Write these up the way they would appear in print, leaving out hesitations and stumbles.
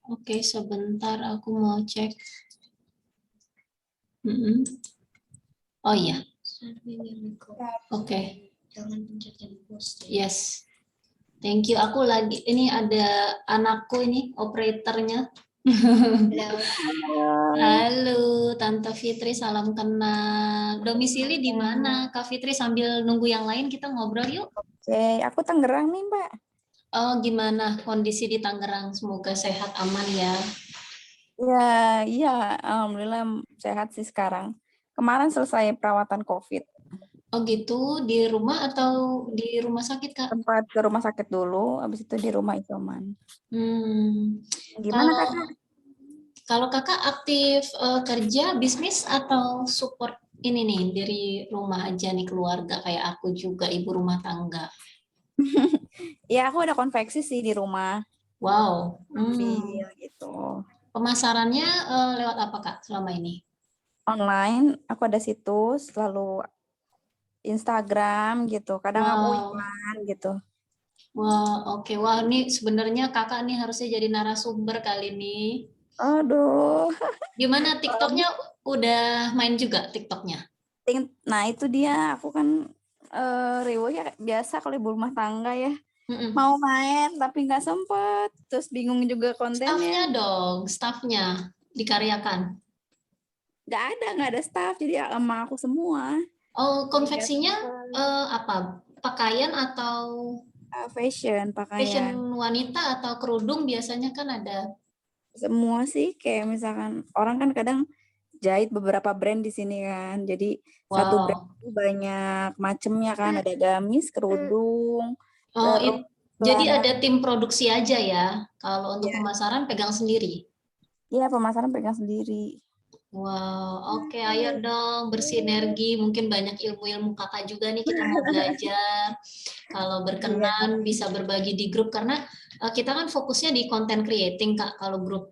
Oke, sebentar aku mau cek. Mm-mm. Oh iya, oke. Yes, thank you. Aku lagi, ini ada anakku ini, operatornya. Halo, Tante Fitri, salam kenal. Domisili di mana, Kak Fitri? Sambil nunggu yang lain, kita ngobrol yuk. Oke, aku Tangerang nih, Mbak. Oh, gimana kondisi di Tangerang? Semoga sehat, aman ya. Ya, iya, alhamdulillah sehat sih sekarang. Kemarin selesai perawatan COVID. Oh gitu, di rumah atau di rumah sakit, Kak? Sempat ke rumah sakit dulu, habis itu di rumah isoman. Hmm, Gimana, kalau Kakak? kalau kakak aktif kerja, bisnis atau support ini nih dari rumah aja nih keluarga kayak aku juga ibu rumah tangga. Ya, aku ada konveksi sih di rumah. Wow, Ambil gitu. pemasarannya lewat apa kak selama ini? Online, aku ada situs, lalu Instagram gitu. Kadang aku Wow, iklan gitu. wah oke, wah ini sebenarnya kakak nih harusnya jadi narasumber kali ini. Aduh. Gimana TikToknya udah main juga TikToknya? Nah, itu dia. Aku kan rewel ya biasa kalau ibu rumah tangga ya. Mm-mm. Mau main tapi nggak sempet. Terus bingung juga kontennya. Staffnya dong, staffnya dikaryakan. Nggak ada staff. Jadi sama aku semua. Oh, Jadi nggak konveksinya sempet. apa? Pakaian atau Fashion, fashion pakaian. wanita atau kerudung biasanya kan ada. Semua sih kayak misalkan orang kan kadang jahit beberapa brand di sini kan. Jadi satu brand Wow. itu banyak macemnya kan. Ada gamis, kerudung, Oh, terus jadi celana. ada tim produksi aja ya. Kalau untuk Ya, pemasaran pegang sendiri. ya pemasaran pegang sendiri. Wow, oke, ayo dong bersinergi. Mungkin banyak ilmu-ilmu kakak juga nih kita mau belajar. Kalau Iya. berkenan bisa berbagi di grup karena kita kan fokusnya di content creating kak. Kalau grup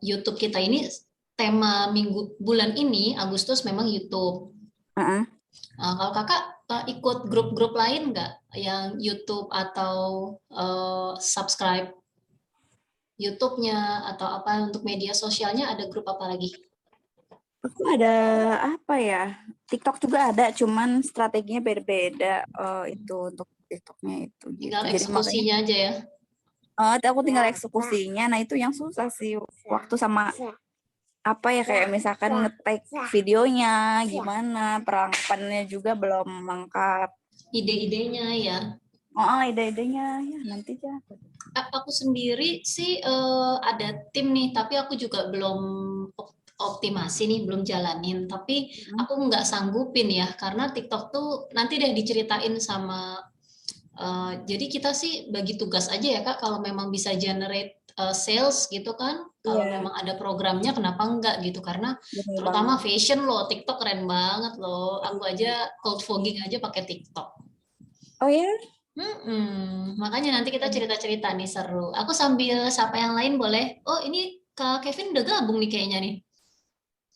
YouTube kita ini tema minggu bulan ini Agustus memang YouTube. Heeh. Kalau kakak ikut grup-grup lain nggak yang YouTube atau subscribe YouTube-nya atau apa untuk media sosialnya ada grup apa lagi? Aku ada apa ya? TikTok juga ada, cuman strateginya beda-beda. Itu untuk TikToknya itu gitu. Tinggal Jadi makanya eksekusinya aja ya. aku tinggal eksekusinya. Nah itu yang susah sih waktu sama apa ya kayak misalkan nge-tag videonya gimana, perlengkapannya juga belum lengkap. Ide-idenya ya. Oh, ide-idenya ya nanti aja. Aku sendiri sih ada tim nih, tapi aku juga belum optimasi nih, belum jalanin. Tapi aku nggak sanggupin ya, karena TikTok tuh nanti deh diceritain sama. Jadi kita sih bagi tugas aja ya Kak, kalau memang bisa generate sales gitu kan, kalau Iya, memang ada programnya kenapa enggak gitu, karena benar terutama banget. fashion loh, TikTok keren banget loh. Aku aja cold fogging aja pakai TikTok. Oh ya, Makanya nanti kita cerita-cerita nih seru. Aku sambil sapa yang lain boleh? Oh ini Kak Kevin udah gabung nih kayaknya nih.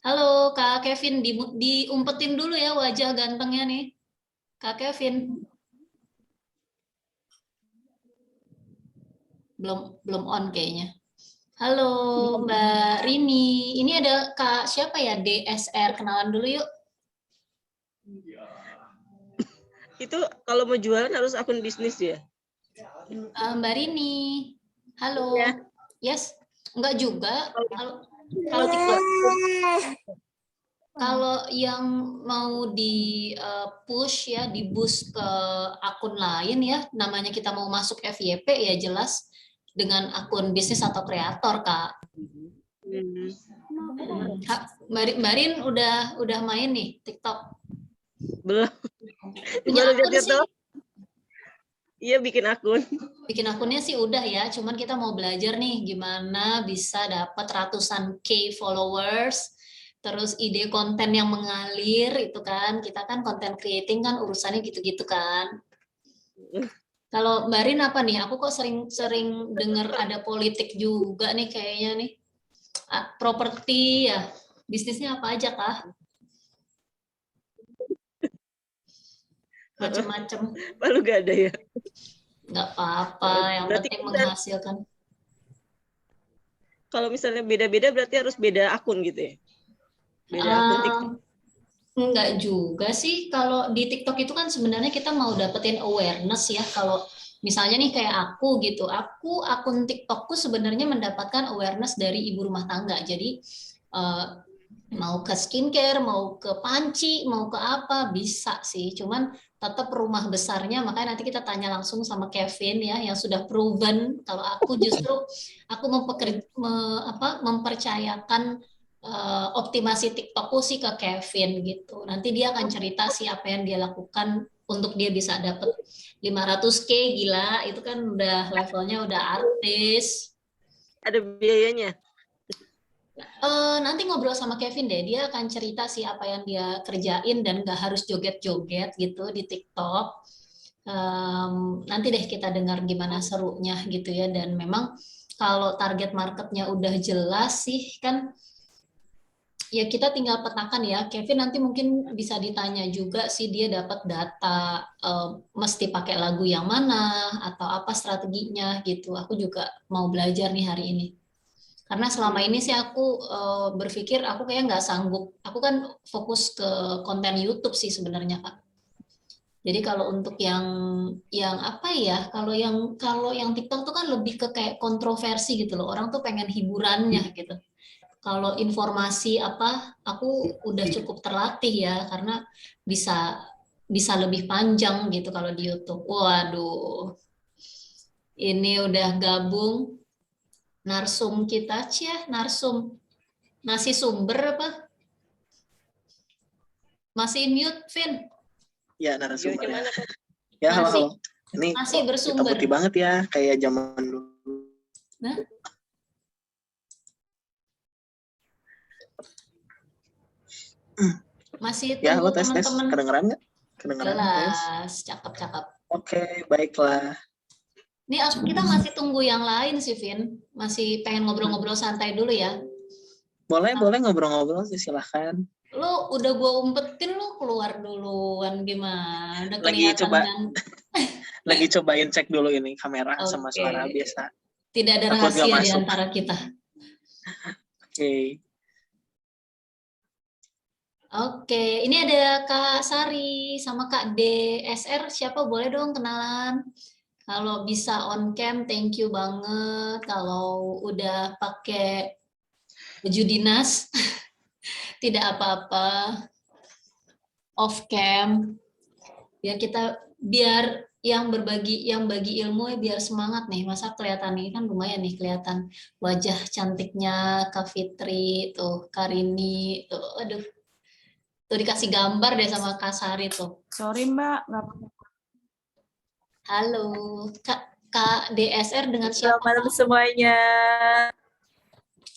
Halo Kak Kevin, diumpetin dulu ya wajah gantengnya nih. Kak Kevin, belum belum on kayaknya. Halo belum. Mbak Rini, ini ada Kak siapa ya DSR, kenalan dulu yuk. Itu kalau mau jualan harus akun bisnis ya? Mbak Rini, halo. Ya. Yes, enggak juga. Kalau Kalau kalau TikTok, kalau yang mau di push ya, di boost ke akun lain ya, namanya kita mau masuk FYP ya jelas dengan akun bisnis atau kreator, Kak. Kak, Mbak Rin udah main nih TikTok. belum, Punya baru akun lihat sih. iya bikin akun. Bikin akunnya sih udah ya, cuman kita mau belajar nih gimana bisa dapat ratusan K followers, terus ide konten yang mengalir itu kan, kita kan konten creating kan urusannya gitu-gitu kan. Kalau Mbak Rin apa nih? Aku kok sering-sering dengar ada politik juga nih kayaknya nih. Properti ya, bisnisnya apa aja kah? Macem-macem. Baru gak ada ya. Nggak apa-apa, yang Berarti penting kita menghasilkan. Kalau misalnya beda-beda berarti harus beda akun gitu ya? Beda akun TikTok. Enggak juga sih, kalau di TikTok itu kan sebenarnya kita mau dapetin awareness ya. Kalau misalnya nih kayak aku gitu, aku akun TikTokku sebenarnya mendapatkan awareness dari ibu rumah tangga. Jadi eh, mau ke skincare, mau ke panci, mau ke apa bisa sih. Cuman tetap rumah besarnya, makanya nanti kita tanya langsung sama Kevin ya, yang sudah proven. Kalau aku justru aku mempercayakan optimasi TikTokku sih ke Kevin gitu. Nanti dia akan cerita sih apa yang dia lakukan untuk dia bisa dapet 500K, gila, itu kan udah levelnya udah artis. Ada biayanya? Nanti ngobrol sama Kevin deh, dia akan cerita sih apa yang dia kerjain dan gak harus joget-joget gitu di TikTok. Nanti deh kita dengar gimana serunya gitu ya. Dan memang kalau target marketnya udah jelas sih kan, ya kita tinggal petakan ya. Kevin nanti mungkin bisa ditanya juga sih dia dapat data mesti pakai lagu yang mana atau apa strateginya gitu. Aku juga mau belajar nih hari ini. Karena selama ini sih aku berpikir aku kayak nggak sanggup. Aku kan fokus ke konten YouTube sih sebenarnya, Kak. Jadi kalau untuk yang apa ya, kalau yang TikTok tuh kan lebih ke kayak kontroversi gitu loh. Orang tuh pengen hiburannya gitu. Kalau informasi apa, aku udah cukup terlatih ya karena bisa bisa lebih panjang gitu kalau di YouTube. Waduh, ini udah gabung narsum kita, cia, narsum. Nasi sumber apa? Masih mute, Vin. Ya, narasumber ya. Gimana, Kak? Ya, halo, Nasi, halo. Ini nasi kok hitam putih bersumber. banget ya, kayak zaman dulu. Nah, masih Ya, halo, tunggu tes, tes. teman-teman. Kedengeran nggak? Kedengeran, tes. Jelas, cakep-cakep. Oke, baiklah. Ini kita masih tunggu yang lain sih, Vin. Masih pengen ngobrol-ngobrol santai dulu ya. Boleh, boleh ngobrol-ngobrol sih, silahkan. Lu udah gua umpetin, lu keluar duluan gimana? Udah Lagi kelihatan coba, kan? lagi cobain cek dulu ini kamera sama Oke. suara biasa. Tidak ada Takut nggak rahasia di masuk. antara kita. Oke. Oke, ini ada Kak Sari sama Kak DSR. Siapa boleh dong kenalan? Kalau bisa on cam, thank you banget. Kalau udah pakai baju dinas, tidak apa-apa. Off cam, biar yang bagi ilmu ya biar semangat nih. Masa kelihatan ini kan lumayan nih kelihatan wajah cantiknya Kak Fitri, tuh Karini, tuh aduh. Tuh dikasih gambar deh sama Kak Sari tuh. Sorry Mbak, nggak Halo, Kak DSR dengan Selamat siapa? malam semuanya.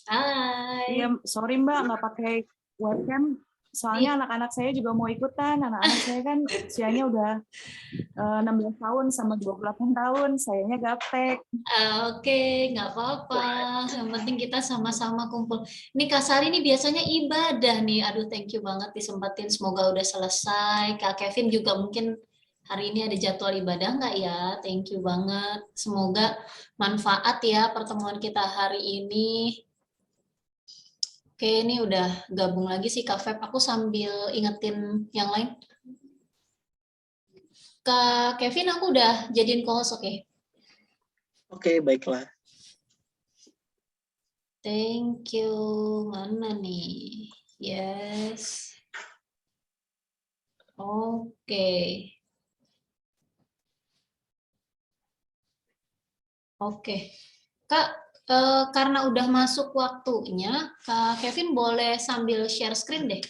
Hai. Iya, sorry Mbak, nggak pakai webcam. Soalnya anak-anak saya juga mau ikutan. Anak-anak saya kan usianya udah 16 tahun sama 28 tahun. Sayanya gaptek. Oke, nggak apa-apa. Yang penting kita sama-sama kumpul. Ini Kak Sari ini biasanya ibadah nih. Aduh, thank you banget disempatin. Semoga udah selesai. Kak Kevin juga mungkin hari ini ada jadwal ibadah nggak ya? Thank you banget. Semoga manfaat ya pertemuan kita hari ini. Oke, ini udah gabung lagi sih Kak Feb. Aku sambil ingetin yang lain. Kak Kevin, aku udah jadiin co-host, oke? Oke, baiklah. Thank you. Mana nih? Yes. Oke. Oke. Kak, karena udah masuk waktunya, Kak Kevin boleh sambil share screen deh.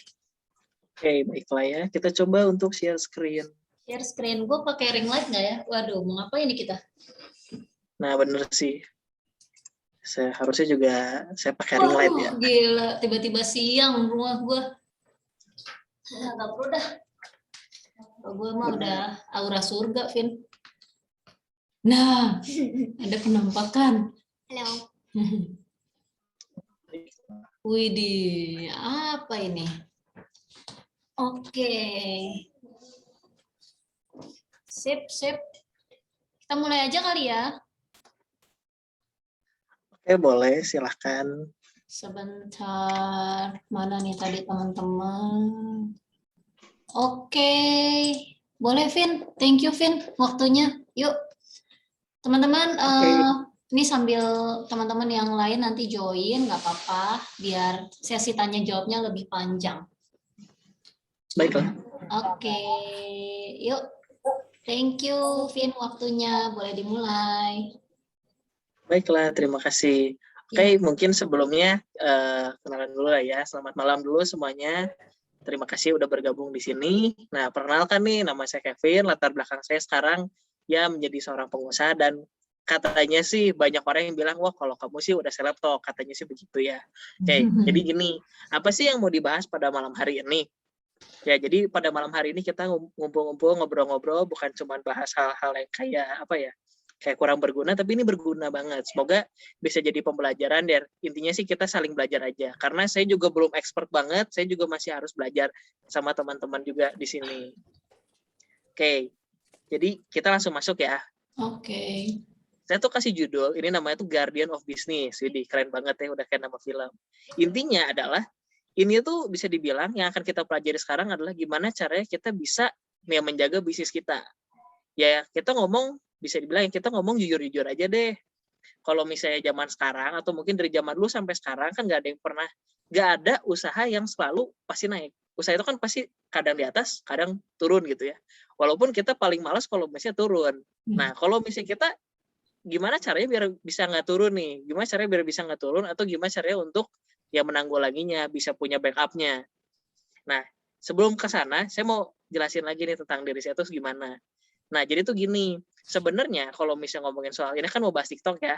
Oke, baiklah ya. Kita coba untuk share screen. Share screen. Gue pakai ring light nggak ya? Waduh, mau ngapain nih kita? Nah, bener sih. Harusnya juga saya pakai ring light ya. Gila. Tiba-tiba siang rumah gue. Nggak perlu dah. Gue mah udah aura surga, Vin. Nah, ada penampakan. Halo. Widih, apa ini? Oke. Sip, sip. Kita mulai aja kali ya. boleh, silahkan. Sebentar, mana nih tadi teman-teman? Oke, boleh Vin, thank you Vin, waktunya. Yuk, teman-teman, ini sambil teman-teman yang lain nanti join, nggak apa-apa, biar sesi tanya jawabnya lebih panjang. Baiklah. Oke, yuk. Thank you Vin, waktunya boleh dimulai. Baiklah, terima kasih. Oke, mungkin sebelumnya kenalan dulu lah ya. Selamat malam dulu semuanya. Terima kasih udah bergabung di sini. Nah, perkenalkan nih, nama saya Kevin. Latar belakang saya sekarang ya menjadi seorang pengusaha dan katanya sih banyak orang yang bilang, wah kalau kamu sih udah seleb toh, katanya sih begitu ya. Oke, jadi gini, apa sih yang mau dibahas pada malam hari ini? Ya, jadi pada malam hari ini kita ngumpul-ngumpul, ngobrol-ngobrol, bukan cuma bahas hal-hal yang kayak apa ya, kayak kurang berguna, tapi ini berguna banget. Semoga bisa jadi pembelajaran dan intinya sih kita saling belajar aja. Karena saya juga belum expert banget, saya juga masih harus belajar sama teman-teman juga di sini. Oke, jadi kita langsung masuk ya. Oke. Saya tuh kasih judul, ini namanya tuh Guardian of Business. Jadi keren banget ya, udah kayak nama film. Intinya adalah, ini tuh bisa dibilang yang akan kita pelajari sekarang adalah gimana caranya kita bisa menjaga bisnis kita. Ya, kita ngomong, bisa dibilang kita ngomong jujur-jujur aja deh. Kalau misalnya zaman sekarang, atau mungkin dari zaman dulu sampai sekarang, kan nggak ada usaha yang selalu pasti naik. Usaha itu kan pasti kadang di atas, kadang turun gitu ya. Walaupun kita paling malas kalau misalnya turun. Nah, kalau misalnya kita, gimana caranya biar bisa nggak turun nih? Gimana caranya biar bisa nggak turun, atau gimana caranya untuk ya menanggulanginya, bisa punya backup-nya. Nah, sebelum ke sana, saya mau jelasin lagi nih tentang diri saya tuh gimana. Nah, jadi tuh gini, sebenarnya kalau misalnya ngomongin soal ini kan mau bahas TikTok ya.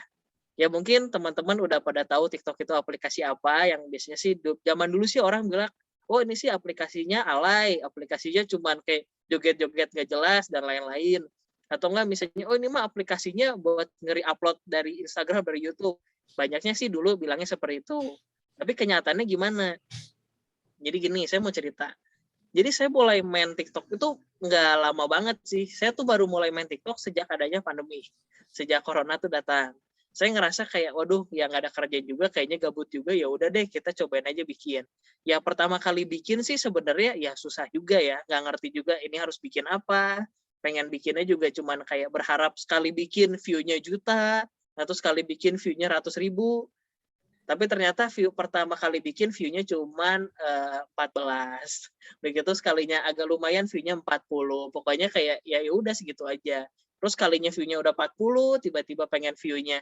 Ya mungkin teman-teman udah pada tahu TikTok itu aplikasi apa yang biasanya sih zaman dulu sih orang bilang, oh ini sih aplikasinya alay, aplikasinya cuman kayak joget-joget nggak jelas dan lain-lain. Atau enggak misalnya, oh ini mah aplikasinya buat ngeri-upload dari Instagram, dari YouTube. Banyaknya sih dulu bilangnya seperti itu. Tapi kenyataannya gimana? Jadi gini, saya mau cerita. Jadi saya mulai main TikTok itu nggak lama banget sih. Saya tuh baru mulai main TikTok sejak adanya pandemi. Sejak corona tuh datang. Saya ngerasa kayak, waduh, ya nggak ada kerja juga, kayaknya gabut juga, ya udah deh kita cobain aja bikin. Ya pertama kali bikin sih sebenarnya ya susah juga ya, nggak ngerti juga ini harus bikin apa. Pengen bikinnya juga cuman kayak berharap sekali bikin view-nya juta, atau sekali bikin view-nya ratus ribu. Tapi ternyata view pertama kali bikin view-nya cuman 14. Begitu sekalinya agak lumayan view-nya 40. Pokoknya kayak ya udah segitu aja. Terus kalinya view-nya udah 40, tiba-tiba pengen view-nya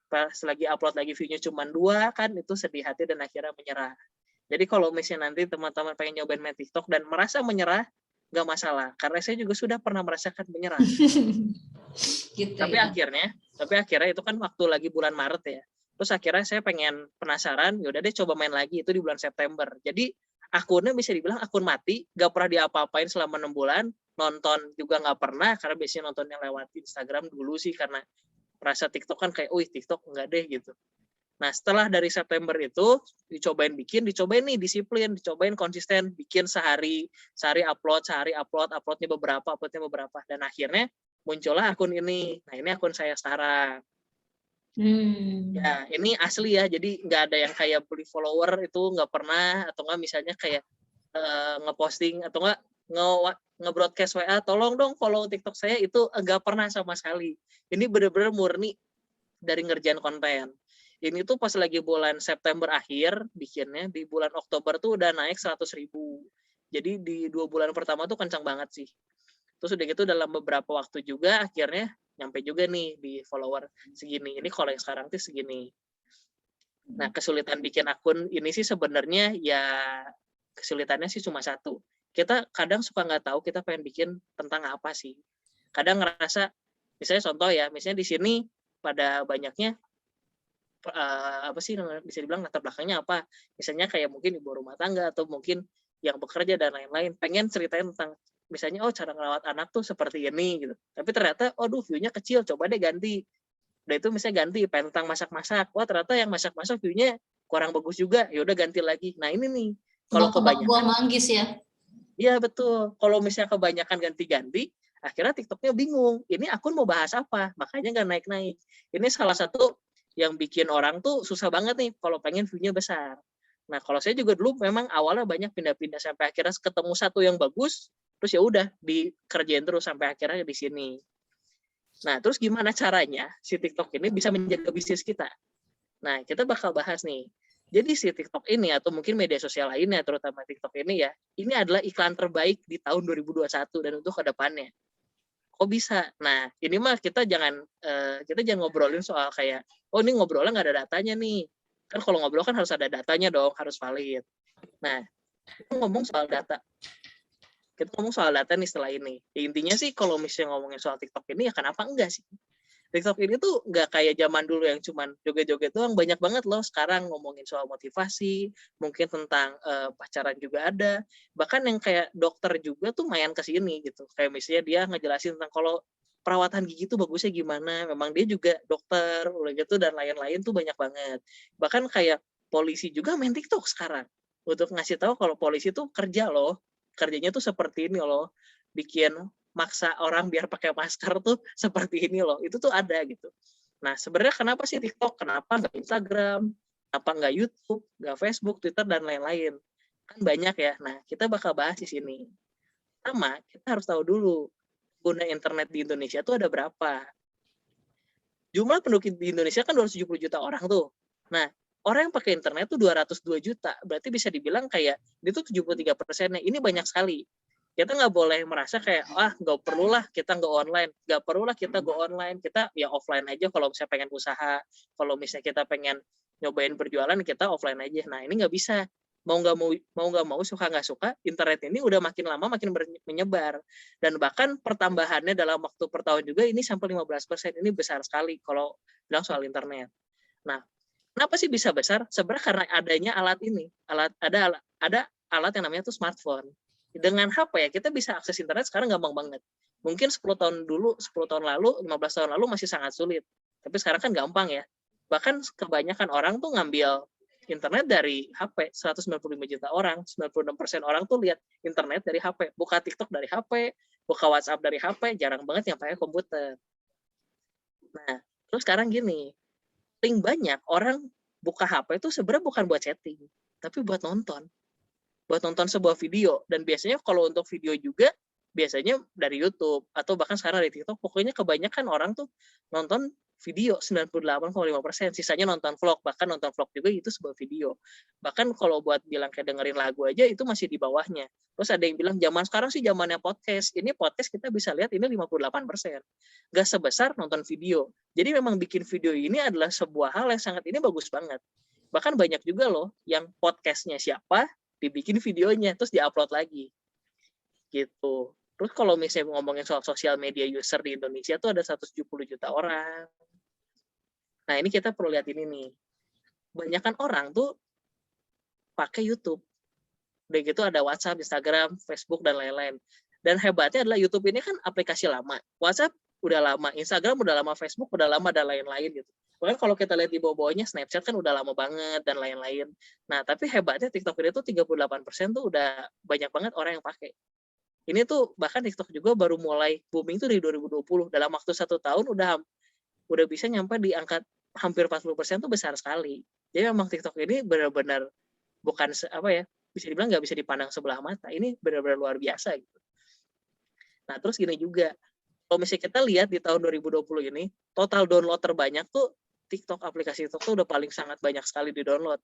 pas lagi upload lagi view-nya cuman 2, kan itu sedih hati dan akhirnya menyerah. Jadi kalau misalnya nanti teman-teman pengen nyobain main TikTok dan merasa menyerah, nggak masalah. Karena saya juga sudah pernah merasakan menyerah. Gitu Tapi ya. akhirnya itu kan waktu lagi bulan Maret ya. Terus akhirnya saya pengen penasaran, yaudah deh coba main lagi, itu di bulan September. Jadi akunnya bisa dibilang akun mati, gak pernah diapa-apain selama 6 bulan, nonton juga gak pernah, karena biasanya nontonnya lewat Instagram dulu sih, karena merasa TikTok kan kayak, wih TikTok enggak deh gitu. Nah setelah dari September itu, dicobain nih disiplin, dicobain konsisten, bikin sehari upload, uploadnya beberapa, dan akhirnya muncullah akun ini. Nah ini akun saya sekarang. Ya, ini asli ya, jadi nggak ada yang kayak beli follower itu nggak pernah, atau nggak misalnya kayak ngeposting atau nggak nge-broadcast WA, tolong dong follow TikTok saya, itu nggak pernah sama sekali. Ini benar-benar murni dari ngerjain konten. Ini tuh pas lagi bulan September akhir bikinnya, di bulan Oktober tuh udah naik 100.000. Jadi di 2 bulan pertama tuh kencang banget sih. Terus udah gitu dalam beberapa waktu juga akhirnya nyampe juga nih di follower segini. Ini kalau yang sekarang tuh segini. Nah, kesulitan bikin akun ini sih sebenarnya ya kesulitannya sih cuma satu. Kita kadang suka nggak tahu kita pengen bikin tentang apa sih. Kadang ngerasa, misalnya contoh ya, misalnya di sini pada banyaknya apa sih bisa dibilang latar belakangnya apa. Misalnya kayak mungkin ibu rumah tangga atau mungkin yang bekerja dan lain-lain. Pengen ceritain tentang misalnya cara ngerawat anak tuh seperti ini gitu. Tapi ternyata view-nya kecil, coba deh ganti. Udah itu misalnya ganti pengen tentang masak-masak. Wah, ternyata yang masak-masak view-nya kurang bagus juga. Ya udah ganti lagi. Nah, ini nih kalau kebanyakan buah manggis ya. Iya, betul. Kalau misalnya kebanyakan ganti-ganti, akhirnya TikToknya bingung. Ini akun mau bahas apa? Makanya nggak naik-naik. Ini salah satu yang bikin orang tuh susah banget nih kalau pengen view-nya besar. Nah, kalau saya juga dulu memang awalnya banyak pindah-pindah sampai akhirnya ketemu satu yang bagus, terus ya udah dikerjain terus sampai akhirnya di sini. Nah, terus gimana caranya si TikTok ini bisa menjaga bisnis kita? Nah, kita bakal bahas nih. Jadi si TikTok ini atau mungkin media sosial lainnya, terutama TikTok ini ya, ini adalah iklan terbaik di tahun 2021 dan untuk ke depannya. Kok bisa? Nah, ini mah kita jangan ngobrolin soal kayak, oh ini ngobrolnya nggak ada datanya nih. Kan kalau ngobrol kan harus ada datanya dong, harus valid. Nah, kita ngomong soal data. Kita ngomong soal data nih setelah ini. Ya, intinya sih kalau misalnya ngomongin soal TikTok ini ya kenapa enggak sih? TikTok ini tuh nggak kayak zaman dulu yang cuman joget-joget doang, banyak banget loh sekarang ngomongin soal motivasi, mungkin tentang pacaran juga ada, bahkan yang kayak dokter juga tuh main ke sini gitu. Kayak misalnya dia ngejelasin tentang kalau perawatan gigi tuh bagusnya gimana, memang dia juga dokter, udah gitu dan lain-lain tuh banyak banget. Bahkan kayak polisi juga main TikTok sekarang untuk ngasih tahu kalau polisi tuh kerja loh, kerjanya tuh seperti ini loh, bikin maksa orang biar pakai masker tuh seperti ini loh, itu tuh ada gitu. Nah, sebenarnya kenapa sih TikTok? Kenapa nggak Instagram? Kenapa nggak YouTube? Nggak Facebook, Twitter, dan lain-lain? Kan banyak ya. Nah, kita bakal bahas di sini. Pertama, kita harus tahu dulu, pengguna internet di Indonesia tuh ada berapa? Jumlah penduduk di Indonesia kan 270 juta orang tuh. Nah, orang yang pakai internet tuh 202 juta. Berarti bisa dibilang kayak, dia tuh 73%-nya. Ini banyak sekali. Kita nggak boleh merasa kayak nggak perlulah kita nggak perlulah kita go online, kita ya offline aja kalau misalnya pengen usaha, kalau misalnya kita pengen nyobain berjualan kita offline aja. Nah ini nggak bisa, mau nggak mau suka nggak suka internet ini udah makin lama makin menyebar dan bahkan pertambahannya dalam waktu per tahun juga ini sampai 15%, ini besar sekali kalau bilang soal internet. Nah kenapa sih bisa besar? Sebenarnya karena adanya alat ini, ada alat yang namanya tuh smartphone. Dengan HP ya kita bisa akses internet sekarang gampang banget. Mungkin 10 tahun lalu, 15 tahun lalu masih sangat sulit. Tapi sekarang kan gampang ya. Bahkan kebanyakan orang tuh ngambil internet dari HP. 195 juta orang, 96% orang tuh lihat internet dari HP. Buka TikTok dari HP, buka WhatsApp dari HP, jarang banget yang pakai komputer. Nah, terus sekarang gini, paling banyak orang buka HP itu sebenarnya bukan buat chatting, tapi buat nonton sebuah video. Dan biasanya kalau untuk video juga biasanya dari YouTube atau bahkan sekarang dari TikTok. Pokoknya kebanyakan orang tuh nonton video 98,5%, sisanya nonton vlog. Bahkan nonton vlog juga itu sebuah video. Bahkan kalau buat bilang kayak dengerin lagu aja itu masih di bawahnya. Terus ada yang bilang zaman sekarang sih zamannya podcast. Ini podcast kita bisa lihat ini 58%. Gak sebesar nonton video. Jadi memang bikin video ini adalah sebuah hal yang sangat ini bagus banget. Bahkan banyak juga loh yang podcastnya siapa dibikin videonya terus diupload lagi gitu. Terus kalau misalnya ngomongin soal sosial media user di Indonesia tuh ada 170 juta orang. Nah ini kita perlu lihat ini nih, banyakan orang tuh pakai YouTube, udah gitu ada WhatsApp, Instagram, Facebook dan lain-lain. Dan hebatnya adalah YouTube ini kan aplikasi lama, WhatsApp udah lama, Instagram udah lama, Facebook udah lama dan lain-lain gitu. Bahkan kalau kita lihat di bawah-bawahnya Snapchat kan udah lama banget dan lain-lain. Nah, tapi hebatnya TikTok ini tuh 38% tuh udah banyak banget orang yang pakai. Ini tuh bahkan TikTok juga baru mulai booming tuh dari 2020. Dalam waktu 1 tahun udah bisa nyampe di angka hampir 40% tuh besar sekali. Jadi memang TikTok ini benar-benar bukan bisa dibilang nggak bisa dipandang sebelah mata. Ini benar-benar luar biasa gitu. Nah, terus gini juga. Kalau misalnya kita lihat di tahun 2020 ini, total download terbanyak tuh TikTok, aplikasi TikTok tuh udah paling sangat banyak sekali di-download.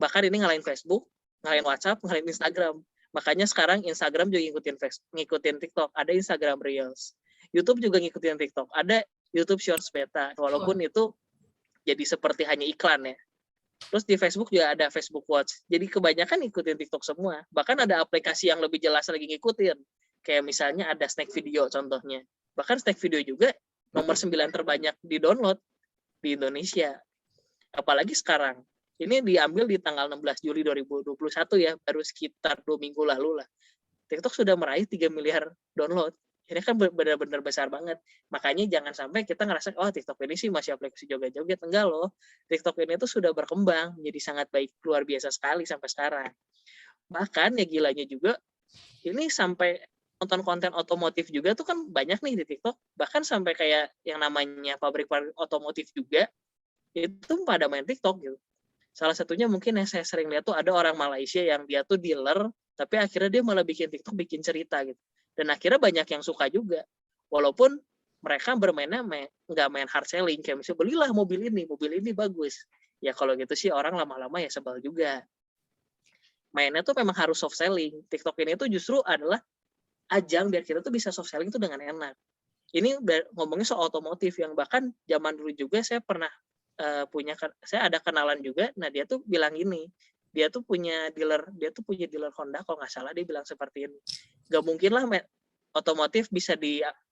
Bahkan ini ngalahin Facebook, ngalahin WhatsApp, ngalahin Instagram. Makanya sekarang Instagram juga ngikutin TikTok. Ada Instagram Reels. YouTube juga ngikutin TikTok. Ada YouTube Shorts Beta. Walaupun itu jadi seperti hanya iklan ya. Terus di Facebook juga ada Facebook Watch. Jadi kebanyakan ngikutin TikTok semua. Bahkan ada aplikasi yang lebih jelas lagi ngikutin. Kayak misalnya ada Snack Video contohnya. Bahkan Snack Video juga nomor 9 terbanyak di-download di Indonesia. Apalagi sekarang. Ini diambil di tanggal 16 Juli 2021 ya, baru sekitar 2 minggu lalu lah. TikTok sudah meraih 3 miliar download. Ini kan benar-benar besar banget. Makanya jangan sampai kita ngerasa, TikTok ini sih masih aplikasi joget-joget. Enggak loh. TikTok ini tuh sudah berkembang, menjadi sangat baik, luar biasa sekali sampai sekarang. Bahkan ya gilanya juga, ini sampai nonton konten otomotif juga tuh kan banyak nih di TikTok. Bahkan sampai kayak yang namanya pabrik otomotif juga, itu pada main TikTok gitu. Salah satunya mungkin yang saya sering lihat tuh ada orang Malaysia yang dia tuh dealer, tapi akhirnya dia malah bikin TikTok, bikin cerita gitu. Dan akhirnya banyak yang suka juga. Walaupun mereka bermainnya nggak main hard selling, kayak misalnya belilah mobil ini bagus. Ya kalau gitu sih orang lama-lama ya sebel juga. Mainnya tuh memang harus soft selling. TikTok ini tuh justru adalah ajang biar kita tuh bisa soft selling tuh dengan enak. Ini ngomongin soal otomotif yang bahkan zaman dulu juga saya pernah saya ada kenalan juga. Nah dia tuh bilang gini, dia tuh punya dealer Honda kalau nggak salah, dia bilang seperti ini. Gak mungkin lah otomotif bisa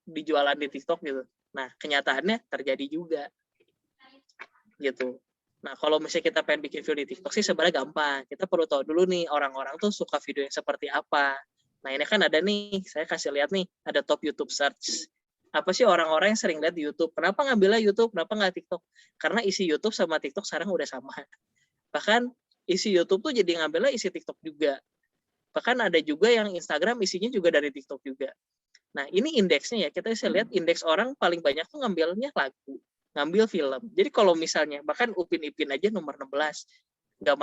dijualan di TikTok gitu. Nah kenyataannya terjadi juga gitu. Nah kalau misalnya kita pengen bikin video di TikTok sih sebenarnya gampang. Kita perlu tahu dulu nih orang-orang tuh suka video yang seperti apa. Nah ini kan ada nih, saya kasih lihat nih, ada top YouTube search. Apa sih orang-orang yang sering lihat di YouTube? Kenapa ngambilnya YouTube? Kenapa nggak TikTok? Karena isi YouTube sama TikTok sekarang udah sama. Bahkan isi YouTube tuh jadi ngambilnya isi TikTok juga. Bahkan ada juga yang Instagram isinya juga dari TikTok juga. Nah ini indeksnya ya, kita bisa lihat indeks orang paling banyak tuh ngambilnya lagu, ngambil film. Jadi kalau misalnya, bahkan Upin Ipin aja nomor 16, nggak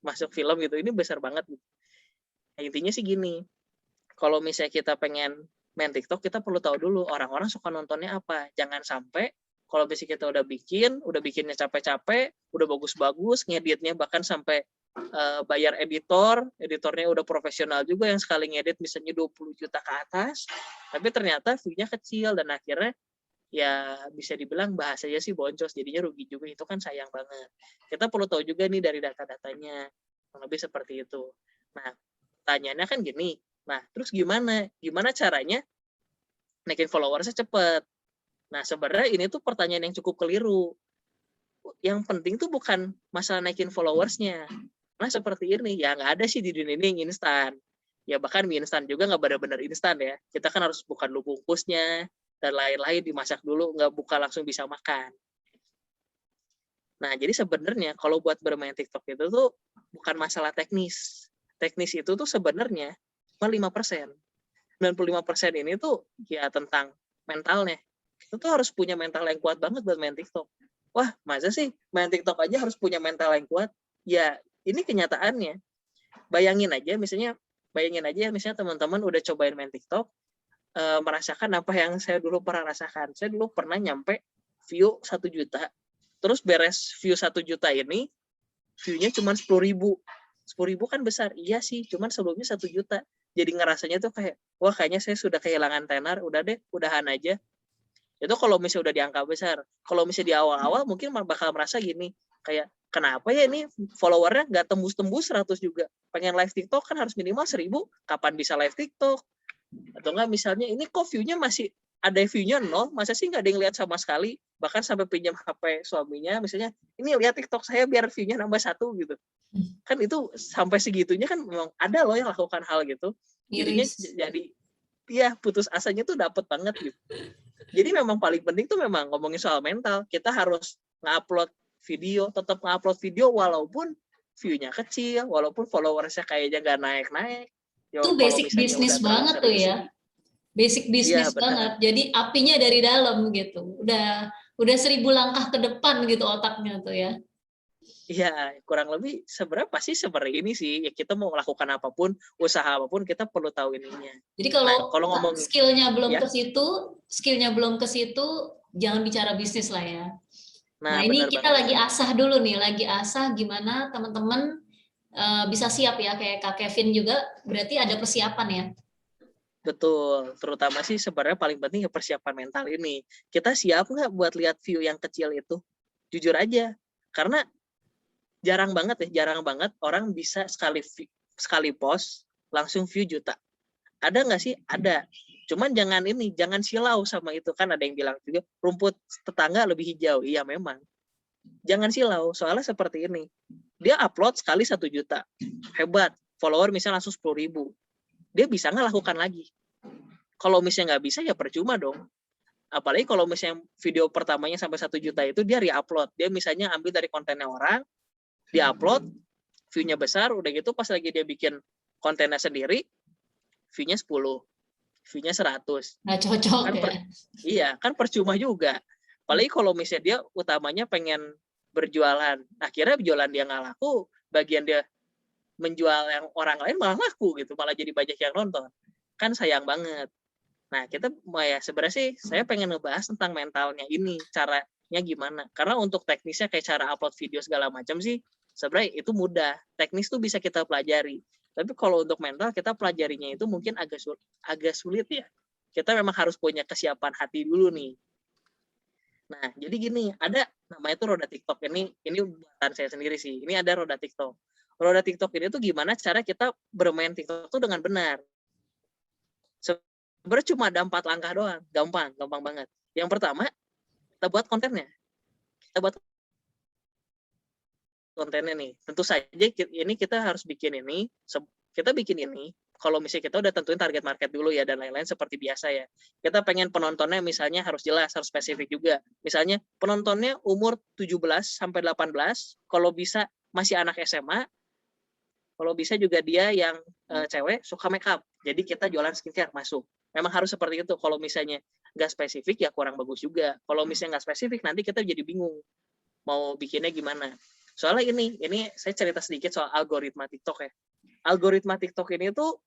masuk film gitu, ini besar banget. Nah, intinya sih gini, kalau misalnya kita pengen main TikTok, kita perlu tahu dulu orang-orang suka nontonnya apa. Jangan sampai kalau misalnya kita udah bikinnya capek-capek, udah bagus-bagus, ngeditnya bahkan sampai bayar editornya udah profesional juga yang sekali ngedit misalnya 20 juta ke atas, tapi ternyata view-nya kecil dan akhirnya ya bisa dibilang bahasanya sih boncos, jadinya rugi juga. Itu kan sayang banget. Kita perlu tahu juga nih dari data-datanya, lebih seperti itu. Nah, pertanyaannya kan gini, nah terus gimana caranya naikin followersnya cepet? Nah sebenarnya ini tuh pertanyaan yang cukup keliru. Yang penting tuh bukan masalah naikin followersnya. Nah seperti ini ya nggak ada sih di dunia ini yang instan. Ya bahkan mie instan juga nggak benar-benar instan ya. Kita kan harus buka dulu bungkusnya dan lain-lain, dimasak dulu, nggak buka langsung bisa makan. Nah jadi sebenarnya kalau buat bermain TikTok itu tuh bukan masalah teknis. Teknis itu tuh sebenarnya cuma 5%. 95% ini tuh ya tentang mentalnya. Itu tuh harus punya mental yang kuat banget buat main TikTok. Wah, masa sih main TikTok aja harus punya mental yang kuat? Ya, ini kenyataannya. Bayangin aja misalnya teman-teman udah cobain main TikTok, merasakan apa yang saya dulu pernah rasakan. Saya dulu pernah nyampe view 1 juta. Terus beres view 1 juta ini, view-nya cuma 10.000. 10.000 kan besar. Iya sih, cuman sebelumnya 1 juta. Jadi ngerasanya tuh kayak, wah kayaknya saya sudah kehilangan tenar, udah deh, udahan aja. Itu kalau misalnya udah di angka besar. Kalau misalnya di awal-awal mungkin bakal merasa gini, kayak kenapa ya ini followernya nggak tembus-tembus 100 juga. Pengen live TikTok kan harus minimal 1.000, kapan bisa live TikTok? Atau enggak misalnya ini kok view-nya masih ada view-nya 0, masa sih nggak ada yang lihat sama sekali? Bahkan sampai pinjam HP suaminya, misalnya, ini lihat TikTok saya biar view-nya nambah 1 gitu. Kan itu sampai segitunya kan memang ada loh yang lakukan hal gitu. Jadinya jadi ya putus asanya tuh dapet banget gitu. Jadi memang paling penting tuh memang ngomongin soal mental. Kita harus ngupload video, tetap ngupload video walaupun view-nya kecil, walaupun followersnya kayaknya nggak naik-naik. Itu basic bisnis banget tuh ya. Basic bisnis banget. Jadi apinya dari dalam gitu. Udah 1.000 langkah ke depan gitu otaknya tuh ya. Iya, kurang lebih sebenarnya pasti seperti ini sih. Ya, kita mau melakukan apapun, usaha apapun, kita perlu tahu ininya. Jadi kalau ngomong skillnya belum ke situ, jangan bicara bisnis lah ya. Nah ini kita lagi asah dulu nih, gimana teman-teman bisa siap ya, kayak Kak Kevin juga, berarti ada persiapan ya. Betul, terutama sih sebenarnya paling penting ya persiapan mental ini. Kita siap nggak buat lihat view yang kecil itu? Jujur aja, karena jarang banget orang bisa sekali post langsung view juta. Ada nggak sih? Ada. Cuman jangan silau sama itu. Kan ada yang bilang juga rumput tetangga lebih hijau. Iya memang. Jangan silau. Soalnya seperti ini. Dia upload sekali 1 juta. Hebat. Follower misalnya langsung 10.000. Dia bisa nggak lakukan lagi? Kalau misalnya nggak bisa ya percuma dong. Apalagi kalau misalnya video pertamanya sampai 1 juta itu dia re-upload. Dia misalnya ambil dari kontennya orang, di-upload, view-nya besar, udah gitu pas lagi dia bikin kontennya sendiri, view-nya 10, view-nya 100. Nggak cocok kan ya? Iya, kan percuma juga. Apalagi kalau misalnya dia utamanya pengen berjualan. Akhirnya jualan dia nggak laku, bagian dia menjual yang orang lain malah laku gitu, malah jadi banyak yang nonton. Kan sayang banget. Nah, kita sebenarnya sih saya pengen ngebahas tentang mentalnya ini, caranya gimana. Karena untuk teknisnya kayak cara upload video segala macam sih, sebenarnya itu mudah. Teknis tuh bisa kita pelajari. Tapi kalau untuk mental, kita pelajarinya itu mungkin agak sulit ya. Kita memang harus punya kesiapan hati dulu nih. Nah, jadi gini, ada namanya tuh roda TikTok. Ini buatan saya sendiri sih. Ini ada roda TikTok. Roda TikTok ini tuh gimana cara kita bermain TikTok tuh dengan benar. Sebenarnya cuma ada 4 langkah doang, gampang banget. Yang pertama, kita buat kontennya. Nih. Tentu saja ini kita harus bikin ini. Kita bikin ini. Kalau misalnya kita udah tentuin target market dulu ya dan lain-lain seperti biasa ya. Kita pengen penontonnya misalnya harus jelas, harus spesifik juga. Misalnya penontonnya umur 17 sampai 18, kalau bisa masih anak SMA. Kalau bisa juga dia yang cewek suka make up. Jadi kita jualan skincare masuk. Memang harus seperti itu. Kalau misalnya nggak spesifik ya kurang bagus juga. Kalau misalnya nggak spesifik nanti kita jadi bingung mau bikinnya gimana. Soalnya ini saya cerita sedikit soal algoritma TikTok ya. Algoritma TikTok ini tuh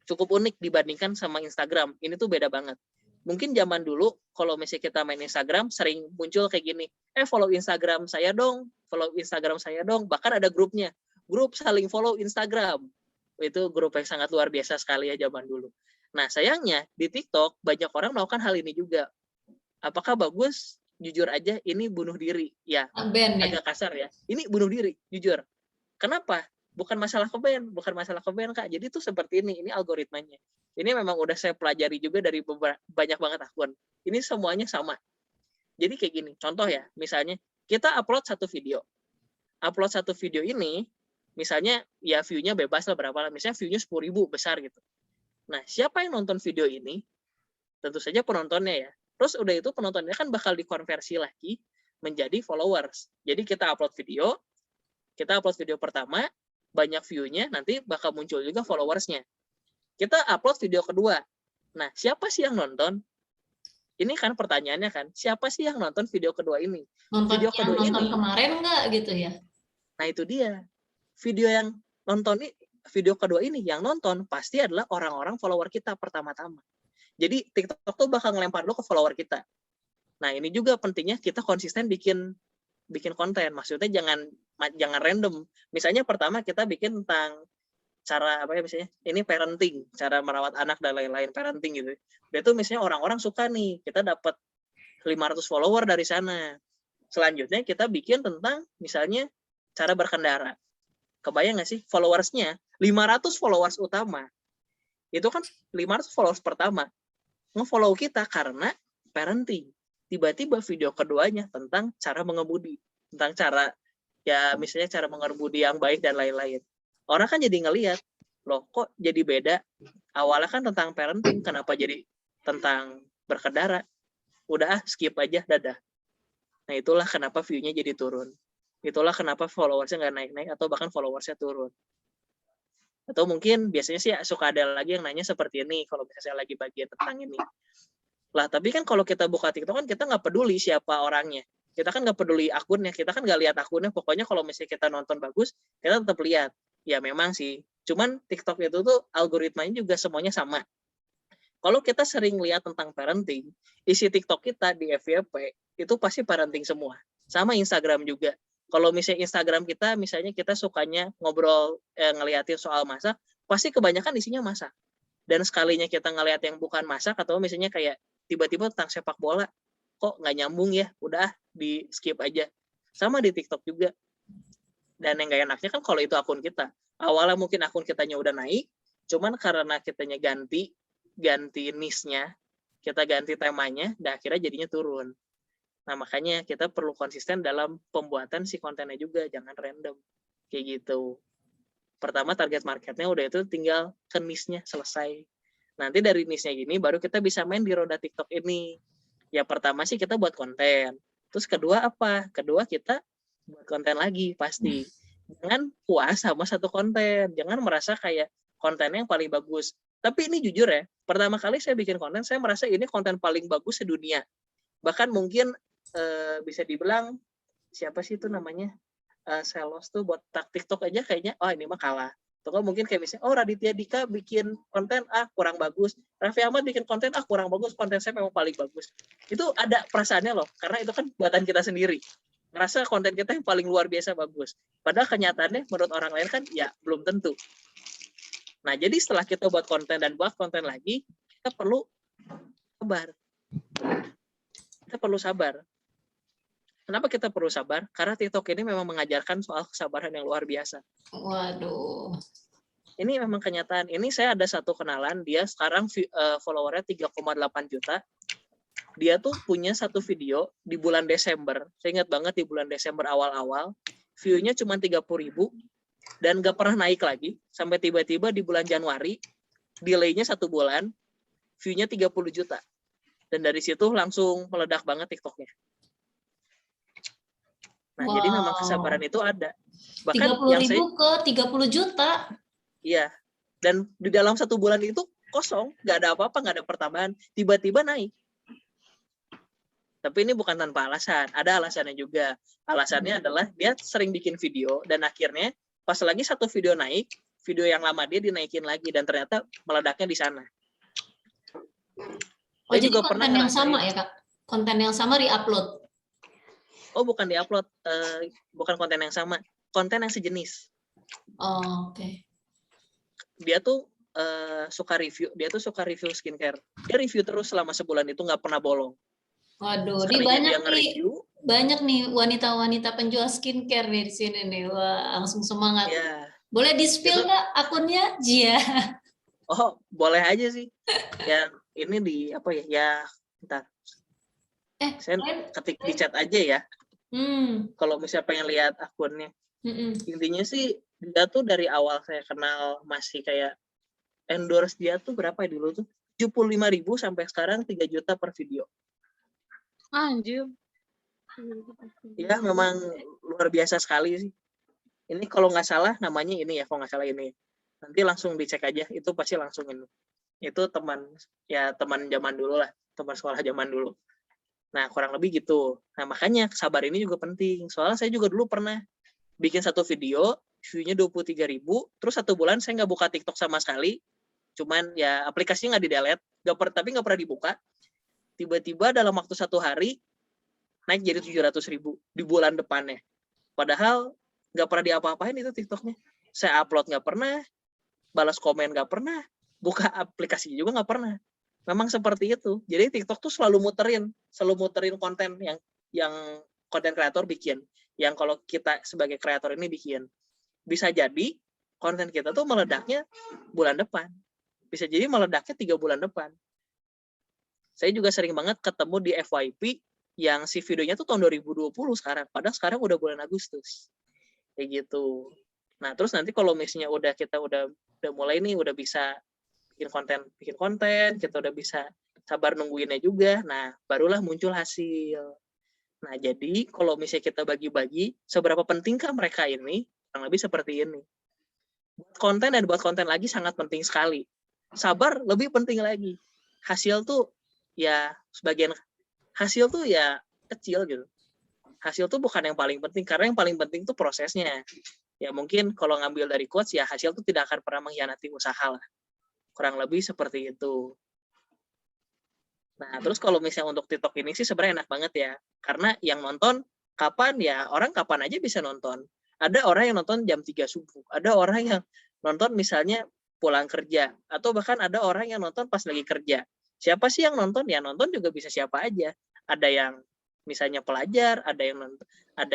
cukup unik dibandingkan sama Instagram. Ini tuh beda banget. Mungkin zaman dulu kalau misalnya kita main Instagram sering muncul kayak gini. Follow Instagram saya dong. Bahkan ada grupnya. Grup saling follow Instagram. Itu grup yang sangat luar biasa sekali ya zaman dulu. Nah, sayangnya di TikTok banyak orang melakukan hal ini juga. Apakah bagus? Jujur aja, ini bunuh diri. Ya, agak kasar ya. Ini bunuh diri, jujur. Kenapa? Bukan masalah ke-ban, Kak. Jadi itu seperti ini algoritmanya. Ini memang udah saya pelajari juga dari banyak banget akun. Ini semuanya sama. Jadi kayak gini, contoh ya, misalnya kita upload satu video. Ini, misalnya ya view-nya bebas lah berapa lah. Misalnya view-nya 10.000 besar gitu. Nah, siapa yang nonton video ini? Tentu saja penontonnya ya. Terus udah itu penontonnya kan bakal dikonversi lagi menjadi followers. Jadi kita upload video pertama, banyak view-nya, nanti bakal muncul juga followers-nya. Kita upload video kedua. Nah, siapa sih yang nonton? Ini kan pertanyaannya kan, siapa sih yang nonton video kedua ini? Nonton kemarin nggak gitu ya? Nah, itu dia. Video kedua ini yang nonton pasti adalah orang-orang follower kita pertama-tama. Jadi TikTok tuh bakal ngelempar dulu ke follower kita. Nah, ini juga pentingnya kita konsisten bikin konten. Maksudnya jangan random. Misalnya pertama kita bikin tentang cara misalnya ini parenting, cara merawat anak dan lain-lain, parenting gitu. Itu misalnya orang-orang suka nih, kita dapat 500 follower dari sana. Selanjutnya kita bikin tentang misalnya cara berkendara. Kebayang nggak sih followersnya 500 followers utama. Itu kan 500 followers pertama nge-follow kita karena parenting. Tiba-tiba video keduanya tentang cara mengemudi, tentang cara ya misalnya cara mengemudi yang baik dan lain-lain. Orang kan jadi ngelihat, loh kok jadi beda? Awalnya kan tentang parenting, kenapa jadi tentang berkendara? Udah skip aja, dadah. Nah, itulah kenapa view-nya jadi turun. Itulah kenapa followersnya nggak naik-naik atau bahkan followersnya turun. Atau mungkin biasanya sih suka ada lagi yang nanya seperti ini kalau misalnya saya lagi bagian tentang ini. Lah, tapi kan kalau kita buka TikTok kan kita nggak peduli siapa orangnya. Kita kan nggak peduli akunnya, kita kan nggak lihat akunnya. Pokoknya kalau misalnya kita nonton bagus, kita tetap lihat. Ya memang sih. Cuman TikTok itu tuh algoritmanya juga semuanya sama. Kalau kita sering lihat tentang parenting, isi TikTok kita di FYP itu pasti parenting semua. Sama Instagram juga. Kalau misalnya Instagram kita, misalnya kita sukanya ngobrol, ngeliatin soal masak, pasti kebanyakan isinya masak. Dan sekalinya kita ngeliat yang bukan masak, atau misalnya kayak tiba-tiba tentang sepak bola, kok nggak nyambung ya, udah di skip aja. Sama di TikTok juga. Dan yang nggak enaknya kan kalau itu akun kita. Awalnya mungkin akun kitanya udah naik, cuman karena kitanya ganti niche-nya, kita ganti temanya, dan akhirnya jadinya turun. Nah, makanya kita perlu konsisten dalam pembuatan si kontennya juga, jangan random. Kayak gitu. Pertama target marketnya udah itu tinggal ke niche-nya selesai. Nanti dari niche-nya gini baru kita bisa main di roda TikTok ini. Ya pertama sih kita buat konten. Terus kedua apa? Kedua kita buat konten lagi pasti. Jangan puas sama satu konten. Jangan merasa kayak kontennya yang paling bagus. Tapi ini jujur ya, pertama kali saya bikin konten, saya merasa ini konten paling bagus sedunia. Bahkan mungkin bisa dibilang siapa sih itu namanya, Selos tuh buat TikTok aja kayaknya, oh ini mah kalah. Atau mungkin kayak misalnya, oh Raditya Dika bikin konten, kurang bagus. Raffi Ahmad bikin konten, kurang bagus, konten saya memang paling bagus. Itu ada perasaannya loh, karena itu kan buatan kita sendiri. Ngerasa konten kita yang paling luar biasa bagus. Padahal kenyataannya menurut orang lain kan ya belum tentu. Nah, jadi setelah kita buat konten dan buat konten lagi, kita perlu sabar. Kita perlu sabar. Kenapa kita perlu sabar? Karena TikTok ini memang mengajarkan soal kesabaran yang luar biasa. Waduh. Ini memang kenyataan. Ini saya ada satu kenalan, dia sekarang followernya 3,8 juta. Dia tuh punya satu video di bulan Desember. Saya ingat banget di bulan Desember awal-awal. View-nya cuma 30.000 dan gak pernah naik lagi. Sampai tiba-tiba di bulan Januari, delay-nya 1 bulan, view-nya 30 juta. Dan dari situ langsung meledak banget TikTok-nya. Nah, jadi memang kesabaran itu ada. Bahkan 30.000 ke 30 juta. Iya. Dan di dalam 1 bulan itu kosong, nggak ada apa-apa, nggak ada pertambahan, tiba-tiba naik. Tapi ini bukan tanpa alasan, ada alasannya juga. Alasannya adalah dia sering bikin video dan akhirnya pas lagi satu video naik, video yang lama dia dinaikin lagi dan ternyata meledaknya di sana. Oh, jadi konten yang sama ya, Kak? Konten yang sama di-upload? Oh, bukan di-upload, bukan konten yang sama, konten yang sejenis. Oh, oke. Dia tuh suka review skincare. Dia review terus selama sebulan itu nggak pernah bolong. Waduh, ini banyak nih wanita-wanita penjual skincare nih di sini nih. Wah, langsung semangat. Ya. Boleh di-spill nggak akunnya, Jia? Oh, boleh aja sih. Ya, ini di apa ya? Ya, bentar. Saya ketik di chat aja ya. Kalau misalnya pengen lihat akunnya. Intinya sih dia tuh dari awal saya kenal masih kayak endorse dia tuh berapa ya dulu tuh? 75.000 sampai sekarang 3 juta per video. Anjir. Ya memang luar biasa sekali sih. Ini kalau nggak salah namanya ini ya, kalau nggak salah ini. Nanti langsung dicek aja, itu pasti langsung ini. Itu teman zaman dulu lah, teman sekolah zaman dulu. Nah, kurang lebih gitu. Nah, makanya sabar ini juga penting. Soalnya saya juga dulu pernah bikin satu video, view-nya 23.000, terus 1 bulan saya nggak buka TikTok sama sekali. Cuman ya aplikasinya nggak di-delete, tapi nggak pernah dibuka. Tiba-tiba dalam waktu 1 hari, naik jadi 700.000 di bulan depannya. Padahal nggak pernah diapa-apain itu TikToknya. Saya upload nggak pernah, balas komen nggak pernah, buka aplikasi juga nggak pernah. Memang seperti itu. Jadi TikTok tuh selalu muterin konten yang konten kreator bikin. Yang kalau kita sebagai kreator ini bikin. Bisa jadi konten kita tuh meledaknya bulan depan. Bisa jadi meledaknya 3 bulan depan. Saya juga sering banget ketemu di FYP yang si videonya tuh tahun 2020 sekarang. Padahal sekarang udah bulan Agustus. Kayak gitu. Nah, terus nanti kalau misalnya kita udah mulai nih, udah bisa bikin konten, kita udah bisa sabar nungguinnya juga. Nah, barulah muncul hasil. Nah, jadi kalau misalnya kita bagi-bagi, seberapa pentingkah mereka ini? Kurang lebih seperti ini. Buat konten dan buat konten lagi sangat penting sekali. Sabar lebih penting lagi. Hasil tuh ya hasil tuh ya kecil gitu. Hasil tuh bukan yang paling penting, karena yang paling penting tuh prosesnya. Ya mungkin kalau ngambil dari quotes ya hasil tuh tidak akan pernah mengkhianati usaha lah. Kurang lebih seperti itu. Nah, terus kalau misalnya untuk TikTok ini sih sebenarnya enak banget ya. Karena yang nonton kapan ya, orang kapan aja bisa nonton. Ada orang yang nonton jam 3 subuh. Ada orang yang nonton misalnya pulang kerja. Atau bahkan ada orang yang nonton pas lagi kerja. Siapa sih yang nonton? Ya nonton juga bisa siapa aja. Ada yang misalnya pelajar, ada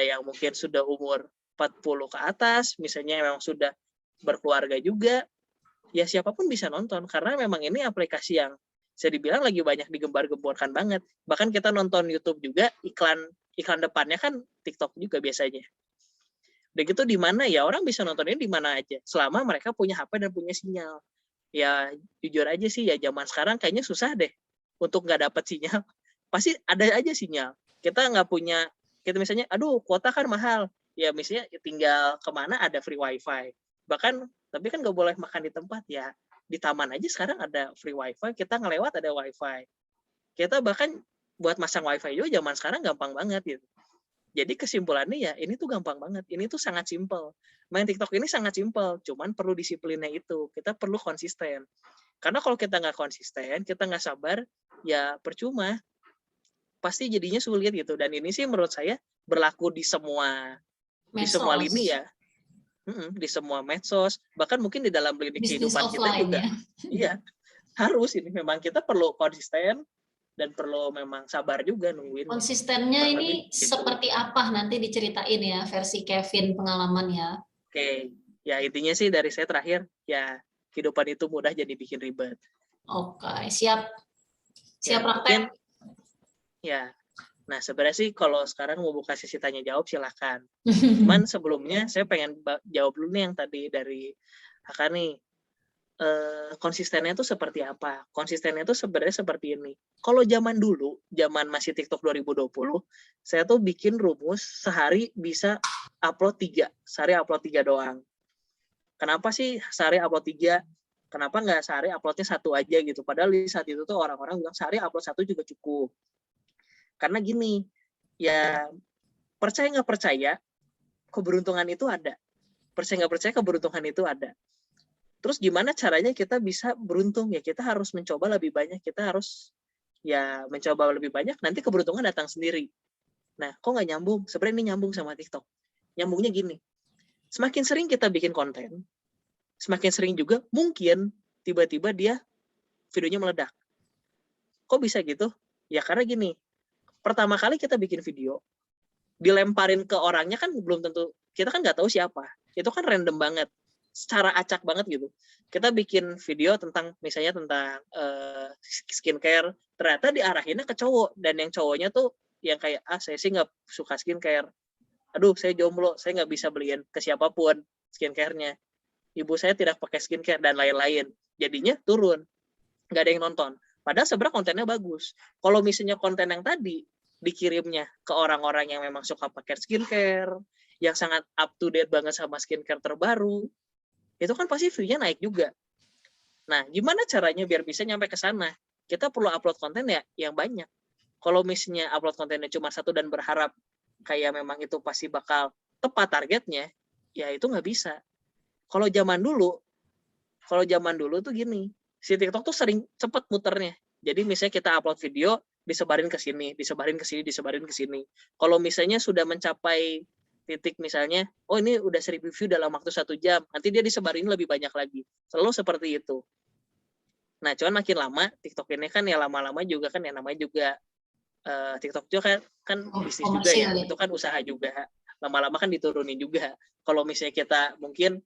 yang mungkin sudah umur 40 ke atas, misalnya memang sudah berkeluarga juga. Ya siapapun bisa nonton, karena memang ini aplikasi yang bisa dibilang lagi banyak digembar-gemborkan banget. Bahkan kita nonton YouTube juga, iklan depannya kan TikTok juga biasanya. Udah gitu di mana ya, orang bisa nontonnya di mana aja, selama mereka punya HP dan punya sinyal. Ya jujur aja sih, ya zaman sekarang kayaknya susah deh untuk nggak dapat sinyal. Pasti ada aja sinyal. Kita misalnya, aduh kuota kan mahal. Ya misalnya tinggal kemana ada free wifi. Bahkan tapi kan nggak boleh makan di tempat ya. Di taman aja sekarang ada free wifi, kita ngelewat ada wifi. Kita bahkan buat masang wifi juga zaman sekarang gampang banget gitu. Jadi kesimpulannya ya ini tuh gampang banget. Ini tuh sangat simpel. Main TikTok ini sangat simpel, cuman perlu disiplinnya itu. Kita perlu konsisten. Karena kalau kita nggak konsisten, kita nggak sabar, ya percuma. Pasti jadinya sulit gitu. Dan ini sih menurut saya berlaku di semua lini ya. Di semua medsos, bahkan mungkin di dalam kehidupan kita juga. Iya, harus ini memang kita perlu konsisten dan perlu memang sabar juga nungguin. Konsistennya ini seperti apa nanti diceritain ya versi Kevin pengalaman ya. Oke, ya intinya sih dari saya terakhir ya kehidupan itu mudah jadi bikin ribet. Oke, siap Ya, praktek. Ya, nah sebenarnya sih kalau sekarang mau buka sesi tanya jawab silahkan. Cuman sebelumnya saya pengen jawab dulu nih yang tadi dari Aka nih. Konsistennya itu seperti apa? Konsistennya itu sebenarnya seperti ini. Kalau zaman dulu, zaman masih TikTok 2020, saya tuh bikin rumus sehari bisa upload 3. Sehari upload 3 doang. Kenapa sih sehari upload 3? Kenapa nggak sehari uploadnya 1 aja gitu? Padahal di saat itu tuh orang-orang bilang sehari upload 1 juga cukup. Karena gini, ya percaya nggak percaya, keberuntungan itu ada. Percaya nggak percaya, keberuntungan itu ada. Terus gimana caranya kita bisa beruntung? Ya kita harus mencoba lebih banyak, kita harus ya mencoba lebih banyak, nanti keberuntungan datang sendiri. Nah, kok nggak nyambung? Sebenarnya ini nyambung sama TikTok. Nyambungnya gini, semakin sering kita bikin konten, semakin sering juga mungkin tiba-tiba dia videonya meledak. Kok bisa gitu? Ya karena gini, pertama kali kita bikin video, dilemparin ke orangnya kan belum tentu, kita kan nggak tahu siapa. Itu kan random banget. Secara acak banget gitu. Kita bikin video tentang misalnya tentang skincare, ternyata diarahinnya ke cowok, dan yang cowoknya tuh yang kayak saya sih nggak suka skincare, aduh saya jomblo, saya nggak bisa beliin ke siapapun skincare-nya, ibu saya tidak pakai skincare dan lain-lain, jadinya turun, nggak ada yang nonton. Padahal sebenarnya kontennya bagus. Kalau misalnya konten yang tadi dikirimnya ke orang-orang yang memang suka pakai skincare, yang sangat up to date banget sama skincare terbaru, itu kan pasti view-nya naik juga. Nah, gimana caranya biar bisa nyampe ke sana? Kita perlu upload konten ya yang banyak. Kalau misalnya upload kontennya cuma 1 dan berharap kayak memang itu pasti bakal tepat targetnya, ya itu nggak bisa. Kalau zaman dulu tuh gini, si TikTok tuh sering cepet muternya. Jadi misalnya kita upload video, disebarin ke sini, disebarin ke sini, disebarin ke sini. Kalau misalnya sudah mencapai titik misalnya, oh ini udah 1000 view dalam waktu 1 jam, nanti dia disebarin lebih banyak lagi. Selalu seperti itu. Nah, cuman makin lama, TikTok ini kan ya lama-lama juga kan, ya namanya juga TikTok juga kan bisnis juga ya, itu kan usaha juga. Lama-lama kan diturunin juga. Kalau misalnya kita mungkin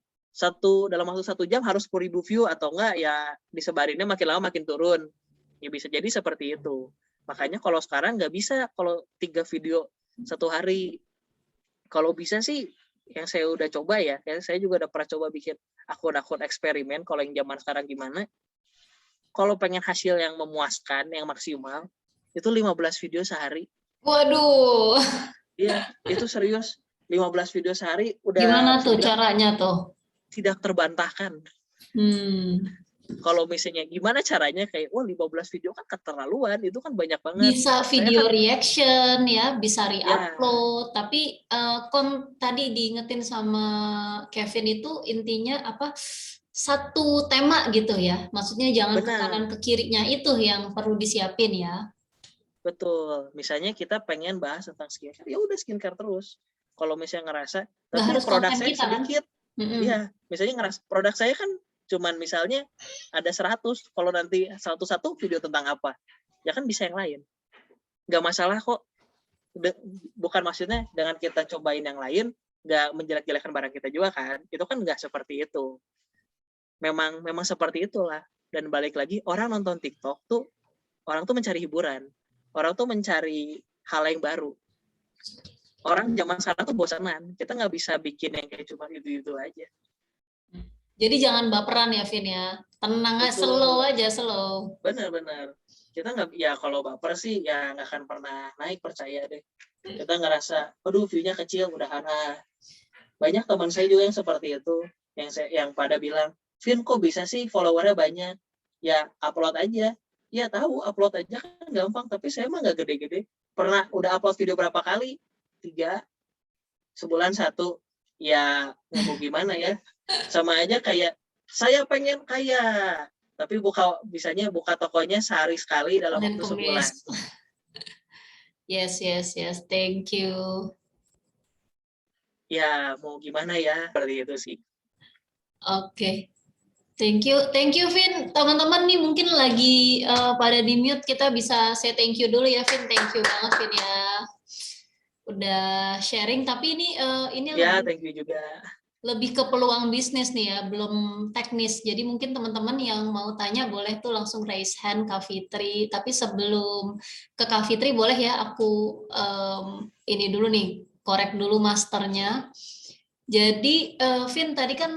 dalam waktu 1 jam harus 10.000 view atau enggak, ya disebarinnya makin lama makin turun. Ya bisa jadi seperti itu. Makanya kalau sekarang nggak bisa kalau 3 video 1 hari. Kalau bisa sih, yang saya udah coba ya, saya juga udah pernah coba bikin akun-akun eksperimen, kalau yang zaman sekarang gimana, kalau pengen hasil yang memuaskan, yang maksimal, itu 15 video sehari. Waduh. Iya, itu serius. 15 video sehari udah. Gimana tuh caranya tuh? Tidak terbantahkan. Kalau misalnya gimana caranya kayak 15 video kan keterlaluan, itu kan banyak banget. Bisa video reaction ya, bisa re-upload, tapi tadi diingetin sama Kevin itu intinya apa? Satu tema gitu ya. Maksudnya jangan ke kanan ke kirinya, itu yang perlu disiapin ya. Betul. Misalnya kita pengen bahas tentang skincare, ya udah skincare terus. Kalau misalnya ngerasa tapi harus produk saya kita, sedikit. Iya, misalnya ngerasa produk saya kan cuman misalnya ada 100, kalau nanti satu-satu video tentang apa, ya kan bisa yang lain. Nggak masalah kok. Bukan maksudnya dengan kita cobain yang lain, nggak menjelek-jelekan barang kita juga kan. Itu kan nggak seperti itu. Memang seperti itulah. Dan balik lagi, orang nonton TikTok tuh, orang tuh mencari hiburan. Orang tuh mencari hal yang baru. Orang zaman sekarang tuh bosanan. Kita nggak bisa bikin yang kayak cuma itu-itu aja. Jadi jangan baperan ya, Vin ya. Tenang aja, slow aja, slow. Benar-benar. Kita nggak, ya kalau baper sih ya nggak akan pernah naik, percaya deh. Kita ngerasa, aduh view-nya kecil, udahan. Banyak teman saya juga yang seperti itu, yang pada bilang, Vin kok bisa sih followernya banyak? Ya upload aja. Ya tahu upload aja kan gampang, tapi saya mah nggak gede-gede. Udah upload video berapa kali, 3, sebulan 1. Ya mau gimana ya? Sama aja kayak saya pengen kaya, tapi bisanya buka tokonya sehari sekali dalam Senin waktu sebulan. Kemis. Yes. Thank you. Ya mau gimana ya, seperti itu sih. Oke. Thank you Vin. Teman-teman nih mungkin lagi pada di mute, kita bisa say thank you dulu ya Vin. Thank you banget Vin ya. Udah sharing, tapi ini Ya, thank you juga. lebih ke peluang bisnis nih ya, belum teknis. Jadi mungkin teman-teman yang mau tanya boleh tuh langsung raise hand Kak Fitri. Tapi sebelum ke Kak Fitri boleh ya aku ini dulu nih, korek dulu masternya. Jadi Vin tadi kan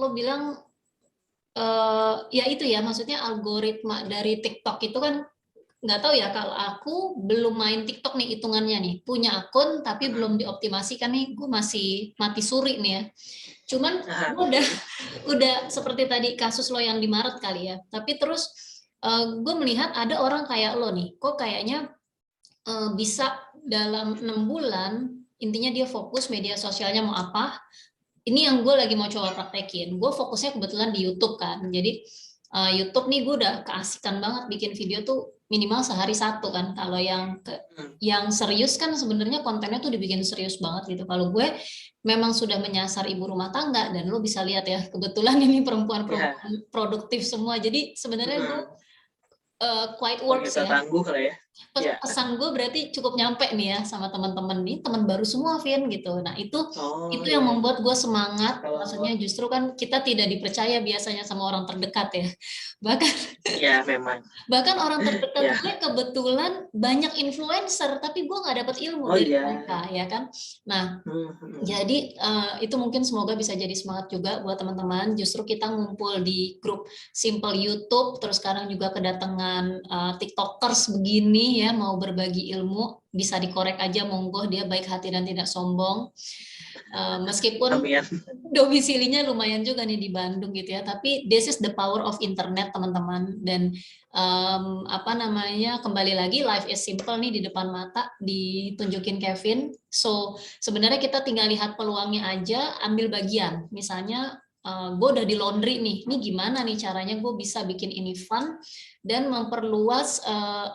lo bilang ya itu ya, maksudnya algoritma dari TikTok itu kan nggak tahu ya, kalau aku belum main TikTok nih hitungannya nih, punya akun tapi belum dioptimasikan nih, gue masih mati suri nih ya. Cuman gue udah seperti tadi kasus lo yang di Maret kali ya, tapi terus gue melihat ada orang kayak lo nih, kok kayaknya bisa dalam 6 bulan, intinya dia fokus media sosialnya mau apa. Ini yang gue lagi mau coba praktekin. Gue fokusnya kebetulan di YouTube kan. Jadi YouTube nih gue udah keasikan banget bikin video tuh minimal sehari 1 kan. Kalau yang serius kan sebenarnya kontennya tuh dibikin serius banget gitu. Kalau gue memang sudah menyasar ibu rumah tangga, dan lo bisa lihat ya, kebetulan ini perempuan-perempuan produktif semua. Jadi sebenarnya gue quite works ya. Tangguh lah ya. Pesan gue berarti cukup nyampe nih ya sama teman-teman nih, teman baru semua Vin gitu. Nah itu yang membuat gue semangat. Maksudnya justru kan kita tidak dipercaya biasanya sama orang terdekat ya. Bahkan orang terdekat gue kebetulan banyak influencer, tapi gue nggak dapet ilmu dari mereka ya kan. Nah jadi itu mungkin semoga bisa jadi semangat juga buat teman-teman. Justru kita ngumpul di grup Simple YouTube, terus sekarang juga kedatangan TikTokers begini ya, mau berbagi ilmu, bisa dikorek aja monggo, dia baik hati dan tidak sombong. Meskipun domisilinya lumayan juga nih di Bandung gitu ya, tapi this is the power of internet teman-teman. Dan kembali lagi life is simple nih di depan mata ditunjukin Kevin. So sebenarnya kita tinggal lihat peluangnya aja, ambil bagian. Misalnya gue udah di laundry nih, ini gimana nih caranya gue bisa bikin ini fun dan memperluas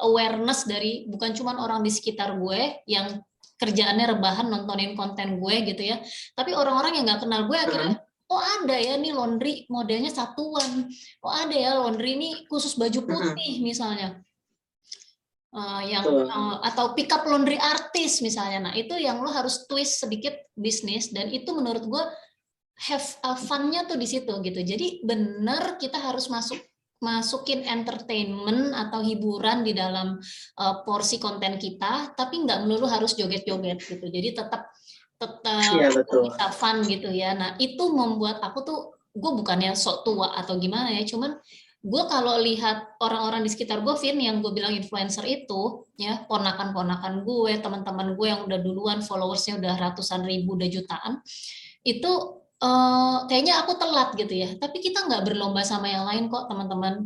awareness dari bukan cuma orang di sekitar gue yang kerjaannya rebahan nontonin konten gue gitu ya, tapi orang-orang yang nggak kenal gue akhirnya oh ada ya nih laundry modelnya satuan, oh ada ya laundry ini khusus baju putih misalnya, atau pick up laundry artis misalnya. Nah itu yang lo harus twist sedikit bisnis, dan itu menurut gue have fun-nya tuh di situ gitu. Jadi bener kita harus masukin entertainment atau hiburan di dalam porsi konten kita, tapi nggak melulu harus joget-joget gitu. Jadi tetap bisa fun gitu ya. Nah itu membuat aku tuh, gue bukannya sok tua atau gimana ya, cuman gue kalau lihat orang-orang di sekitar gue, Vin, yang gue bilang influencer itu ya, ponakan-ponakan gue, teman-teman gue yang udah duluan followersnya udah ratusan ribu, udah jutaan, itu kayaknya aku telat gitu ya, tapi kita nggak berlomba sama yang lain kok teman-teman,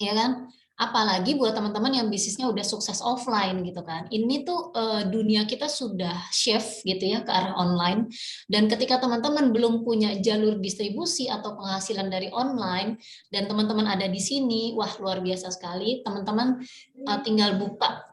ya kan? Apalagi buat teman-teman yang bisnisnya udah sukses offline gitu kan. Ini tuh dunia kita sudah shift gitu ya ke arah online, dan ketika teman-teman belum punya jalur distribusi atau penghasilan dari online, dan teman-teman ada di sini, wah luar biasa sekali. Teman-teman tinggal buka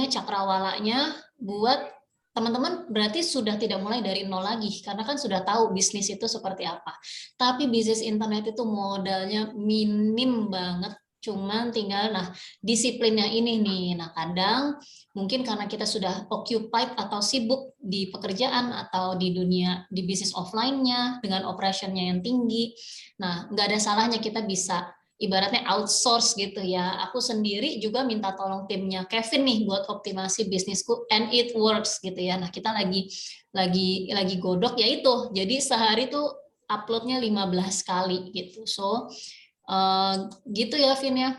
cakrawalanya buat teman-teman, berarti sudah tidak mulai dari nol lagi, karena kan sudah tahu bisnis itu seperti apa. Tapi bisnis internet itu modalnya minim banget, cuman tinggal disiplinnya ini nih. Nah kadang mungkin karena kita sudah occupied atau sibuk di pekerjaan atau di dunia di bisnis offline-nya dengan operationnya yang tinggi, nah nggak ada salahnya kita bisa ibaratnya outsource gitu ya. Aku sendiri juga minta tolong timnya Kevin nih buat optimasi bisnisku, and it works gitu ya. Nah kita lagi godok ya itu. Jadi sehari tuh uploadnya 15 kali gitu. So gitu ya Vin ya,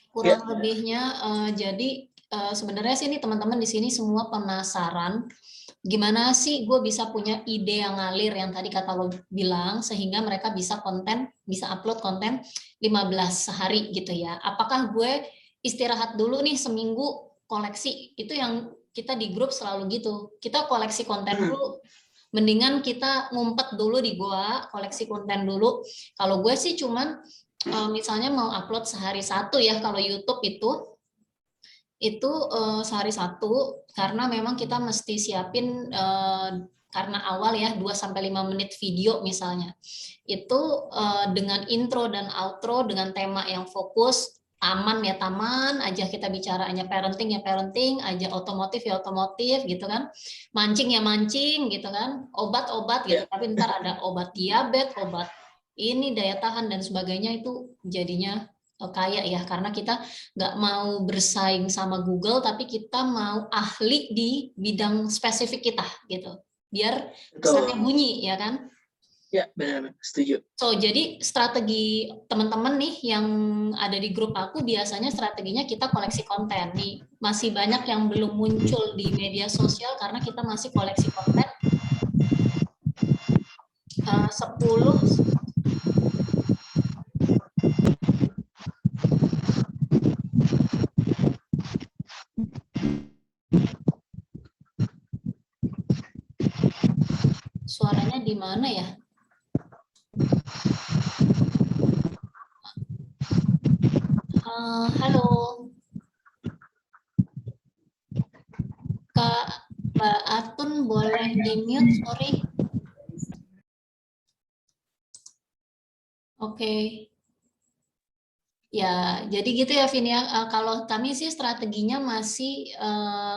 kurang lebihnya. Jadi sebenarnya sih ini teman-teman di sini semua penasaran gimana sih gue bisa punya ide yang ngalir yang tadi kata lo bilang, sehingga mereka bisa upload konten 15 sehari gitu ya. Apakah gue istirahat dulu nih seminggu koleksi, itu yang kita di grup selalu gitu. Kita koleksi konten dulu. Mendingan kita ngumpet dulu di gua, koleksi konten dulu. Kalau gue sih cuman misalnya mau upload sehari satu ya, kalau YouTube itu sehari satu, karena memang kita mesti siapin karena awal ya 2-5 menit video misalnya. Itu dengan intro dan outro dengan tema yang fokus, taman ya taman, aja kita bicara aja parenting ya parenting, aja otomotif ya otomotif gitu kan. Mancing ya mancing gitu kan. Obat-obat gitu. Tapi ntar ada obat diabetes, obat ini daya tahan dan sebagainya, itu jadinya kayak ya, karena kita nggak mau bersaing sama Google, tapi kita mau ahli di bidang spesifik kita gitu, biar kesannya bunyi ya kan. Ya benar, setuju. So jadi strategi teman-teman nih yang ada di grup aku, biasanya strateginya kita koleksi konten nih. Masih banyak yang belum muncul di media sosial karena kita masih koleksi konten 10. Suaranya di mana ya? Halo, Kak Mbak Atun boleh di-mute, sorry. Oke. Ya, jadi gitu ya Vin ya. Kalau kami sih strateginya masih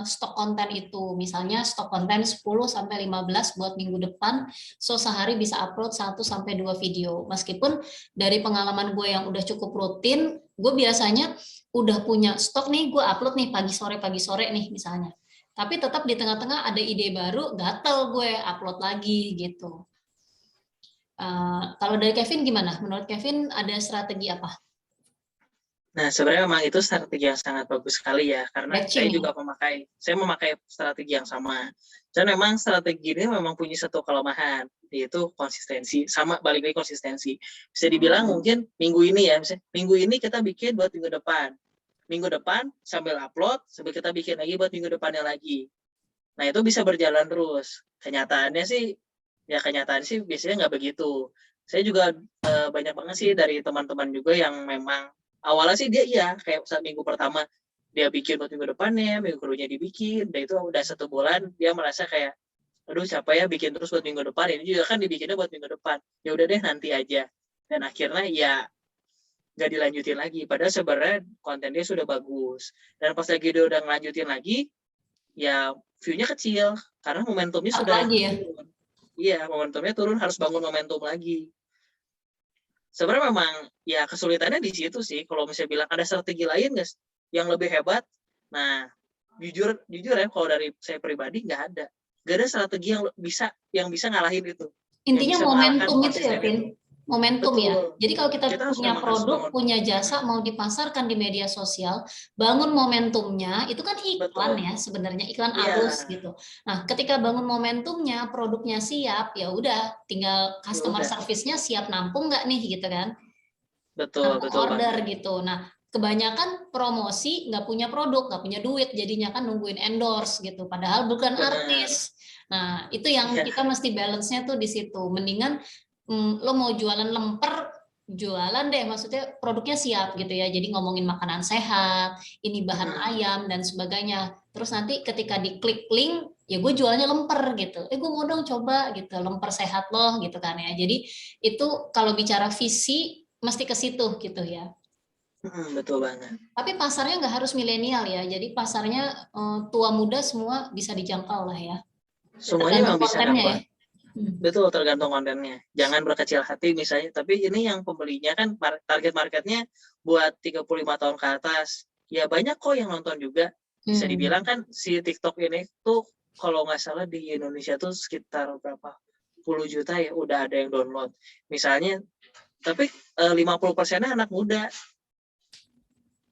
stok konten itu. Misalnya stok konten 10-15 buat minggu depan. So sehari bisa upload 1-2 video. Meskipun dari pengalaman gue yang udah cukup rutin, gue biasanya udah punya stok nih, gue upload nih pagi sore nih misalnya. Tapi tetap di tengah-tengah ada ide baru, gatel gue upload lagi gitu. Kalau dari Kevin gimana? Menurut Kevin ada strategi apa? Nah, sebenarnya memang itu strategi yang sangat bagus sekali ya, karena saya juga memakai strategi yang sama. Dan memang strategi ini memang punya satu kelemahan, yaitu konsistensi. Sama, balik lagi konsistensi. Bisa dibilang mungkin minggu ini ya, misalnya minggu ini kita bikin buat minggu depan. Minggu depan sambil upload, sambil kita bikin lagi buat minggu depannya lagi. Nah, itu bisa berjalan terus. Kenyataannya sih biasanya nggak begitu. Saya juga banyak banget sih dari teman-teman juga yang memang awalnya sih dia kayak saat minggu pertama dia bikin buat minggu depannya, minggu keduanya dibikin, dan itu udah 1 bulan dia merasa kayak, aduh capek ya bikin terus buat minggu depan, ini juga kan dibikinnya buat minggu depan, ya udah deh nanti aja, dan akhirnya ya nggak dilanjutin lagi, padahal sebenarnya kontennya sudah bagus, dan pas lagi dia udah ngelanjutin lagi, ya view-nya kecil, karena momentumnya sudah lagi ya? Iya, momentumnya turun, harus bangun momentum lagi. Sebenarnya memang ya kesulitannya di situ sih. Kalau misalnya bilang ada strategi lain guys yang lebih hebat, nah jujur ya kalau dari saya pribadi nggak ada strategi yang bisa ngalahin itu. Intinya momentum itu ya, Vin. Momentum. Betul. Ya. Jadi kalau kita punya produk, punya jasa mau dipasarkan di media sosial, bangun momentumnya, itu kan iklan. Betul. Ya sebenarnya, iklan arus gitu. Nah, ketika bangun momentumnya, produknya siap, ya udah tinggal customer service-nya siap nampung nggak nih gitu kan. Betul, betul. Order gitu. Nah, kebanyakan promosi nggak punya produk, nggak punya duit, jadinya kan nungguin endorse gitu, padahal bukan artis. Nah, itu yang kita mesti balance-nya tuh di situ. Mendingan lo mau jualan lemper, jualan deh, maksudnya produknya siap gitu ya. Jadi ngomongin makanan sehat, ini bahan ayam dan sebagainya. Terus nanti ketika diklik link, ya gue jualnya lemper gitu. Gue mau dong coba gitu, lemper sehat loh gitu kan ya. Jadi itu kalau bicara visi mesti ke situ gitu ya. Betul banget. Tapi pasarnya nggak harus milenial ya. Jadi pasarnya tua muda semua bisa dijangkau lah ya. Semuanya memang bisa dapat. Ya? Betul, tergantung kontennya. Jangan berkecil hati misalnya, tapi ini yang pembelinya kan target marketnya buat 35 tahun ke atas. Ya banyak kok yang nonton juga. Bisa dibilang kan si TikTok ini tuh kalau nggak salah di Indonesia tuh sekitar berapa 10 juta ya udah ada yang download. Misalnya, tapi 50%-nya anak muda.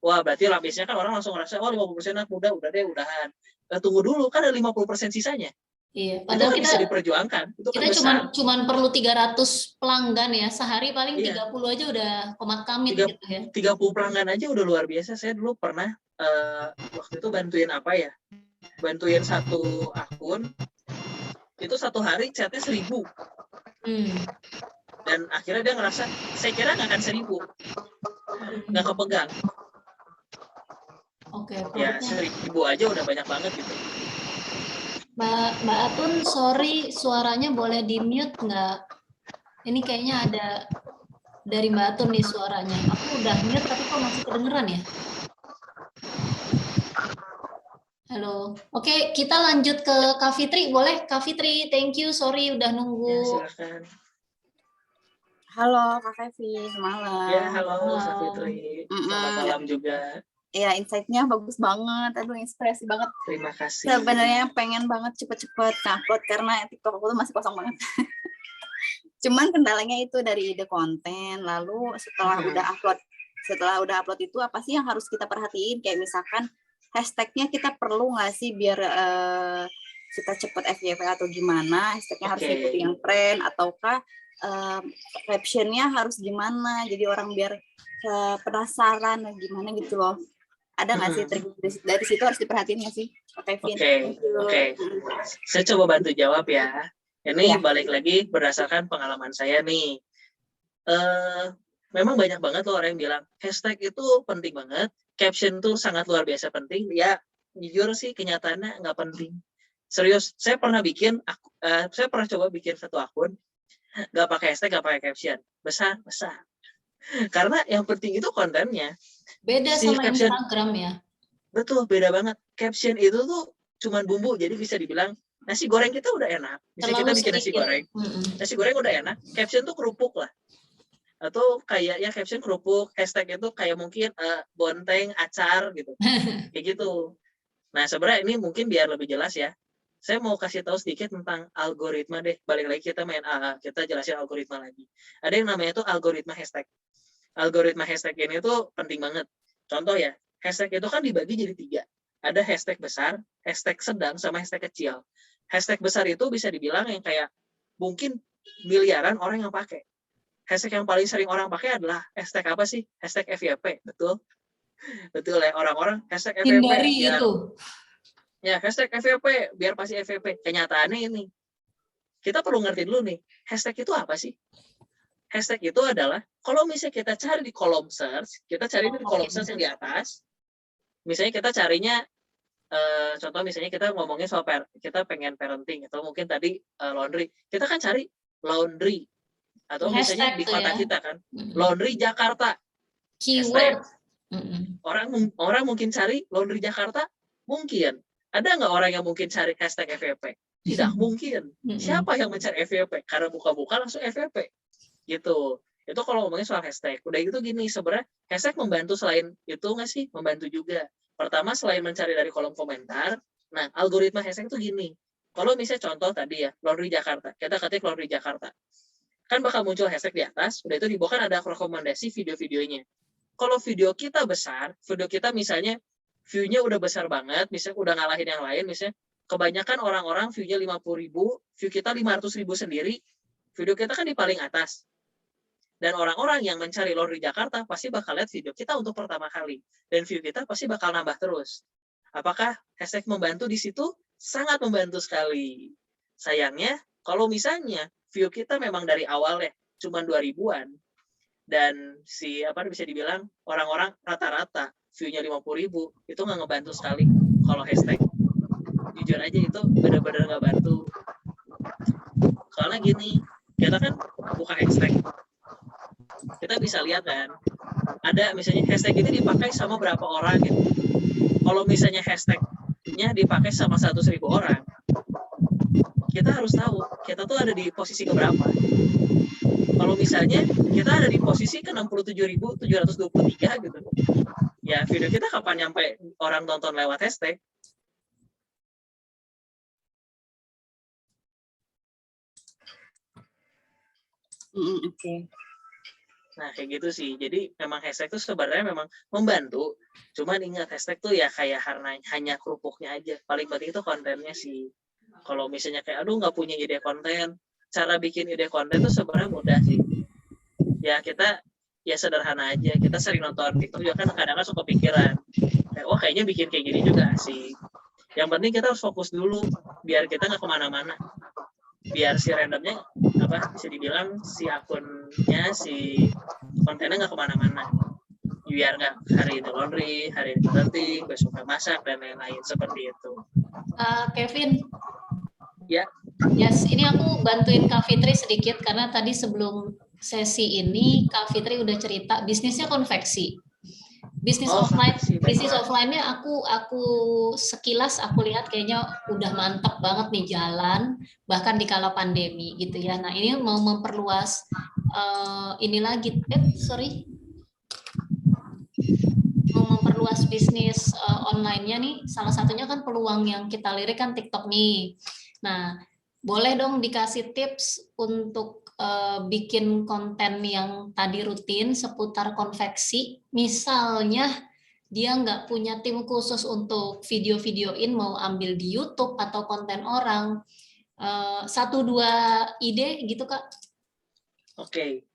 Wah, berarti biasanya kan orang langsung ngerasa, 50% anak muda, udah deh, udahan. Tunggu dulu, kan ada 50% sisanya. Iya, padahal kita bisa diperjuangkan. Itu kita cuman perlu 300 pelanggan ya, sehari paling 30 aja udah komat kamit gitu ya. 30 pelanggan aja udah luar biasa. Saya dulu pernah waktu itu bantuin bantuin satu akun, itu satu hari chatnya 1000. Dan akhirnya dia ngerasa, saya kira nggak akan 1000. Nggak kepegang. Oke, Ya, produknya. 1000 aja udah banyak banget gitu. Mbak Atun, sorry suaranya boleh di-mute nggak? Ini kayaknya ada dari Mbak Atun nih suaranya. Aku udah mute tapi kok masih kedengeran ya? Halo. Oke, kita lanjut ke Kak Fitri. Boleh, Kak Fitri? Thank you. Sorry udah Ya, nunggu. silakan. Halo Kak Fevi, semalam. Ya, halo Halo. Kak Fitri. Selamat malam juga. Ya, insight-nya bagus banget. Aduh, inspirasi banget. Terima kasih. Sebenarnya pengen banget cepet-cepet upload karena TikTok aku tuh masih kosong banget. Cuman kendalanya itu dari ide konten. Lalu setelah udah upload itu apa sih yang harus kita perhatiin? Kayak misalkan hashtagnya kita perlu nggak sih biar kita cepet FYP atau gimana? Hashtagnya harus ngikutin yang tren ataukah captionnya harus gimana? Jadi orang biar penasaran gimana gitu loh. Ada nggak sih trik dari situ harus diperhatiin nggak sih? Oke. Saya coba bantu jawab ya. Ini balik lagi berdasarkan pengalaman saya nih. Memang banyak banget loh orang yang bilang hashtag itu penting banget, caption tuh sangat luar biasa penting. Ya, jujur sih kenyataannya nggak penting. Serius, saya pernah coba bikin satu akun, nggak pakai hashtag, nggak pakai caption, besar. Karena yang penting itu kontennya. Beda Si sama caption, Instagram ya? betul, beda banget. Caption itu tuh cuman bumbu, jadi bisa dibilang nasi goreng kita udah enak. Misalnya kita bikin nasi goreng, nasi goreng udah enak. Caption tuh kerupuk lah. Atau kayak ya caption kerupuk, hashtag itu kayak mungkin bonteng, acar gitu. Kayak gitu. Nah, sebenarnya ini mungkin biar lebih jelas ya. Saya mau kasih tahu sedikit tentang algoritma deh. Balik lagi kita jelasin algoritma lagi. Ada yang namanya itu algoritma hashtag. Algoritma hashtag ini tuh penting banget. Contoh ya, hashtag itu kan dibagi jadi 3. Ada hashtag besar, hashtag sedang, sama hashtag kecil. Hashtag besar itu bisa dibilang yang kayak mungkin miliaran orang yang pakai. Hashtag yang paling sering orang pakai adalah hashtag apa sih? Hashtag FYP, betul? Betul ya, orang-orang hashtag FYP. Hindari itu. Ya, hashtag FYP, biar pasti FYP. Kenyataannya ini, kita perlu ngerti dulu nih, hashtag itu apa sih? Hashtag itu adalah, kalau misalnya kita cari di kolom search, kita cari di kolom search yang di atas, misalnya kita carinya, contoh misalnya kita ngomongin soal kita pengen parenting, atau mungkin tadi laundry, kita kan cari laundry, atau misalnya di kota kita kan, laundry Jakarta. Keyword. Orang mungkin cari laundry Jakarta, mungkin. Ada nggak orang yang mungkin cari hashtag FYP? Tidak mungkin. Siapa yang mencari FYP? Karena buka-buka langsung FYP. Gitu. Itu kalau ngomongin soal hashtag. Udah gitu gini, sebenarnya hashtag membantu selain itu nggak sih? Membantu juga. Pertama, selain mencari dari kolom komentar, nah algoritma hashtag itu gini. Kalau misalnya contoh tadi ya, laundry Jakarta. Kita ketik laundry Jakarta. Kan bakal muncul hashtag di atas, udah itu di bawah kan ada rekomendasi video-videonya. Kalau video kita besar, video kita misalnya view-nya udah besar banget, misalnya udah ngalahin yang lain, misalnya kebanyakan orang-orang view-nya 50.000, view kita 500.000 sendiri, video kita kan di paling atas. Dan orang-orang yang mencari laundry Jakarta pasti bakal lihat video kita untuk pertama kali. Dan view kita pasti bakal nambah terus. Apakah hashtag membantu di situ? Sangat membantu sekali. Sayangnya, kalau misalnya view kita memang dari awal ya, cuma 2000-an, dan bisa dibilang orang-orang rata-rata view-nya 50.000, itu nggak ngebantu sekali kalau hashtag. Jujur aja itu benar-benar nggak bantu. Soalnya gini, kita kan buka hashtag, kita bisa lihat kan, ada misalnya hashtag itu dipakai sama berapa orang gitu. Kalau misalnya hashtagnya dipakai sama 100.000 orang, kita harus tahu kita tuh ada di posisi keberapa. Kalau misalnya kita ada di posisi ke 67.723 gitu, ya video kita kapan nyampe orang tonton lewat hashtag? Oke. Nah, kayak gitu sih. Jadi memang hashtag itu sebenarnya memang membantu. Cuman ingat, hashtag tuh ya kayak hanya kerupuknya aja. Paling penting itu kontennya sih. Kalau misalnya kayak, aduh nggak punya ide konten, cara bikin ide konten tuh sebenarnya mudah sih. Ya kita ya sederhana aja. Kita sering nonton TikTok juga kan kadang-kadang suka pikiran. Kayak, kayaknya bikin kayak gini juga sih. Yang penting kita harus fokus dulu, biar kita nggak kemana-mana. Biar si randomnya, bisa dibilang si akunnya, si kontennya nggak kemana-mana. Biar nggak hari itu laundry, hari itu nanti, besok masak, dan lain-lain, seperti itu. Kevin. Ya. Yes, ini aku bantuin Kak Fitri sedikit, karena tadi sebelum sesi ini Kak Fitri udah cerita bisnisnya konveksi. Bisnis offline-nya aku sekilas aku lihat kayaknya udah mantap banget nih jalan, bahkan di kala pandemi gitu ya. Nah, ini mau memperluas ini lagi, mau memperluas bisnis online-nya nih. Salah satunya kan peluang yang kita lirik kan TikTok nih. Nah, boleh dong dikasih tips untuk bikin konten yang tadi rutin seputar konveksi. Misalnya dia nggak punya tim khusus untuk video-videoin, mau ambil di YouTube atau konten orang. 1-2 ide gitu, Kak? Oke.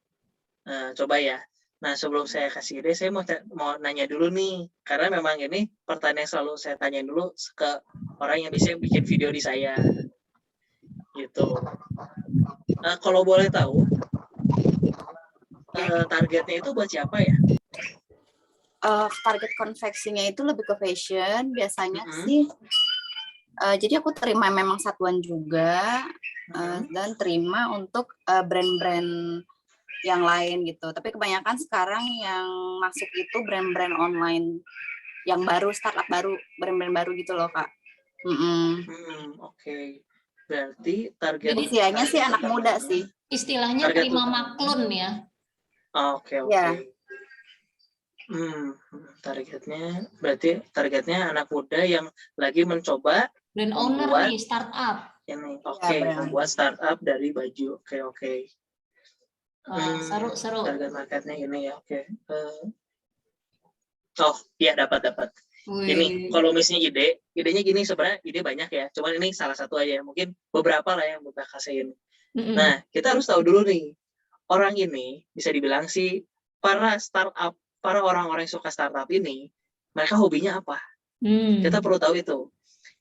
Nah, coba ya. Nah, sebelum saya kasih ide, saya mau nanya dulu nih. Karena memang ini pertanyaan yang selalu saya tanyain dulu ke orang yang bisa bikin video di saya. Gitu. Kalau boleh tahu, targetnya itu buat siapa ya? Target konveksinya itu lebih ke fashion biasanya sih. Jadi aku terima memang satuan juga dan terima untuk brand-brand yang lain gitu. Tapi kebanyakan sekarang yang masuk itu brand-brand online yang baru, startup baru, brand-brand baru gitu loh, Kak. Oke. Berarti target usianya sih anak muda sih. Istilahnya terima maklun ya. Oke. Ya. Targetnya anak muda yang lagi mencoba brand owner nih, startup. Ini membuat startup dari baju. Oke. Seru. Target marketnya ini ya. Oke. Oh iya, dapat. Ini kalau misalnya idenya gini, sebenarnya ide banyak ya. Cuman ini salah satu aja. Mungkin beberapa lah yang kita kasihin. Nah, kita harus tahu dulu nih. Orang ini bisa dibilang sih para orang-orang yang suka startup ini, mereka hobinya apa? Kita perlu tahu itu.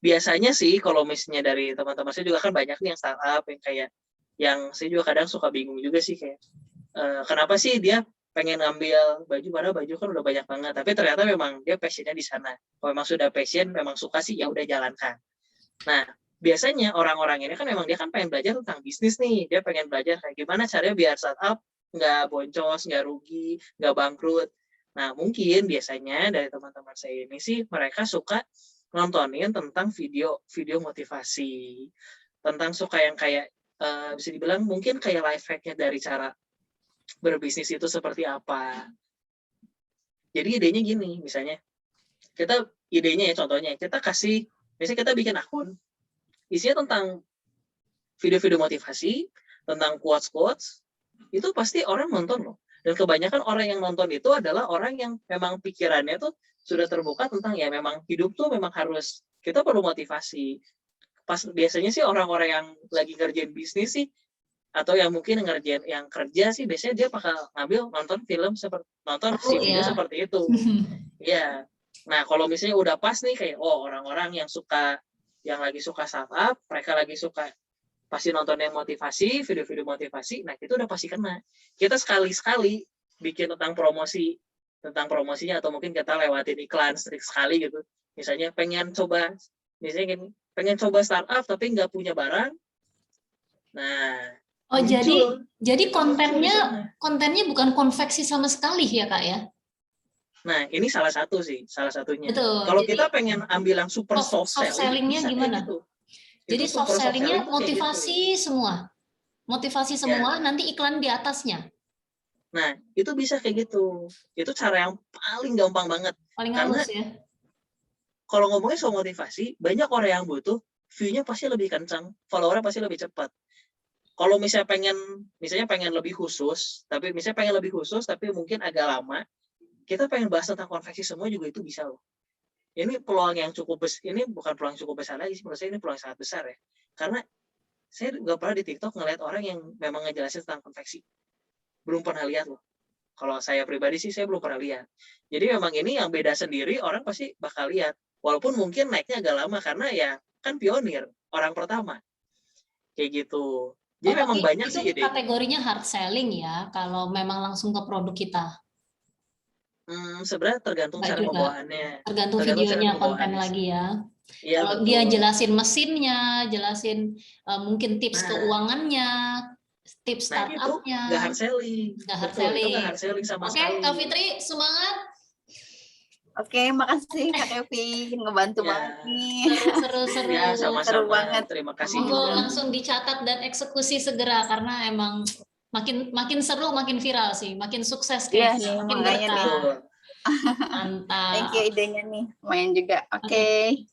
Biasanya sih kalau misalnya dari teman-teman saya juga kan banyak nih yang startup yang kayak, yang saya juga kadang suka bingung juga sih kayak, kenapa sih dia pengen ngambil baju, padahal baju kan udah banyak banget, tapi ternyata memang dia passionnya di sana. Kalau memang sudah passion, memang suka sih, ya udah jalankan. Nah, biasanya orang-orang ini kan memang dia kan pengen belajar tentang bisnis nih, dia pengen belajar kayak gimana caranya biar startup nggak boncos, nggak rugi, nggak bangkrut. Nah, mungkin biasanya dari teman-teman saya ini sih mereka suka nontonin tentang video motivasi, tentang suka yang kayak bisa dibilang mungkin kayak life hack-nya dari cara berbisnis itu seperti apa. Jadi idenya gini, misalnya contohnya kita kasih, misalnya kita bikin akun, isinya tentang video-video motivasi, tentang quotes-quotes, itu pasti orang nonton loh. Dan kebanyakan orang yang nonton itu adalah orang yang memang pikirannya tuh sudah terbuka tentang ya memang hidup tuh memang harus, kita perlu motivasi. Biasanya sih orang-orang yang lagi ngerjain bisnis sih, atau yang mungkin ngerjain yang kerja sih, biasanya dia bakal ngambil nonton film video seperti itu. Ya. Nah, kalau misalnya udah pas nih kayak orang-orang yang lagi suka startup, mereka lagi suka pasti nonton yang motivasi, video-video motivasi, nah itu udah pasti kena. Kita sekali-sekali bikin tentang promosinya, atau mungkin kita lewatin iklan sekali gitu. Misalnya pengen coba startup tapi nggak punya barang. Nah, jadi kontennya bukan konveksi sama sekali ya, Kak ya? Nah, ini salah satunya. Betul. Kalau kita pengen ambil yang super soft selling-nya gimana? Gitu. Jadi soft selling-nya motivasi gitu. Semua, nanti iklan di atasnya. Nah, itu bisa kayak gitu. Itu cara yang paling gampang banget. Paling halus ya. Kalau ngomongin soal motivasi, banyak orang yang butuh, view-nya pasti lebih kencang, follower-nya pasti lebih cepat. Kalau misalnya pengen lebih khusus, tapi mungkin agak lama, kita pengen bahas tentang konveksi semua juga itu bisa loh. Ini peluang yang cukup besar, ini bukan peluang cukup besar lagi, menurut saya ini peluang yang sangat besar ya. Karena saya nggak pernah di TikTok ngeliat orang yang memang ngejelasin tentang konveksi. Belum pernah lihat loh. Kalau saya pribadi sih, saya belum pernah lihat. Jadi memang ini yang beda sendiri, orang pasti bakal lihat. Walaupun mungkin naiknya agak lama karena ya kan pionir, orang pertama. Kayak gitu. Jadi memang Tapi banyak itu sih idenya. kategorinya hard selling ya, kalau memang langsung ke produk kita. Sebenarnya tergantung Nggak cara juga. pembawaannya. Tergantung Tergantung cara videonya, konten pembawaannya sih. lagi ya. Iya, Kalau dia betul. jelasin mesinnya, jelasin mungkin tips Nah. keuangannya, tips Nah, itu startupnya, nggak hard selling. nggak hard Betul, itu nggak selling. hard selling sama Oke, sekali. Kak Fitri, semangat. Oke, makasih Kak Kevin, ngebantu Ya. banget nih. Seru. Ya, Seru sama-sama. banget. Terima kasih Monggo juga. langsung dicatat dan eksekusi segera karena emang makin seru, makin viral sih, makin sukses Iya kayaknya, nih, makin makanya nih. berkah. Betul. Thank you Mantap. idenya nih, lumayan juga. Oke.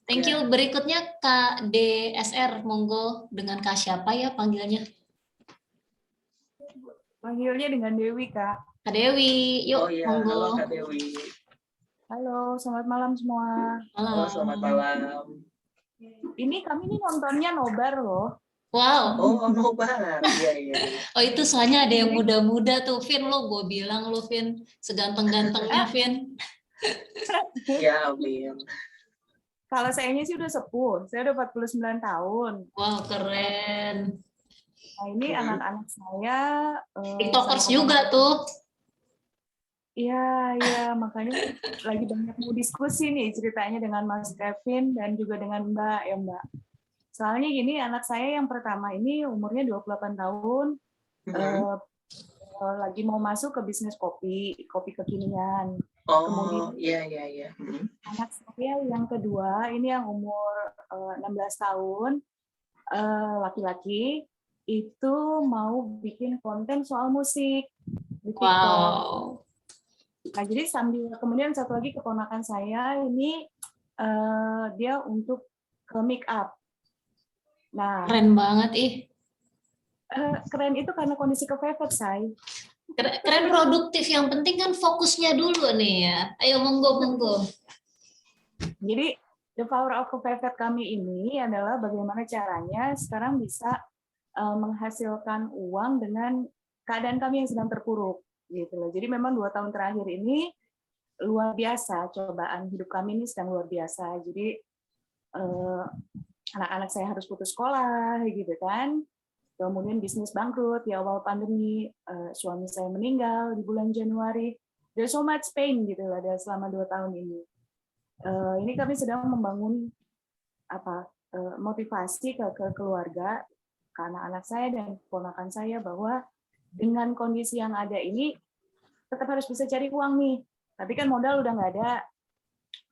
Thank you. Berikutnya Kak DSR, monggo dengan Kak siapa ya panggilnya? Panggilnya dengan Dewi, Kak. Kak Dewi, yuk Oh iya, monggo. halo Kak Dewi. Halo, selamat malam semua. Halo, selamat malam. Ini kami nih nontonnya nobar loh. Wow. Oh, nobar. Iya. Oh itu soalnya ada yang muda-muda tuh, Vin, lo gue bilang lo, Vin, seganteng-gantengnya, Vin. Ya, amin. Kalau sayanya sih udah sepuh, saya udah 49 tahun. Wow, keren. Nah ini anak-anak saya. TikTokers sama juga tuh. Iya, makanya lagi banyak mau diskusi nih ceritanya dengan Mas Kevin dan juga dengan Mbak ya Mbak. Soalnya gini, anak saya yang pertama ini umurnya 28 tahun, lagi mau masuk ke bisnis kopi kekinian. Oh, Kemudian iya. anak saya yang kedua ini yang umur 16 tahun, laki-laki, itu mau bikin konten soal musik di TikTok. Wow. Nah, jadi sambil kemudian satu lagi keponakan saya ini dia untuk ke make up. Nah, Keren banget ih. Keren itu karena kondisi kepepet, say. Keren produktif, yang penting kan fokusnya dulu nih ya. Ayo monggo. Jadi the power of kepepet kami ini adalah bagaimana caranya sekarang bisa menghasilkan uang dengan keadaan kami yang sedang terpuruk. Gitu loh. Jadi memang 2 tahun terakhir ini luar biasa, cobaan hidup kami ini sedang luar biasa. Jadi anak-anak saya harus putus sekolah, gitu kan. Kemudian bisnis bangkrut di awal pandemi, suami saya meninggal di bulan Januari. There's so much pain gitu lah selama 2 tahun ini. Ini kami sedang membangun motivasi ke keluarga, ke anak-anak saya dan keponakan saya bahwa dengan kondisi yang ada ini tetap harus bisa cari uang nih. Tapi kan modal udah nggak ada.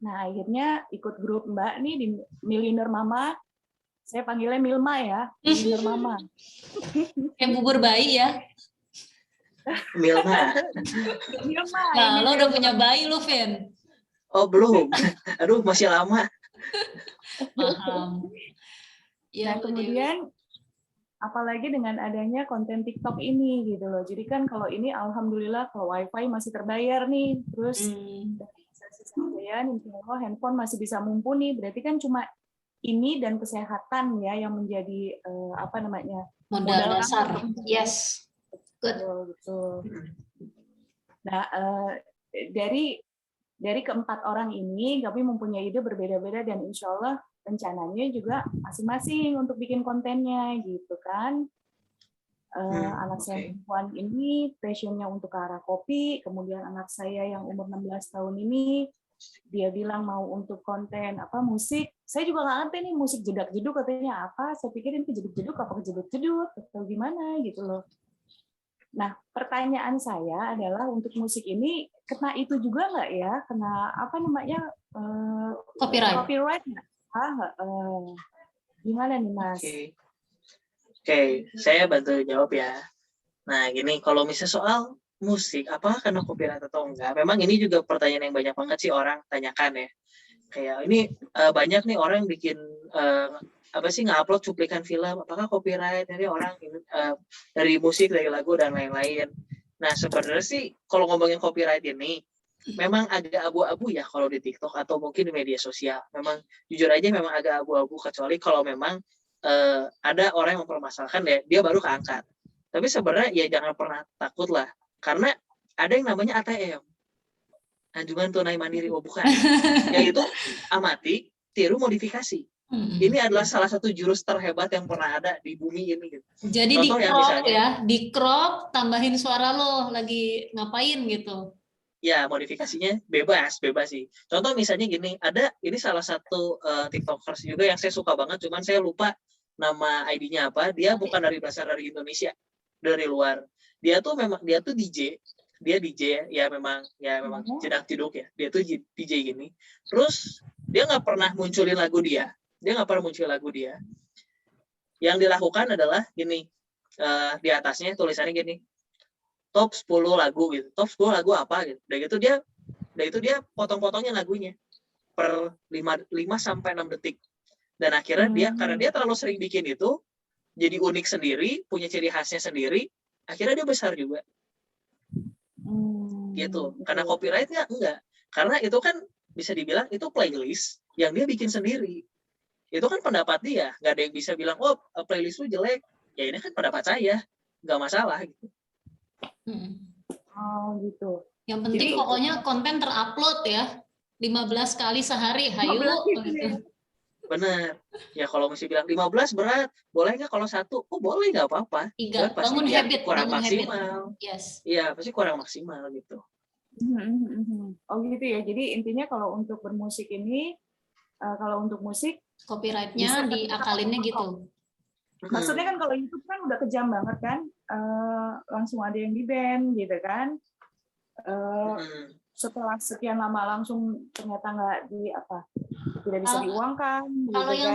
Nah, akhirnya ikut grup Mbak nih di Millionaire Mama. Saya panggilnya Milma ya, Millionaire Mama. Kayak bubur bayi ya. Milma. Milma. Nah, lo udah punya bayi lo, Vin? Oh, belum. Aduh, masih lama. Paham. Ya, kemudian apalagi dengan adanya konten TikTok ini gitu loh. Jadi kan kalau ini alhamdulillah kalau WiFi masih terbayar nih, terus insya Allah handphone masih bisa mumpuni. Berarti kan cuma ini dan kesehatan ya yang menjadi modal dasar. Yes. Good. Betul. Nah, dari keempat orang ini kami mempunyai ide berbeda-beda dan insya Allah rencananya juga masing-masing untuk bikin kontennya gitu kan. Anak saya perempuan ini passionnya untuk ke arah kopi, kemudian anak saya yang umur 16 tahun ini dia bilang mau untuk konten musik. Saya juga nggak ngerti nih musik jedak-jeduk katanya apa. Saya pikir ini jeduk-jeduk apa jeduk-jeduk atau gimana gitu loh. Nah, pertanyaan saya adalah untuk musik ini kena itu juga nggak ya? Kena copyright nggak? Gimana nih Mas? Oke, saya bantu jawab ya. Nah, gini, kalau misalnya soal musik, apakah kena copyright atau enggak? Memang ini juga pertanyaan yang banyak banget sih orang tanyakan ya. Kayak ini banyak nih orang yang bikin nge-upload cuplikan film, apakah copyright dari orang dari musik, dari lagu dan lain-lain. Nah, sebenarnya sih kalau ngomongin copyright ini memang agak abu-abu ya kalau di TikTok atau mungkin di media sosial. Memang jujur aja memang agak abu-abu kecuali kalau memang ada orang yang mempermasalahkan dia baru keangkat. Tapi sebenarnya ya jangan pernah takut lah karena ada yang namanya ATM. Anjungan tunai mandiri, oh bukan. Yaitu amati, tiru, modifikasi. Ini adalah salah satu jurus terhebat yang pernah ada di bumi ini. Gitu. Jadi Contoh di ya, crop misalnya, ya, di crop tambahin suara lo lagi ngapain gitu. ya modifikasinya bebas sih. Contoh misalnya gini, ini salah satu TikTokers juga yang saya suka banget, cuman saya lupa nama ID-nya apa. Dia bukan berasal dari Indonesia, dari luar. Dia tuh DJ. Dia DJ ya memang jedak jeduk ya. Dia tuh DJ gini. Terus dia nggak pernah munculin lagu dia. Yang dilakukan adalah gini, di atasnya tulisannya gini, top 10 lagu gitu. Top 10 lagu apa gitu. Udah itu dia potong-potongnya lagunya per 5 sampai 6 detik. Dan akhirnya karena dia terlalu sering bikin itu, jadi unik sendiri, punya ciri khasnya sendiri, akhirnya dia besar juga. Gitu. Karena copyrightnya enggak. Karena itu kan bisa dibilang itu playlist yang dia bikin sendiri. Itu kan pendapat dia. Nggak ada yang bisa bilang, oh playlist lu jelek. Ya ini kan pendapat saya. Nggak masalah. Gitu. Oh gitu. Yang penting Jadi, pokoknya konten terupload ya. 15 kali sehari. Hayu. Gitu. Benar. Ya kalau mesti bilang 15 berat, boleh nggak kalau 1? Oh boleh, nggak apa-apa. 3, pasti bangun habit. Kurang bangun maksimal. Habit. Yes. Iya, pasti kurang maksimal gitu. Oh gitu ya. Jadi intinya kalau untuk bermusik ini, kalau untuk musik copyrightnya diakalinnya gitu. Maksudnya kan kalau YouTube kan udah kejam banget kan, langsung ada yang di-ban gitu kan. Setelah sekian lama langsung ternyata tidak bisa diuangkan. Kalau gitu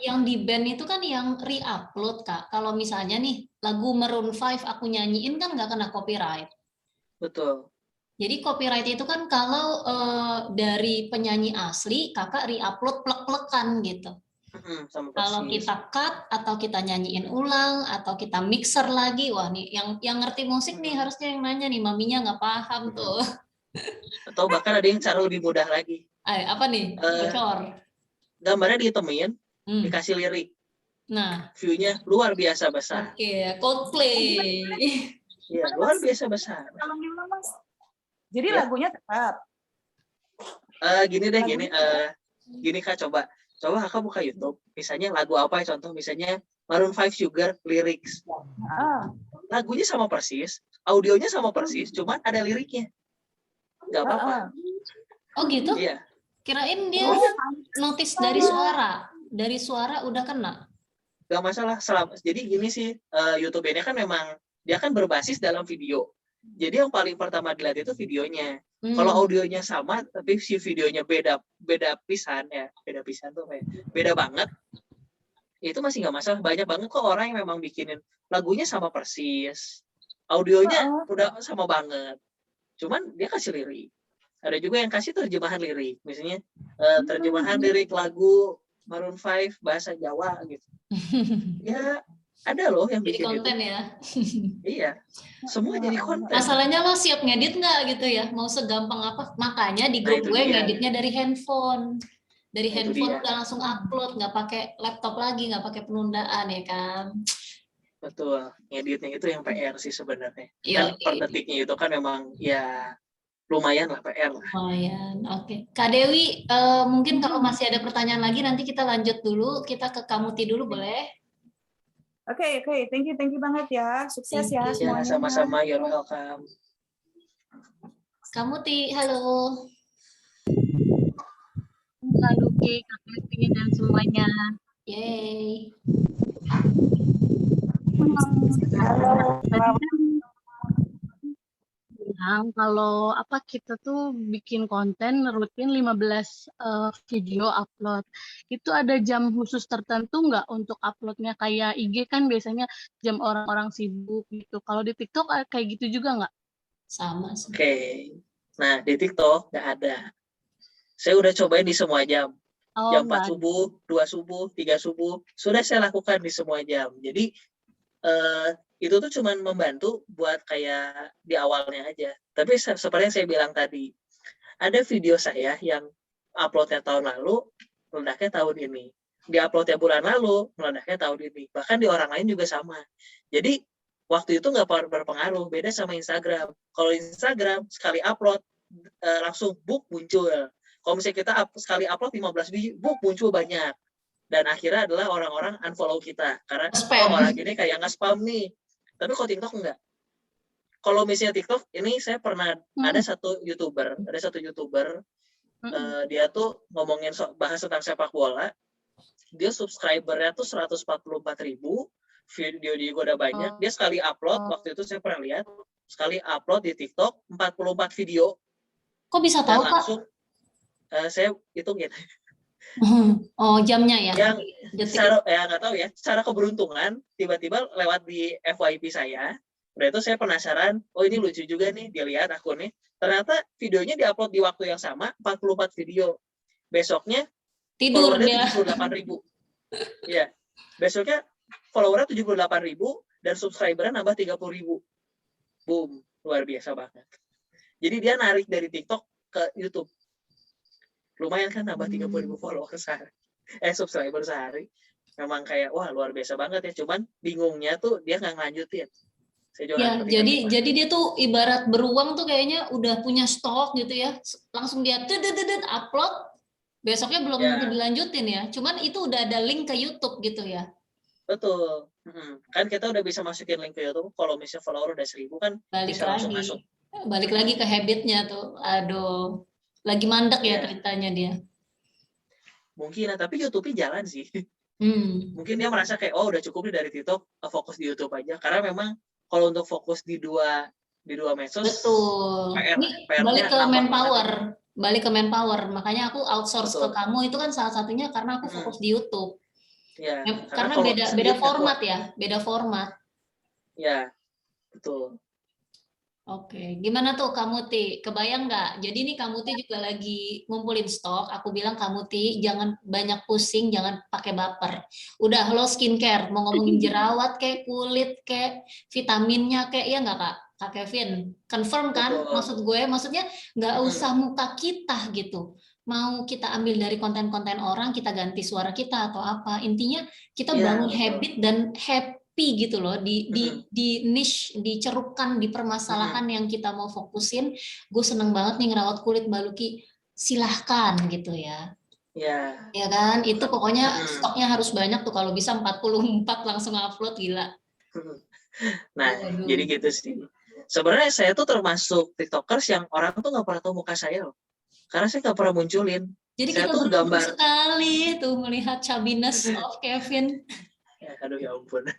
yang di-ban itu kan yang re-upload Kak. Kalau misalnya nih lagu Maroon 5 aku nyanyiin kan nggak kena copyright. Betul. Jadi copyright itu kan kalau dari penyanyi asli kakak re-upload plek-plekan gitu. Kalau kita cut atau kita nyanyiin ulang atau kita mixer lagi, wah nih yang ngerti musik nih harusnya yang nanya nih, maminya nggak paham tuh. Atau bahkan ada yang cara lebih mudah lagi. Apa nih? Bocor. Gambarnya ditemuin, dikasih lirik. Nah, view-nya luar biasa besar. Oke, Coldplay. Iya, luar biasa besar. Kalau diulang Mas. Jadi lagunya tetap. Gini Kak, coba Kakak buka YouTube. Misalnya lagu apa ya, contoh misalnya Maroon 5 Sugar lyrics. Lagunya sama persis, audionya sama persis, cuman ada liriknya. Nggak apa-apa. Oh gitu? Iya. Kirain dia notice dari suara. Dari suara udah kena. Nggak masalah. Jadi gini sih, YouTube ini kan memang dia kan berbasis dalam video. Jadi yang paling pertama dilihat itu videonya. Kalau audionya sama, tapi si videonya beda pisan ya, beda banget. Itu masih nggak masalah. Banyak banget kok orang yang memang bikinin lagunya sama persis, audionya udah sama banget. Cuman dia kasih lirik. Ada juga yang kasih terjemahan lirik, misalnya terjemahan lirik lagu Maroon 5 bahasa Jawa gitu. Ya ada loh yang jadi bikin konten itu. Ya. Iya, semua jadi konten. Masalahnya lo siap ngedit nggak gitu ya? Mau segampang apa? Makanya di grup gue ngeditnya dari handphone. Dari handphone udah langsung upload, nggak pakai laptop lagi, nggak pakai penundaan ya kan? Betul, ngeditnya itu yang PR sih sebenarnya. Kan per detiknya itu kan memang ya lumayan lah PR lah. Lumayan, oke. Kak Dewi, mungkin kalau masih ada pertanyaan lagi nanti kita lanjut dulu. Kita ke Kamuti dulu boleh? Oke, thank you banget ya, sukses ya semuanya. Ya, sama-sama, you're welcome. Kamuti, halo. Halo Ki, Kak Dewi dan semuanya. Yeay. Halo. Kalau kita tuh bikin konten rutin 15 video upload. Itu ada jam khusus tertentu nggak untuk uploadnya? Kayak IG kan biasanya jam orang-orang sibuk gitu. Kalau di TikTok kayak gitu juga nggak? Sama sih. Oke. Nah, di TikTok nggak ada. Saya udah cobain di semua jam. Jam 4 subuh, 2 subuh, 3 subuh. Sudah saya lakukan di semua jam. Jadi, itu tuh cuma membantu buat kayak di awalnya aja. Tapi seperti yang saya bilang tadi, ada video saya yang uploadnya tahun lalu, meledaknya tahun ini. Di uploadnya bulan lalu, meledaknya tahun ini. Bahkan di orang lain juga sama. Jadi waktu itu nggak berpengaruh, beda sama Instagram. Kalau Instagram sekali upload langsung book muncul. Kalau misalnya kita sekali upload 15 video, book muncul banyak. Dan akhirnya adalah orang-orang unfollow kita karena Spam. orang ini kayak nge-spam nih. Tapi kalau TikTok enggak. Kalau misalnya TikTok, ini saya pernah ada satu YouTuber, dia tuh ngomongin bahas tentang sepak bola. Dia subscribernya tuh 144.000, video dia udah banyak. Dia sekali upload, waktu itu saya pernah lihat, sekali upload di TikTok 44 video. Kok bisa Dan tahu, Kak? langsung saya hitungin. Oh, jamnya ya? Yang Detik. nggak tahu ya, secara keberuntungan tiba-tiba lewat di FYP saya. Udah itu saya penasaran, oh ini lucu juga nih, dilihat akunnya. Ternyata videonya diupload di waktu yang sama, 44 video. Besoknya Tidur dia. 78.000. Iya. Besoknya followernya 78.000 dan subscribernya nambah 30.000. Boom, luar biasa banget. Jadi dia narik dari TikTok ke YouTube. Lumayan kan nambah 30.000 followers sehari. Subscriber sehari. Memang kayak wah luar biasa banget ya. Cuman bingungnya tuh dia nggak ngelanjutin. Ya, jadi dia tuh ibarat beruang tuh kayaknya udah punya stok gitu ya. Langsung dia upload, besoknya belum tentu dilanjutin ya. Cuman itu udah ada link ke YouTube gitu ya. Betul. Kan kita udah bisa masukin link ke YouTube. Kalau misalnya follower udah 1.000 kan bisa langsung masuk. Balik lagi ke habitnya tuh. Aduh, lagi mandek ya ceritanya dia. Mungkin, tapi YouTube-nya jalan sih. Mungkin dia merasa kayak, oh udah cukup nih dari TikTok, fokus di YouTube aja. Karena memang kalau untuk fokus di dua medsos, betul. Ini balik ke manpower. Makanya aku outsource ke kamu itu kan salah satunya karena aku fokus di YouTube. Ya, karena beda format ya, beda format. Ya, betul. Oke, gimana tuh kamu Ti? Kebayang nggak? Jadi nih kamu Ti juga lagi ngumpulin stok. Aku bilang kamu Ti jangan banyak pusing, jangan pakai baper. Udah lo skincare, mau ngomongin jerawat kayak kulit kayak vitaminnya kayak ya nggak Kak Kevin? Confirm kan? Maksud gue, maksudnya nggak usah muka kita gitu. Mau kita ambil dari konten-konten orang, kita ganti suara kita atau apa. Intinya kita bangun habit dan happy gitu loh di niche, dicerupkan di permasalahan yang kita mau fokusin. Gue seneng banget nih ngerawat kulit Mbak Luki, silahkan gitu ya. Ya kan, itu pokoknya stoknya harus banyak tuh, kalau bisa 44 langsung upload, gila. Nah, jadi gitu sih. Sebenarnya saya tuh termasuk TikTokers yang orang tuh nggak pernah tahu muka saya loh. Karena saya nggak pernah munculin. Jadi saya kita tuh beruntung sekali tuh melihat chubiness of Kevin. Aduh ya ampun.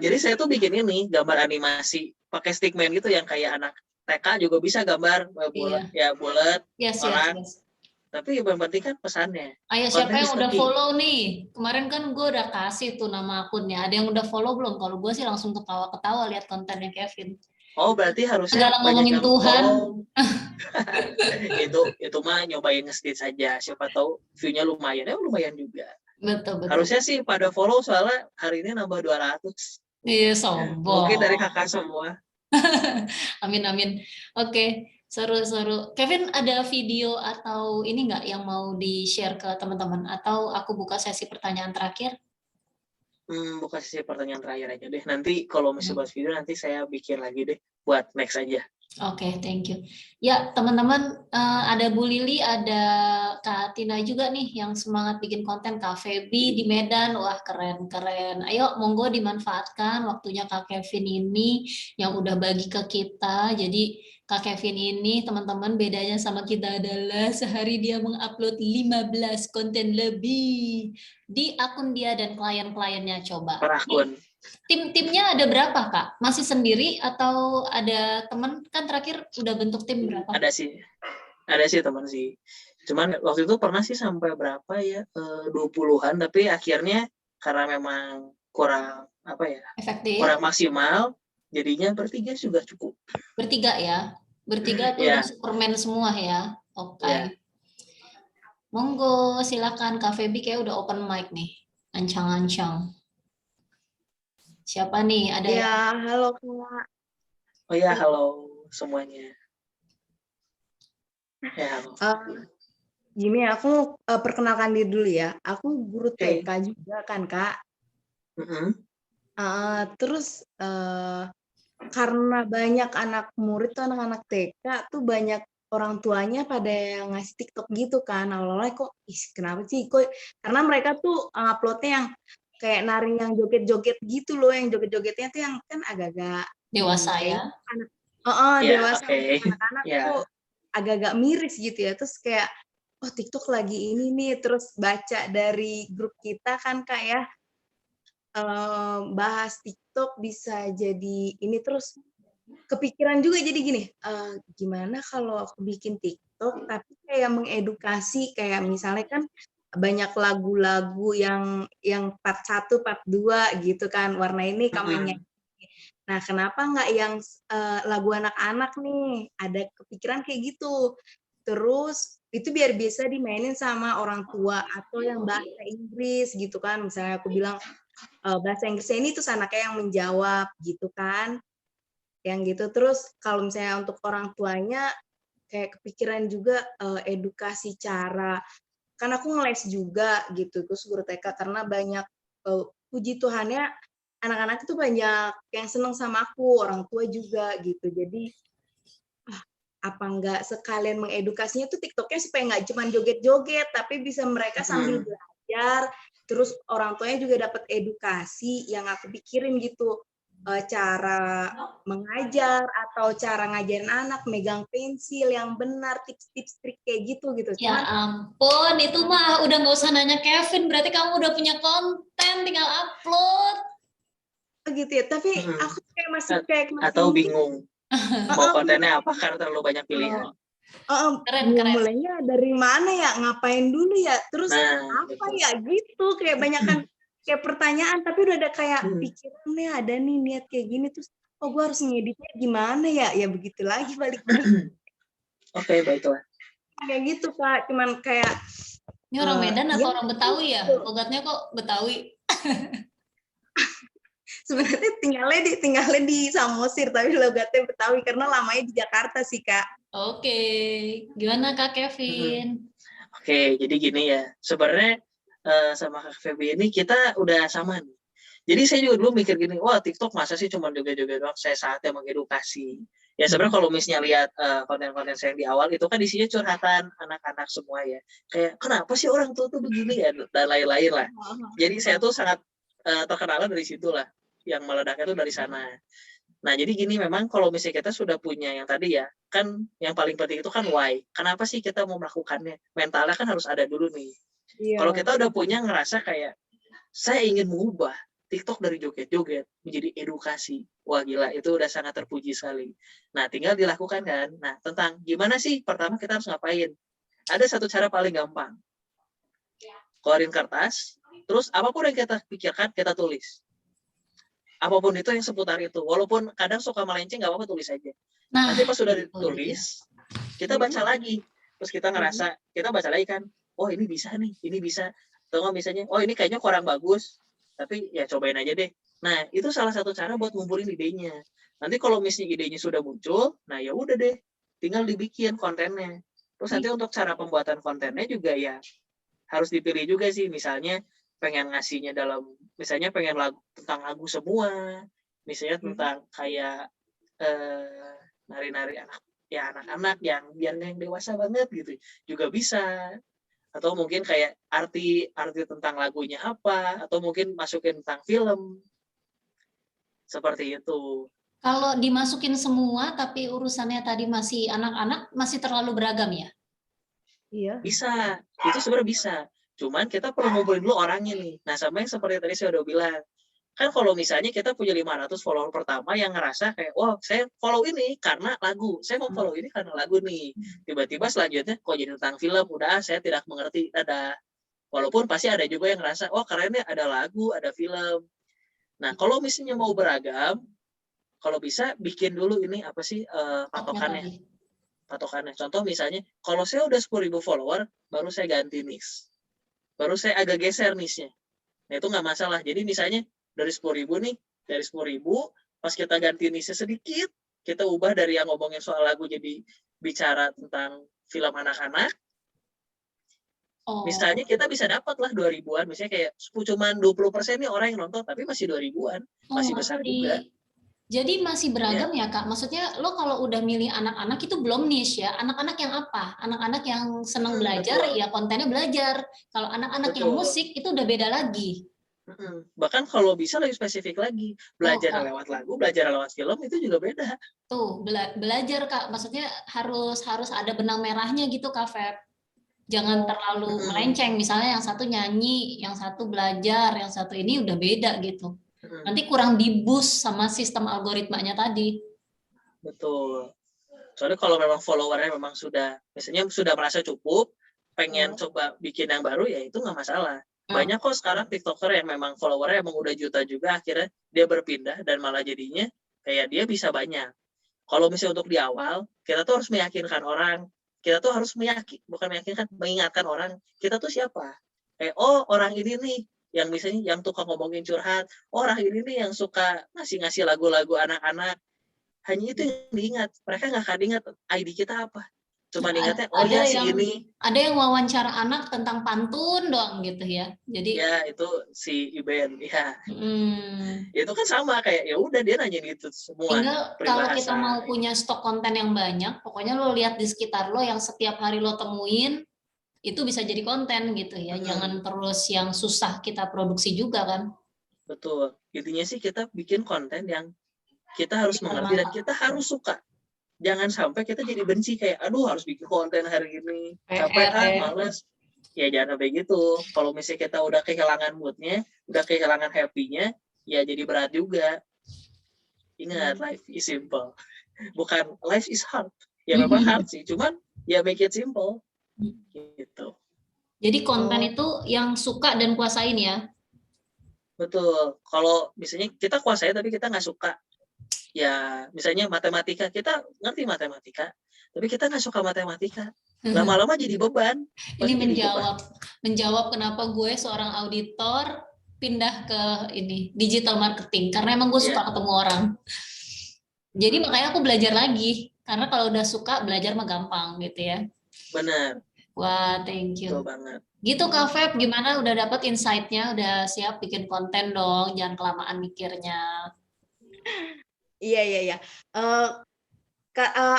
Jadi saya tuh bikin ini gambar animasi pakai stickman gitu yang kayak anak TK juga bisa gambar bulat, bulat orang. Tapi yang penting kan pesannya. Ayo siapa yang udah follow nih? Kemarin kan gue udah kasih tuh nama akunnya. Ada yang udah follow belum? Kalau gue sih langsung ketawa-ketawa lihat kontennya Kevin. Oh berarti harusnya segala ngomongin Tuhan. itu mah nyobain nge-stitch saja. Siapa tahu view-nya lumayan. Lumayan juga. Betul. Harusnya sih pada follow soalnya hari ini nambah 200. Iya, sombong. Mungkin dari kakak semua. Amin. Oke, seru. Kevin, ada video atau ini nggak yang mau di-share ke teman-teman? Atau aku buka sesi pertanyaan terakhir? Buka sesi pertanyaan terakhir aja deh. Nanti kalau masih bahas video, nanti saya bikin lagi deh buat next aja. Oke, thank you. Ya, teman-teman, ada Bu Lili, ada Kak Tina juga nih yang semangat bikin konten. Kak Febi di Medan, wah keren. Ayo, monggo dimanfaatkan waktunya Kak Kevin ini yang udah bagi ke kita. Jadi Kak Kevin ini, teman-teman, bedanya sama kita adalah sehari dia mengupload 15 konten lebih di akun dia dan klien-kliennya. Coba. Per akun. Timnya ada berapa Kak? Masih sendiri atau ada teman? Kan terakhir udah bentuk tim berapa? Ada sih teman sih. Cuman waktu itu pernah sih sampai berapa ya, 20-an, tapi akhirnya karena memang kurang efektif, kurang maksimal, jadinya bertiga juga cukup. Bertiga ya? Bertiga tuh udah Superman semua ya? Oke. Monggo silakan Kak Febi, kayak udah open mic nih, ancang-ancang. Siapa nih? Ada ya, halo Kak. Oh ya, halo semuanya. Ya, halo. Gini, aku perkenalkan diri dulu ya. Aku guru TK juga kan, Kak. Terus karena banyak anak murid tuh anak-anak TK tuh banyak orang tuanya pada yang ngasih TikTok gitu kan. Awalnya kok, kenapa sih? Kok karena mereka tuh uploadnya yang kayak nari yang joget-joget gitu loh, yang joget-jogetnya tuh yang kan agak-agak Dewasa kayaknya ya. anak Ya, dewasa oke. anak-anak Ya. tuh agak-agak miris gitu ya. Terus kayak oh TikTok lagi ini nih, terus baca dari grup kita kan Kak ya, bahas TikTok bisa jadi ini, terus kepikiran juga jadi gini, gimana kalau aku bikin TikTok tapi kayak mengedukasi, kayak misalnya kan banyak lagu-lagu yang part 1, part 2 gitu kan, warna ini kamu yang nyanyi. Nah, kenapa nggak yang lagu anak-anak nih? Ada kepikiran kayak gitu. Terus itu biar bisa dimainin sama orang tua atau yang bahasa Inggris gitu kan. Misalnya aku bilang bahasa Inggrisnya ini terus anaknya yang menjawab gitu kan. Yang gitu. Terus kalau misalnya untuk orang tuanya kayak kepikiran juga edukasi cara, kan aku ngeles juga gitu, terus guru TK karena banyak puji Tuhannya anak-anak itu banyak yang seneng sama aku, orang tua juga gitu. Jadi apa enggak sekalian mengedukasinya tuh TikToknya supaya nggak cuma joget-joget, tapi bisa mereka sambil belajar, terus orang tuanya juga dapat edukasi yang aku pikirin gitu, cara mengajar atau cara ngajarin anak megang pensil yang benar, tips-tips trik kayak gitu. Ya Cuman ampun, itu mah udah nggak usah nanya Kevin, berarti kamu udah punya konten, tinggal upload. gitu ya, tapi aku kayak masih Atau bingung mau kontennya apa karena terlalu banyak pilihan. Keren. Mulainya dari mana ya, ngapain dulu ya, terus apa betul. ya gitu, kayak banyakan kayak pertanyaan, tapi udah ada kayak pikirannya, ada nih niat kayak gini, terus oh gue harus ngeditnya gimana ya, ya begitu lagi balik-balik. Oke, baiklah. Kayak gitu Kak, cuman kayak Ini orang Medan atau ya, orang Betawi ya? Logatnya kok Betawi? sebenarnya tinggalnya di Samosir, tapi logatnya Betawi karena lamanya di Jakarta sih Kak. Oke, gimana Kak Kevin? Oke, jadi gini ya, sebenarnya sama Kak Feby ini kita udah sama nih. Jadi saya juga dulu mikir gini, wah TikTok masa sih cuma joget-joget doang, saya saatnya mengedukasi. Ya sebenarnya kalau misalnya lihat konten-konten saya yang di awal, itu kan isinya curhatan anak-anak semua ya. Kayak kenapa sih orang tua tuh begini ya, dan lain-lain lah. Jadi saya tuh sangat terkenal dari situ lah, yang meledaknya tuh dari sana. Nah, jadi gini, memang kalau misalnya kita sudah punya yang tadi ya, kan yang paling penting itu kan why. Kenapa sih kita mau melakukannya? Mentalnya kan harus ada dulu nih. Kalau kita udah punya ngerasa kayak, saya ingin mengubah TikTok dari joget-joget menjadi edukasi. Wah gila, itu udah sangat terpuji sekali. Nah, tinggal dilakukan kan. Nah, tentang gimana sih pertama kita harus ngapain? Ada satu cara paling gampang. Keluarin kertas, terus apapun yang kita pikirkan, kita tulis. Apapun itu yang seputar itu, walaupun kadang suka melenceng, nggak apa-apa, tulis aja. Nanti pas sudah ditulis, kita baca lagi, terus kita ngerasa, kita baca lagi kan, oh ini bisa nih, ini bisa, atau nggak misalnya, oh ini kayaknya kurang bagus, tapi ya cobain aja deh. Nah itu salah satu cara buat ngumpulin idenya. Nanti kalau misalnya idenya sudah muncul, nah ya udah deh, tinggal dibikin kontennya. Terus nanti untuk cara pembuatan kontennya juga ya harus dipilih juga sih, misalnya pengen ngasihnya dalam, misalnya pengen lagu tentang lagu semua, misalnya tentang kayak nari-nari anak-anak yang biar yang dewasa banget gitu juga bisa, atau mungkin kayak arti tentang lagunya apa, atau mungkin masukin tentang film seperti itu. Kalau dimasukin semua tapi urusannya tadi masih anak-anak, masih terlalu beragam ya? Iya. Bisa, itu sebenarnya bisa. Cuman kita perlu ngumpulin dulu orangnya nih. Nah, sama yang seperti tadi saya udah bilang. Kan kalau misalnya kita punya 500 follower pertama yang ngerasa kayak, wah saya follow ini karena lagu. Saya mau follow ini karena lagu nih. Tiba-tiba selanjutnya, kok jadi tentang film? Udah, saya tidak mengerti. Dadah. Walaupun pasti ada juga yang ngerasa, oh kerennya ada lagu, ada film. Nah, kalau misalnya mau beragam, kalau bisa bikin dulu ini apa sih patokannya. Contoh misalnya, kalau saya udah 10.000 follower, baru saya ganti niche. Baru saya agak geser niche-nya. Nah, itu nggak masalah. Jadi misalnya dari 10.000 nih, dari 10.000, pas kita ganti niche sedikit, kita ubah dari yang ngomongin soal lagu jadi bicara tentang film anak-anak. Misalnya kita bisa dapat lah 2.000-an, misalnya kayak cuman 20% nih orang yang nonton, tapi masih 2.000-an, masih besar juga. Jadi masih Ya, beragam ya Kak. Maksudnya lo kalau udah milih anak-anak itu belum niche ya. Anak-anak yang apa? Anak-anak yang senang belajar betul, ya kontennya belajar. Kalau anak-anak yang betul. musik itu udah beda lagi. Bahkan kalau bisa lebih spesifik lagi, Tuh belajar Kak, lewat lagu, belajar lewat film itu juga beda. tuh belajar Kak. Maksudnya harus ada benang merahnya gitu Kak Feb. Jangan terlalu Mm-mm. melenceng. Misalnya yang satu nyanyi, yang satu belajar, yang satu ini udah beda gitu. Mm-mm. Nanti kurang di-boost sama sistem algoritmanya tadi. Betul. Soalnya kalau memang followernya memang misalnya sudah merasa cukup, pengen coba bikin yang baru, ya itu nggak masalah. Banyak kok sekarang TikToker yang memang followernya emang udah juta juga, akhirnya dia berpindah dan malah jadinya kayak dia bisa banyak. Kalau misalnya untuk di awal, kita tuh harus meyakinkan orang, kita tuh harus bukan meyakinkan, mengingatkan orang, kita tuh siapa? Oh orang ini nih, yang misalnya yang tukang ngomongin curhat, orang ini nih yang suka ngasih lagu-lagu anak-anak. Hanya itu yang diingat. Mereka nggak akan ingat ID kita apa. Cuma ingatnya, oh Ada ya si yang ini. wawancara anak tentang pantun doang gitu ya. Jadi Ya itu si Iben. Ya hmm, itu kan sama kayak ya udah dia nanyain itu semua tinggal kalau kita peribahasa. mau punya stok konten yang banyak, pokoknya lo lihat di sekitar lo yang setiap hari lo temuin, itu bisa jadi konten gitu ya. Jangan terus yang susah kita produksi juga kan. Betul. Intinya sih kita bikin konten yang kita harus mengerti dan kita harus suka. Jangan sampai kita jadi benci kayak, aduh harus bikin konten hari ini, capek males. Ya jangan sampai gitu. Kalau misalnya kita udah kehilangan moodnya, udah kehilangan happy-nya, ya jadi berat juga. Ingat, life is simple. Bukan life is hard. Ya memang hard sih, cuman ya make it simple. Gitu. Jadi konten itu yang suka dan kuasain ya. Betul. Kalau misalnya kita kuasai tapi kita nggak suka, ya misalnya matematika, kita ngerti matematika, tapi kita nggak suka matematika. Lama-lama jadi beban. Ini menjawab kenapa gue seorang auditor pindah ke ini digital marketing, karena emang gue suka ketemu orang. Jadi makanya aku belajar lagi, karena kalau udah suka belajar mah gampang gitu ya. Benar. Wah, thank you. Betul banget. Gitu Kak Feb, gimana udah dapat insight-nya, udah siap bikin konten dong, jangan kelamaan mikirnya. Iya.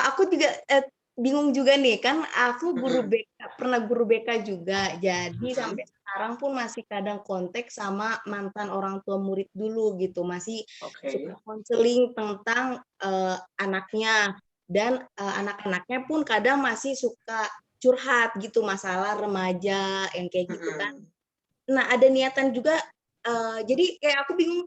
Aku juga bingung juga nih, kan aku guru BK, pernah guru BK juga, jadi sampai sekarang pun masih kadang kontak sama mantan orang tua murid dulu gitu, masih suka konseling tentang anaknya, dan anak-anaknya pun kadang masih suka curhat gitu, masalah remaja yang kayak gitu kan. Nah ada niatan juga, jadi kayak aku bingung,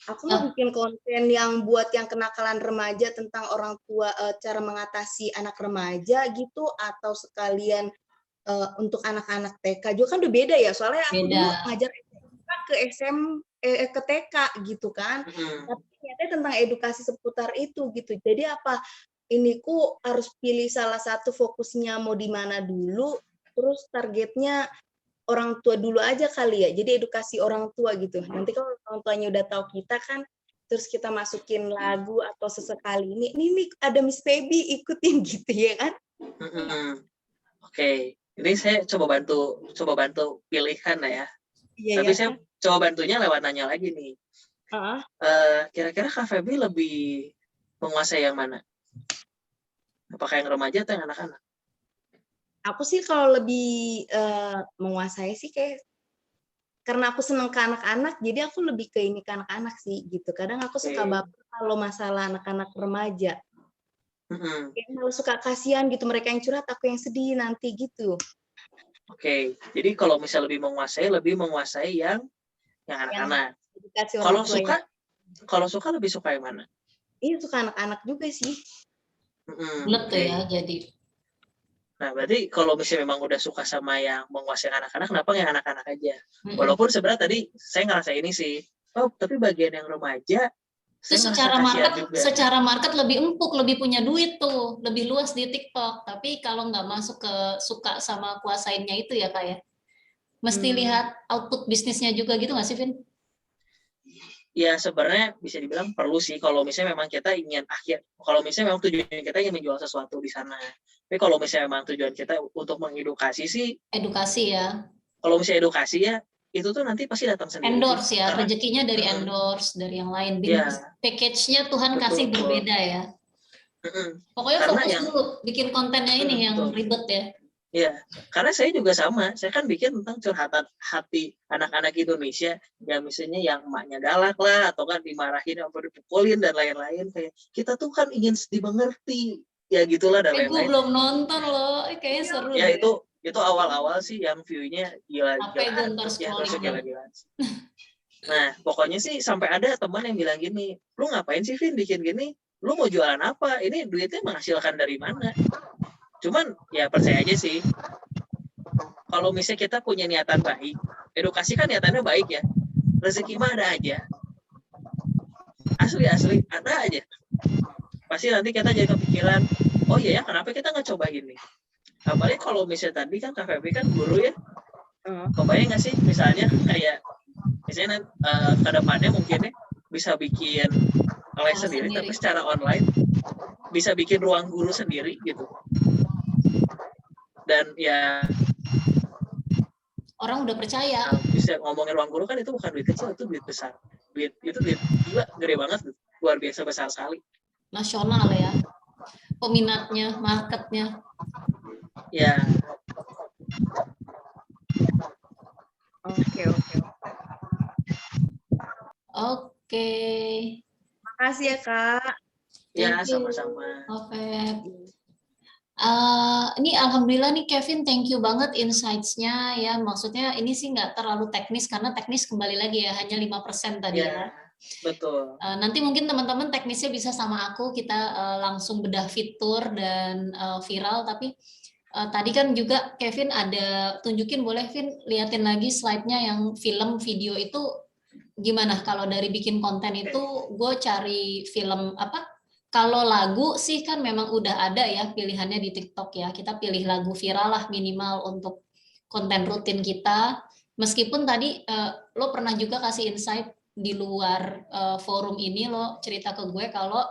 aku mau bikin konten yang buat yang kenakalan remaja tentang orang tua, cara mengatasi anak remaja gitu, atau sekalian untuk anak-anak TK juga kan udah beda ya, soalnya aku dulu ngajar ke TK gitu kan, tapi ternyata tentang edukasi seputar itu gitu. Jadi apa ini ku harus pilih salah satu fokusnya mau di mana dulu, terus targetnya orang tua dulu aja kali ya, jadi edukasi orang tua gitu. Nanti kalau orang tuanya udah tahu kita kan, terus kita masukin lagu atau sesekali ini ada Miss Baby ikutin gitu ya kan? Oke, ini saya coba bantu pilihan ya. Iya, tapi saya coba bantunya lewat nanya lagi nih. Kira-kira Kak Feby lebih menguasai yang mana? Apakah yang remaja atau yang anak-anak? Aku sih kalau lebih menguasai sih kayak karena aku seneng ke anak-anak, jadi aku lebih ke ini ke anak-anak sih gitu. Kadang aku suka baper kalau masalah anak-anak remaja. Kayak malah suka kasihan gitu, mereka yang curhat, aku yang sedih nanti gitu. Oke, jadi kalau misalnya lebih menguasai yang anak-anak. Kalau suka lebih suka yang mana? Iya, suka anak-anak juga sih. Bulat tuh ya jadi. Nah, berarti kalau misalnya memang udah suka sama yang menguasai anak-anak, kenapa yang anak-anak aja? Walaupun sebenarnya tadi saya ngerasa ini sih, tapi bagian yang remaja, itu secara market lebih empuk, lebih punya duit tuh, lebih luas di TikTok. Tapi kalau nggak masuk ke suka sama kuasainnya itu ya Kak ya, mesti lihat output bisnisnya juga gitu nggak sih, Vin? Ya sebenarnya bisa dibilang perlu sih kalau misalnya memang kita ingin kalau misalnya memang tujuan kita ingin menjual sesuatu di sana. Tapi kalau misalnya memang tujuan kita untuk mengedukasi sih. Edukasi ya. Kalau misalnya edukasi ya itu tuh nanti pasti datang sendiri. Endorse ya, Karena- rezekinya dari endorse, dari yang lain. Ya. Package-nya Tuhan Betul, kasih betul. berbeda ya. Pokoknya Karena fokus yang- dulu bikin kontennya ini yang betul. ribet ya. Ya, karena saya juga sama. Saya kan bikin tentang curhatan hati anak-anak Indonesia. Ya misalnya yang emaknya galak lah, atau kan dimarahin atau dipukulin dan lain-lain. Kayak kita tuh kan ingin dimengerti. Ya gitulah dan Gue lain-lain. belum nonton loh, kayaknya seru Ya deh. itu awal-awal sih yang view-nya gila-gila. Sampai gue ntar Ya, scrolling. gila-gila. Nah, pokoknya sih sampai ada teman yang bilang gini, lu ngapain sih Vin bikin gini? Lu mau jualan apa? Ini duitnya menghasilkan dari mana? Cuman ya percaya aja sih. Kalau misalnya kita punya niatan baik, edukasi kan niatannya baik ya. Rezeki mah ada aja. Asli ada aja. Pasti nanti kita jadi kepikiran, oh iya ya kenapa kita nggak coba ini? Apalagi kalau misalnya tadi kan Kak Feby kan guru ya. Kebayang nggak sih misalnya kayak misalnya ke depannya mungkin bisa bikin les sendiri tapi secara online, bisa bikin ruang guru sendiri gitu. Dan ya Orang udah percaya. bisa ngomongin ruang guru kan itu bukan duit kecil, itu duit besar. Duit gila, gede banget, luar biasa besar sekali. Nasional ya. Peminatnya, marketnya. Ya, Oke. Oke. Makasih ya, Kak. ya Thank you. sama-sama. Oke. Ini alhamdulillah nih Kevin, thank you banget insights-nya ya. Maksudnya ini sih nggak terlalu teknis karena teknis kembali lagi ya hanya 5% tadi ya. Betul. Nanti mungkin teman-teman teknisnya bisa sama aku, kita langsung bedah fitur dan viral. Tapi tadi kan juga Kevin ada tunjukin, boleh Vin liatin lagi slide-nya yang film video itu gimana? Kalau dari bikin konten itu gue cari film apa? Kalau lagu sih kan memang udah ada ya pilihannya di TikTok ya. Kita pilih lagu viral lah minimal untuk konten rutin kita. Meskipun tadi lo pernah juga kasih insight di luar forum ini, lo cerita ke gue kalau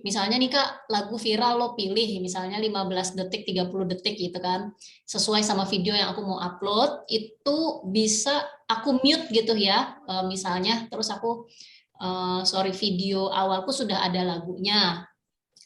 misalnya nih Kak, lagu viral lo pilih misalnya 15 detik, 30 detik gitu kan. Sesuai sama video yang aku mau upload, itu bisa aku mute gitu ya misalnya. Terus aku video awalku sudah ada lagunya.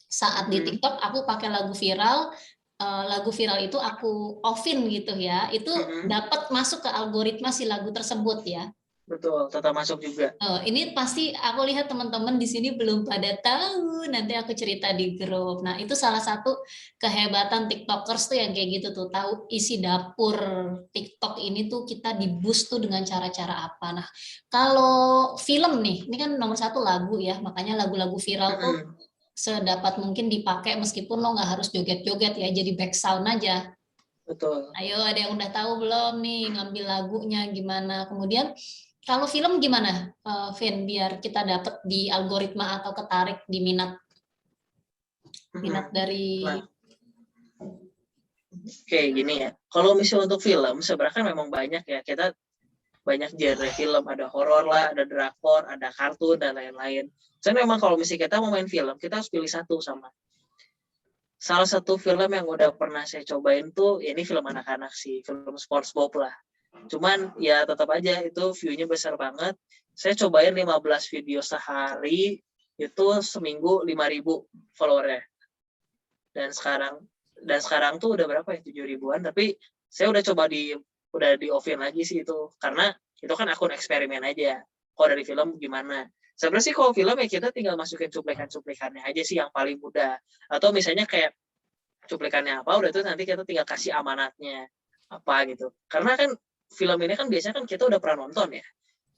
Saat di TikTok aku pakai lagu viral itu aku offin gitu ya, itu dapat masuk ke algoritma si lagu tersebut ya. Betul, tetap masuk juga. Ini pasti aku lihat teman-teman di sini belum pada tahu, nanti aku cerita di grup. Nah, itu salah satu kehebatan TikTokers tuh yang kayak gitu tuh, tahu isi dapur TikTok ini tuh kita di-boost tuh dengan cara-cara apa. Nah, kalau film nih, ini kan nomor 1 lagu ya, makanya lagu-lagu viral tuh sedapat mungkin dipakai meskipun lo nggak harus joget-joget ya, jadi back sound aja. Betul. Ayo, ada yang udah tahu belum nih ngambil lagunya gimana? Kemudian kalau film gimana, Vin, biar kita dapat di algoritma atau ketarik di minat dari. Kayak gini ya. Kalau misalnya untuk film, sebenarnya kan memang banyak ya. Kita banyak genre film, ada horor lah, ada drakor, ada kartun dan lain-lain. Jadi memang kalau misalnya kita mau main film, kita harus pilih satu sama. Salah satu film yang udah pernah saya cobain tuh, ya ini film anak-anak sih, film SpongeBob lah. Cuman ya tetap aja itu view-nya besar banget. Saya cobain 15 video sehari, itu seminggu 5.000 follower-nya. Dan sekarang tuh udah berapa ya, 7 ribuan, tapi saya udah coba udah di offin lagi sih itu, karena itu kan akun eksperimen aja. Kalau dari film gimana? Sebenarnya sih kalau film ya kita tinggal masukin cuplikan-cuplikannya aja sih yang paling mudah. Atau misalnya kayak cuplikannya apa, udah itu nanti kita tinggal kasih amanatnya apa gitu. Karena kan film ini kan biasanya kan kita udah pernah nonton ya.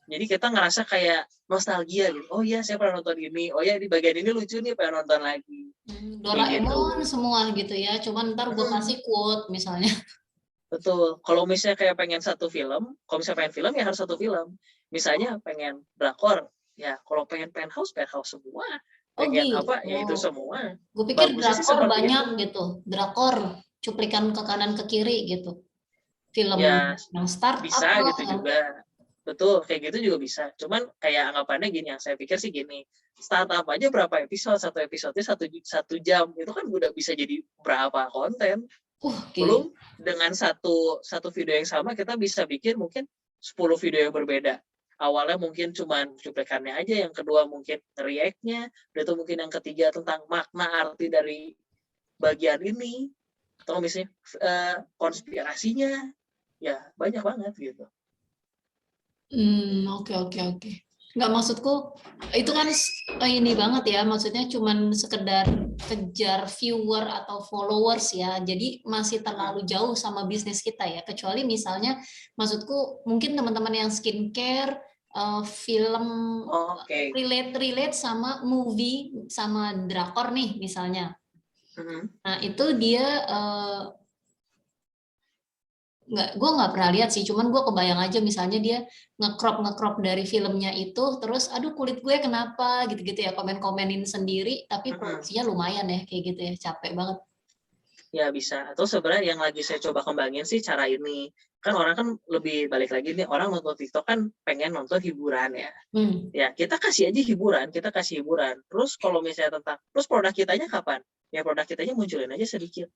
Jadi kita ngerasa kayak nostalgia gitu. Oh iya, saya pernah nonton ini. Oh iya, di bagian ini lucu nih, pengen nonton lagi. Doraemon gitu. Semua gitu ya. Cuman ntar gue kasih quote misalnya. Betul. Kalau misalnya kayak pengen satu film, kalau misalnya pengen film ya harus satu film. Misalnya pengen drakor, ya kalau pengen penthouse semua. Pengen apa, ya itu semua. Gue pikir drakor banyak gitu. Drakor, cuplikan ke kanan ke kiri gitu. Film ya, yang startup bisa gitu juga. Betul, kayak gitu juga bisa. Cuman kayak anggapannya gini, yang saya pikir sih gini, startup aja berapa episode, satu episode-nya satu jam, itu kan udah bisa jadi berapa konten. Belum dengan satu video yang sama kita bisa bikin mungkin 10 video yang berbeda. Awalnya mungkin cuman cuplikannya aja, yang kedua mungkin react-nya, itu mungkin yang ketiga tentang makna arti dari bagian ini, atau misalnya konspirasinya, ya banyak banget gitu. Oke. Nggak, maksudku itu kan ini banget ya, maksudnya cuman sekedar kejar viewer atau followers ya, jadi masih terlalu jauh sama bisnis kita ya, kecuali misalnya maksudku mungkin teman-teman yang skincare, film Oke. relate sama movie sama drakor nih misalnya. Nah itu dia gue nggak pernah lihat sih, cuman gue kebayang aja misalnya dia nge-crop dari filmnya itu, terus aduh kulit gue kenapa gitu-gitu ya, komen-komenin sendiri, tapi produksinya lumayan ya kayak gitu ya, capek banget. Ya bisa. Atau sebenarnya yang lagi saya coba kembangin sih cara ini. Kan orang kan lebih balik lagi nih, orang nonton TikTok kan pengen nonton hiburan ya. Ya kita kasih aja hiburan, kita kasih hiburan. Terus kalau misalnya terus produk kitanya kapan? Ya produk kitanya munculin aja sedikit.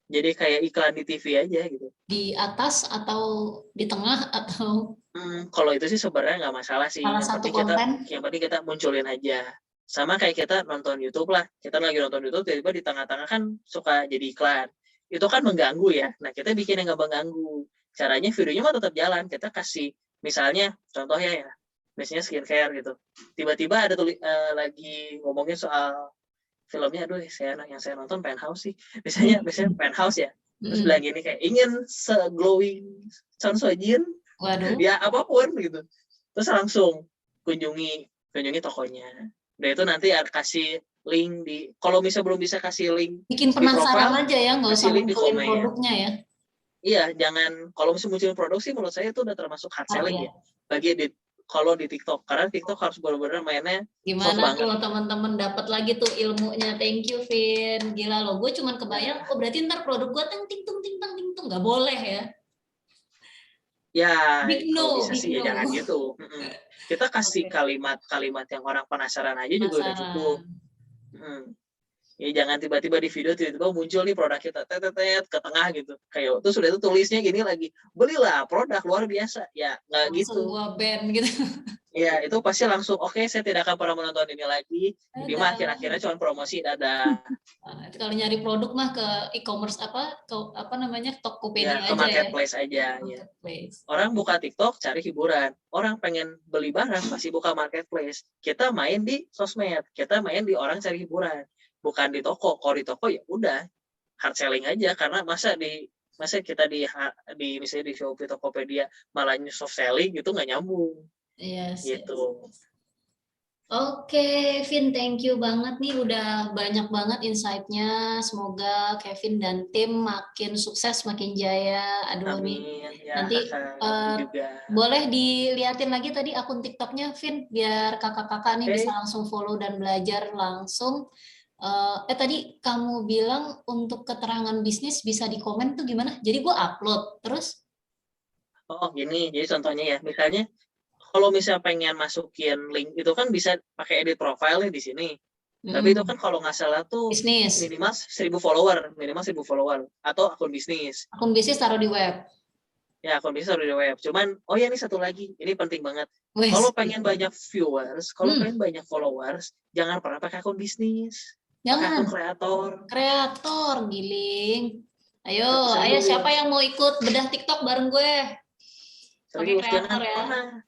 Jadi kayak iklan di TV aja gitu. Di atas atau di tengah atau? Kalau itu sih sebenarnya nggak masalah sih. Salah satu konten? Yang penting kita munculin aja. Sama kayak kita nonton YouTube lah. Kita lagi nonton YouTube, tiba-tiba di tengah-tengah kan suka jadi iklan. Itu kan mengganggu ya. Nah kita bikin yang nggak mengganggu. Caranya videonya mah tetap jalan. Kita kasih, misalnya contohnya ya, misalnya skincare gitu. Tiba-tiba ada lagi ngomongin soal filmnya, aduh yang saya nonton Penthouse sih, biasanya Penthouse ya, terus bilang gini kayak ingin se-glowing Son Sojin, ya apapun gitu, terus langsung kunjungi tokonya. Udah itu nanti kasih link di, kalau misalnya belum bisa kasih link, bikin penasaran aja ya, nggak usah munculin produknya ya. Iya, jangan, kalau misalnya munculin produk sih menurut saya itu udah termasuk hard selling ya, bagi kalau di TikTok, karena TikTok harus benar-benar mainnya gimana tuh teman-teman dapat lagi tuh ilmunya. Thank you Vin, gila loh, gue cuman kebayang berarti ntar produk gue ting tung nggak boleh ya. Ya kalau bisa sih ya jangan gitu. Kita kasih kalimat-kalimat yang orang penasaran aja juga udah cukup. Ya jangan tiba-tiba di video tiba-tiba muncul nih produk kita tetetet ke tengah gitu, kayak tuh sudah itu tulisnya gini lagi, belilah produk luar biasa, ya nggak gitu. Langsung gua ban gitu. Ya itu pasti langsung oke, saya tidak akan pernah menonton ini lagi. Jadi mah akhir-akhirnya cuma promosi, dadah. Kalau nyari produk mah ke e-commerce apa namanya, Tokopedia ya, ke marketplace aja. Marketplace. Ya. Orang buka TikTok cari hiburan, orang pengen beli barang pasti buka marketplace. Kita main di sosmed, kita main di orang cari hiburan. Bukan di toko. Kalau di toko ya udah hard selling aja, karena masa kita di misalnya di Shopee, Tokopedia malah soft selling gitu nggak nyambung. Yes, gitu. Oke, Vin, thank you banget nih, udah banyak banget insight-nya. Semoga Kevin dan tim makin sukses, makin jaya. Aduh. Amin. Nih, ya, nanti boleh dilihatin lagi tadi akun TikTok-nya, Vin, biar kakak-kakak nih bisa langsung follow dan belajar langsung. Tadi kamu bilang untuk keterangan bisnis bisa di komen tuh gimana? Jadi gue upload, terus? Oh, gini, jadi contohnya ya, misalnya kalau misalnya pengen masukin link itu kan bisa pakai edit profile di sini. Tapi itu kan kalau nggak salah tuh bisnis. minimal 1.000 follower atau akun bisnis. Akun bisnis taruh di web. Ya, akun bisnis taruh di web. Cuman, oh ya ini satu lagi, ini penting banget. Kalau pengen banyak viewers, kalau pengen banyak followers, jangan pernah pakai akun bisnis. Pakai akun kreator. Kreator, giling. Ayo siapa yang mau ikut bedah TikTok bareng gue? Serius, jangan pernah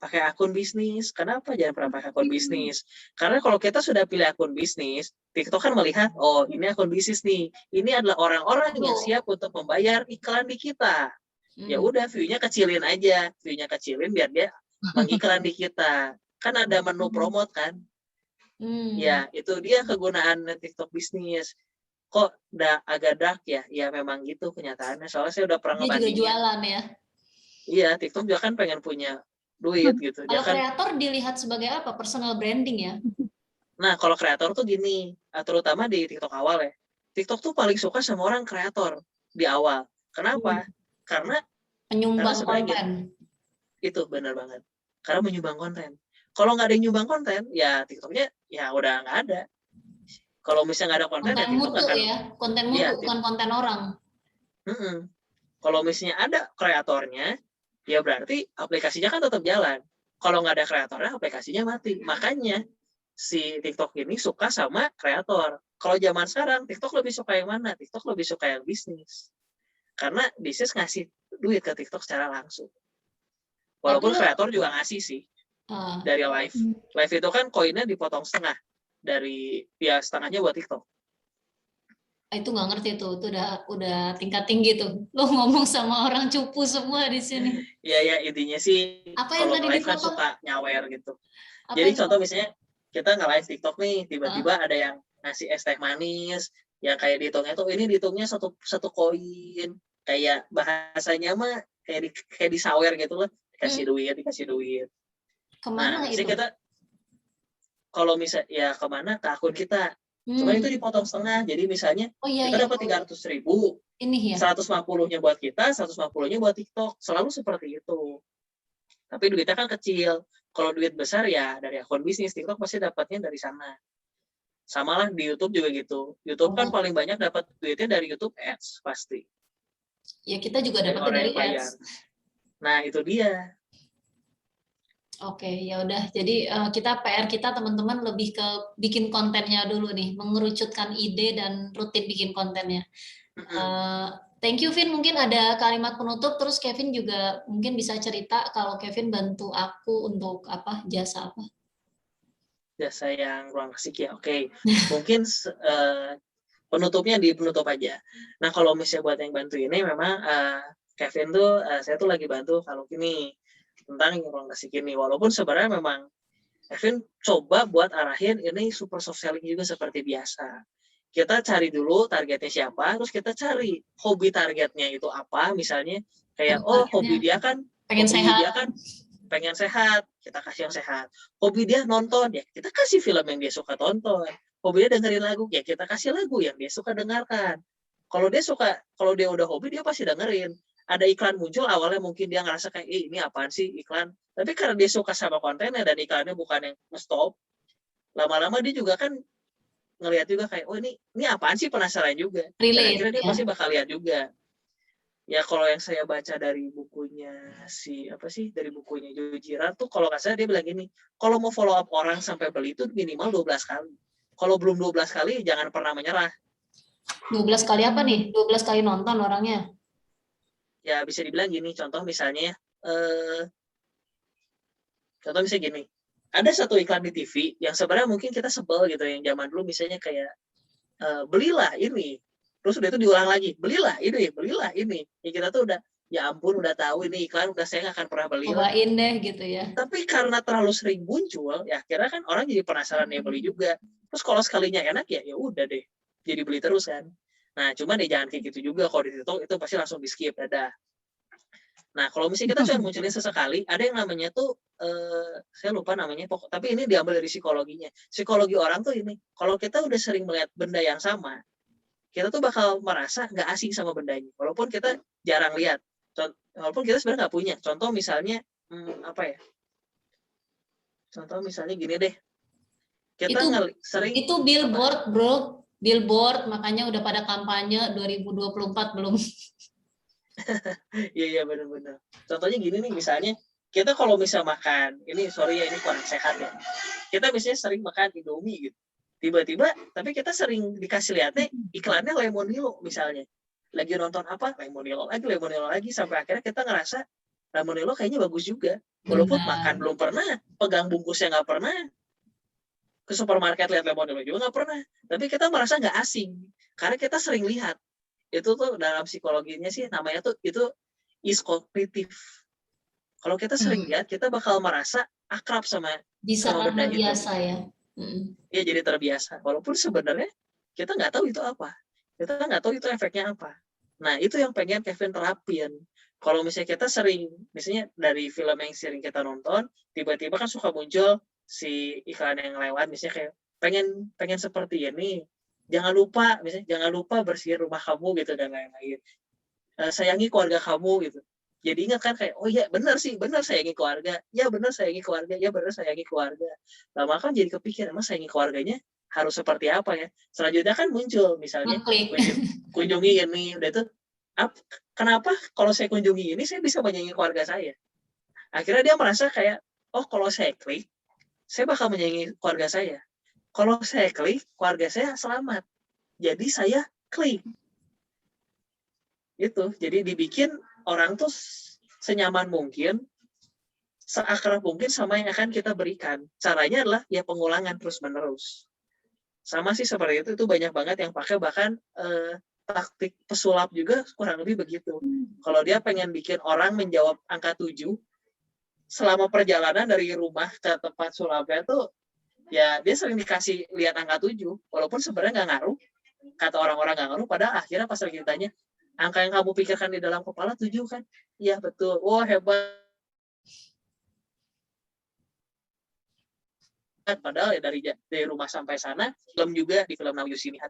pakai akun bisnis. Kenapa jangan pernah pakai akun bisnis? Karena kalau kita sudah pilih akun bisnis, TikTok kan melihat, oh ini akun bisnis nih. Ini adalah orang-orang yang siap untuk membayar iklan di kita. Ya udah, view-nya kecilin aja. View-nya kecilin biar dia mengiklan di kita. Kan ada menu promote kan? Ya, itu dia kegunaan TikTok bisnis. Kok udah agak dark ya? Ya memang gitu kenyataannya. Soalnya saya udah pernah ngebandingin. Dia juga jualan ya? Iya, TikTok juga kan pengen punya duit gitu. Kalau kreator dilihat sebagai apa? Personal branding ya? Nah, kalau kreator tuh gini, terutama di TikTok awal ya. TikTok tuh paling suka sama orang kreator di awal. Kenapa? Karena penyumbang konten. Itu benar banget. Karena menyumbang konten. Kalau nggak ada yang nyumbang konten, ya TikToknya ya udah nggak ada. Kalau misalnya nggak ada konten, konten mutu ya, konten mutu, bukan konten orang. Kalau misalnya ada kreatornya, ya berarti aplikasinya kan tetap jalan. Kalau nggak ada kreatornya, aplikasinya mati. Makanya si TikTok ini suka sama kreator. Kalau zaman sekarang, TikTok lebih suka yang mana? TikTok lebih suka yang bisnis. Karena bisnis ngasih duit ke TikTok secara langsung. Walaupun kreator juga ngasih sih dari live. Live itu kan koinnya dipotong setengah. Dari ya setengahnya buat TikTok. Itu nggak ngerti tuh, itu udah tingkat tinggi tuh. Lo ngomong sama orang cupu semua di sini. Ya intinya sih kalau live kan suka nyawer gitu. Jadi contoh misalnya kita nge-live TikTok nih, tiba-tiba ada yang ngasih es teh manis, yang kayak dihitungnya tuh ini dihitungnya satu koin, kayak bahasanya mah kayak disawer gitu loh, dikasih duit. Kemana nah, itu? Kita kalau misalnya ya kemana ke akun kita. Cuma itu dipotong setengah. Jadi misalnya kita dapat 300.000. Ini ya. 150-nya buat kita, 150-nya buat TikTok. Selalu seperti itu. Tapi duitnya kan kecil. Kalau duit besar ya dari akun bisnis, TikTok pasti dapatnya dari sana. Sama lah di YouTube juga gitu. YouTube kan paling banyak dapat duitnya dari YouTube Ads pasti. Ya kita juga dapat dari Ads. Nah itu dia. Oke, ya udah. Jadi kita PR kita teman-teman lebih ke bikin kontennya dulu nih, mengerucutkan ide dan rutin bikin kontennya. Thank you Vin, mungkin ada kalimat penutup, terus Kevin juga mungkin bisa cerita kalau Kevin bantu aku untuk apa, jasa apa? Jasa yang ruang kesik ya, oke. Mungkin penutupnya di penutup aja. Nah kalau misalnya buat yang bantu ini memang Kevin tuh, saya tuh lagi bantu kalau gini, tentang ruang kesik ini. Walaupun sebenarnya memang Kevin coba buat arahin ini super soft selling juga seperti biasa. Kita cari dulu targetnya siapa, terus kita cari hobi targetnya itu apa, misalnya kayak hobi dia kan pengen sehat, kita kasih yang sehat. Hobi dia nonton, ya kita kasih film yang dia suka tonton. Hobi dia dengerin lagu, ya kita kasih lagu yang dia suka dengarkan. Kalau dia udah hobi, dia pasti dengerin. Ada iklan muncul, awalnya mungkin dia ngerasa kayak, ini apaan sih iklan? Tapi karena dia suka sama kontennya dan iklannya bukan yang nge-stop, lama-lama dia juga kan ngelihat juga kayak, ini apaan sih, penasaran juga. Dan akhirnya dia pasti bakal lihat juga. Ya kalau yang saya baca dari bukunya dari bukunya Jojiran tuh kalau nggak salah dia bilang gini, kalau mau follow up orang sampai beli itu minimal 12 kali. Kalau belum 12 kali jangan pernah menyerah. 12 kali apa nih? 12 kali nonton orangnya? Ya bisa dibilang gini, contoh misalnya gini, ada satu iklan di TV yang sebenarnya mungkin kita sebel gitu, yang zaman dulu misalnya kayak belilah ini, terus udah itu diulang lagi, belilah ini, ya kita tuh udah, ya ampun udah tahu ini iklan, udah saya nggak akan pernah beli. Cobain deh gitu ya. Tapi karena terlalu sering muncul, ya akhirnya kan orang jadi penasaran ya beli juga. Terus kalau sekalinya enak ya udah deh, jadi beli terus kan. Nah cuman jangan kayak gitu juga, kalau di TikTok itu pasti langsung di skip, dadah. Nah, kalau misalnya kita cuma munculin sesekali, ada yang namanya tuh, saya lupa namanya, tapi ini diambil dari psikologinya. Psikologi orang tuh ini, kalau kita udah sering melihat benda yang sama, kita tuh bakal merasa nggak asing sama bendanya. Walaupun kita jarang lihat. Walaupun kita sebenarnya nggak punya. Contoh misalnya, Contoh misalnya gini deh. Kita sering... Itu billboard, bro. Billboard, makanya udah pada kampanye 2024 belum. Iya benar-benar. Contohnya gini nih, misalnya kita kalau misal makan, ini kurang sehat ya. Kita biasanya sering makan Indomie gitu. Tiba-tiba, tapi kita sering dikasih lihatnya iklannya Lemonilo misalnya. Lagi nonton apa? Lemonilo lagi sampai akhirnya kita ngerasa Lemonilo kayaknya bagus juga. Walaupun makan belum pernah, pegang bungkusnya nggak pernah, ke supermarket lihat Lemonilo juga nggak pernah. Tapi kita merasa nggak asing karena kita sering lihat. Itu tuh dalam psikologinya sih namanya tuh itu is kognitif. Kalau kita sering lihat, kita bakal merasa akrab sama benda itu. Biasa ya. Ya jadi terbiasa. Walaupun sebenarnya kita nggak tahu itu apa. Kita nggak tahu itu efeknya apa. Nah itu yang pengen Kevin terapin. Kalau misalnya kita sering, misalnya dari film yang sering kita nonton, tiba-tiba kan suka muncul si iklan yang lewat, misalnya kayak pengen seperti ini. Jangan lupa bersihin rumah kamu gitu dan lain-lain. Sayangi keluarga kamu gitu. Jadi ingat kan kayak, oh iya benar sayangi keluarga. Ya benar sayangi keluarga. Lama kan jadi kepikir, emang sayangi keluarganya harus seperti apa ya? Selanjutnya kan muncul misalnya kunjungi ini, udah itu kenapa kalau saya kunjungi ini saya bisa menyayangi keluarga saya. Akhirnya dia merasa kayak, oh kalau saya klik, saya bakal menyayangi keluarga saya. Kalau saya klik, keluarga saya selamat. Jadi saya klik. Itu. Jadi dibikin orang tuh senyaman mungkin, seakrab mungkin sama yang akan kita berikan. Caranya adalah ya pengulangan terus-menerus. Sama sih seperti itu banyak banget yang pakai, bahkan taktik pesulap juga kurang lebih begitu. Kalau dia pengen bikin orang menjawab angka 7, selama perjalanan dari rumah ke tempat sulapnya tuh, ya dia sering dikasih lihat angka 7, walaupun sebenarnya nggak ngaruh, kata orang-orang nggak ngaruh, padahal akhirnya pas lagi ditanya, angka yang kamu pikirkan di dalam kepala 7 kan? Iya betul, wah hebat. Padahal ya dari rumah sampai sana, film juga, di film Now You See Me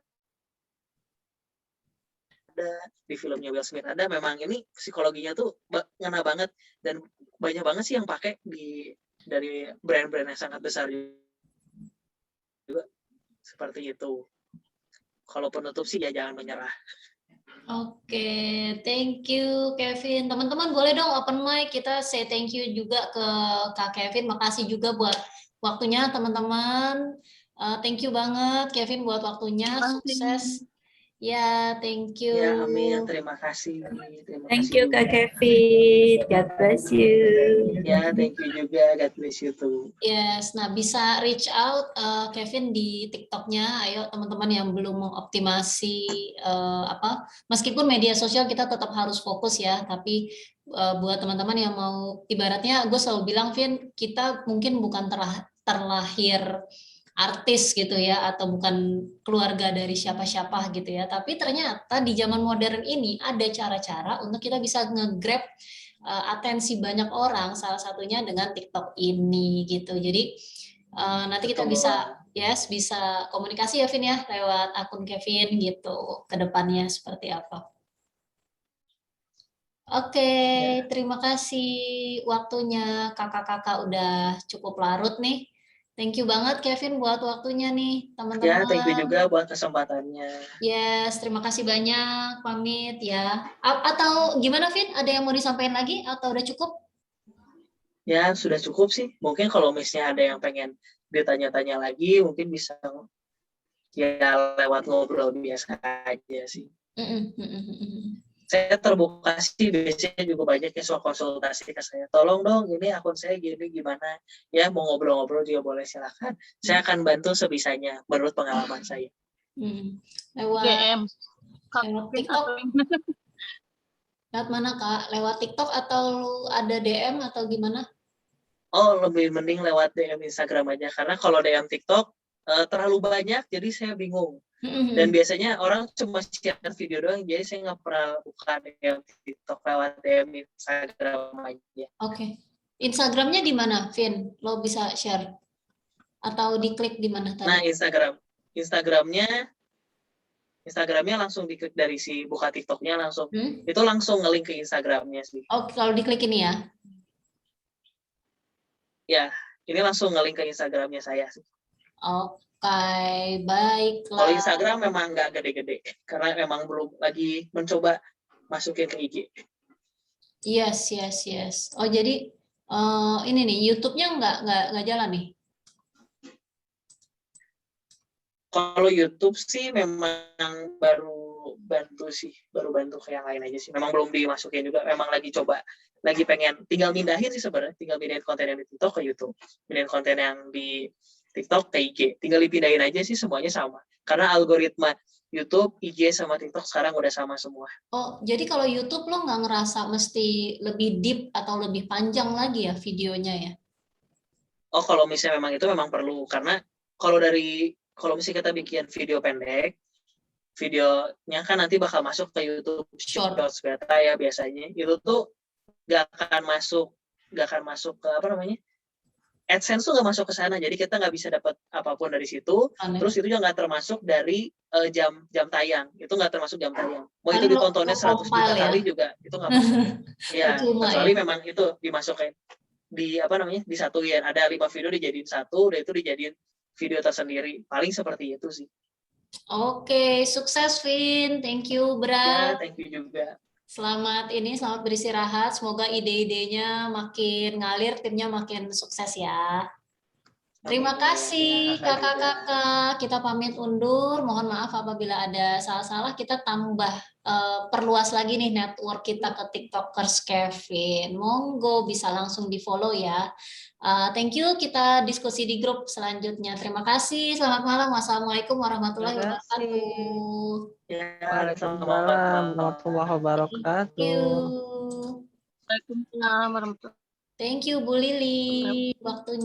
ada, di filmnya Will Smith ada, memang ini psikologinya tuh ngena banget, dan banyak banget sih yang pakai dari brand-brand yang sangat besar juga seperti itu. Kalau penutup sih ya jangan menyerah. Oke, thank you Kevin. Teman-teman boleh dong open mic, kita say thank you juga ke Kak Kevin. Makasih juga buat waktunya teman-teman. Thank you banget Kevin buat waktunya. Sukses. Ya, thank you. Ya, amin. Terima kasih. Thank you Kak Kevin. God bless you. Ya, thank you juga. God bless you too. Yes, nah bisa reach out Kevin di TikTok-nya. Ayo teman-teman yang belum mengoptimasi meskipun media sosial kita tetap harus fokus ya, tapi buat teman-teman yang mau, ibaratnya gue selalu bilang, Vin, kita mungkin bukan terlahir artis gitu ya, atau bukan keluarga dari siapa-siapa gitu ya, tapi ternyata di zaman modern ini ada cara-cara untuk kita bisa nge-grab atensi banyak orang, salah satunya dengan TikTok ini gitu. Jadi nanti kita bisa komunikasi ya Vin ya lewat akun Kevin gitu ke depannya seperti apa. Oke, terima kasih waktunya kakak-kakak, udah cukup larut nih. Thank you banget Kevin buat waktunya nih teman-teman. Ya, thank you juga buat kesempatannya. Yes, terima kasih banyak, pamit ya. Atau gimana Vin, ada yang mau disampaikan lagi atau udah cukup? Ya, sudah cukup sih. Mungkin kalau misalnya ada yang pengen ditanya-tanya lagi, mungkin bisa ya lewat ngobrol biasa aja sih. Saya terbuka sih, biasanya juga banyak yang soal konsultasi ke saya. Tolong dong, ini akun saya gini gimana? Ya, mau ngobrol-ngobrol juga boleh, silakan. Saya akan bantu sebisanya menurut pengalaman saya. Lewat DM. lewat TikTok. Lewat mana Kak? Lewat TikTok atau ada DM atau gimana? Oh, lebih mending lewat DM Instagram aja, karena kalau DM TikTok terlalu banyak, jadi saya bingung. Dan biasanya orang cuma share video doang, jadi saya nggak pernah buka DM TikTok, lewat DM Instagram aja. Oke. Instagramnya di mana, Vin? Lo bisa share? Atau diklik di mana tadi? Nah, Instagramnya langsung diklik dari si buka TikToknya langsung. Itu langsung nge-link ke Instagramnya sih. Oh, kalau diklik ini ya? Ya, ini langsung nge-link ke Instagramnya saya sih. Oke, baiklah. Kalau Instagram memang nggak gede-gede, karena memang belum lagi mencoba masukin ke IG. Yes. Oh, jadi ini nih, YouTube-nya nggak jalan nih? Kalau YouTube sih memang baru bantu ke yang lain aja sih. Memang belum dimasukin juga, memang lagi pengen tinggal mindahin sih sebenarnya, tinggal mindahin konten yang di TikTok ke YouTube, mindahin konten yang di TikTok ke IG, tinggal dipindahin aja sih, semuanya sama. Karena algoritma YouTube, IG sama TikTok sekarang udah sama semua. Oh, jadi kalau YouTube lo nggak ngerasa mesti lebih deep atau lebih panjang lagi ya videonya ya? Oh, kalau misalnya memang itu memang perlu, karena kalau misalnya kita bikin video pendek, videonya kan nanti bakal masuk ke YouTube Shorts beta ya biasanya. Itu tuh nggak akan masuk ke AdSense tuh nggak masuk ke sana, jadi kita nggak bisa dapat apapun dari situ. Terus itu juga nggak termasuk dari jam tayang, itu nggak termasuk jam tayang. Mau itu ditontonnya 100 juta kali juga itu nggak masuk. Ya, kecuali memang itu dimasukin disatuin. Ada 5 video dijadiin satu, udah itu dijadiin video tersendiri. Paling seperti itu sih. Oke, sukses Vin. Thank you, Bra. Ya, thank you juga. Selamat beristirahat. Semoga ide-idenya makin ngalir, timnya makin sukses ya. Terima kasih kakak-kakak. Kita pamit undur. Mohon maaf apabila ada salah-salah. Kita tambah perluas lagi nih network kita ke TikTokers Kevin. Monggo bisa langsung di-follow ya. Thank you. Kita diskusi di grup selanjutnya. Terima kasih. Selamat malam. Wassalamualaikum warahmatullahi wabarakatuh. Waalaikumsalam warahmatullahi Thank wabarakatuh. you. Waalaikumsalam warahmatullahi Thank you Bu Lili. Waktunya.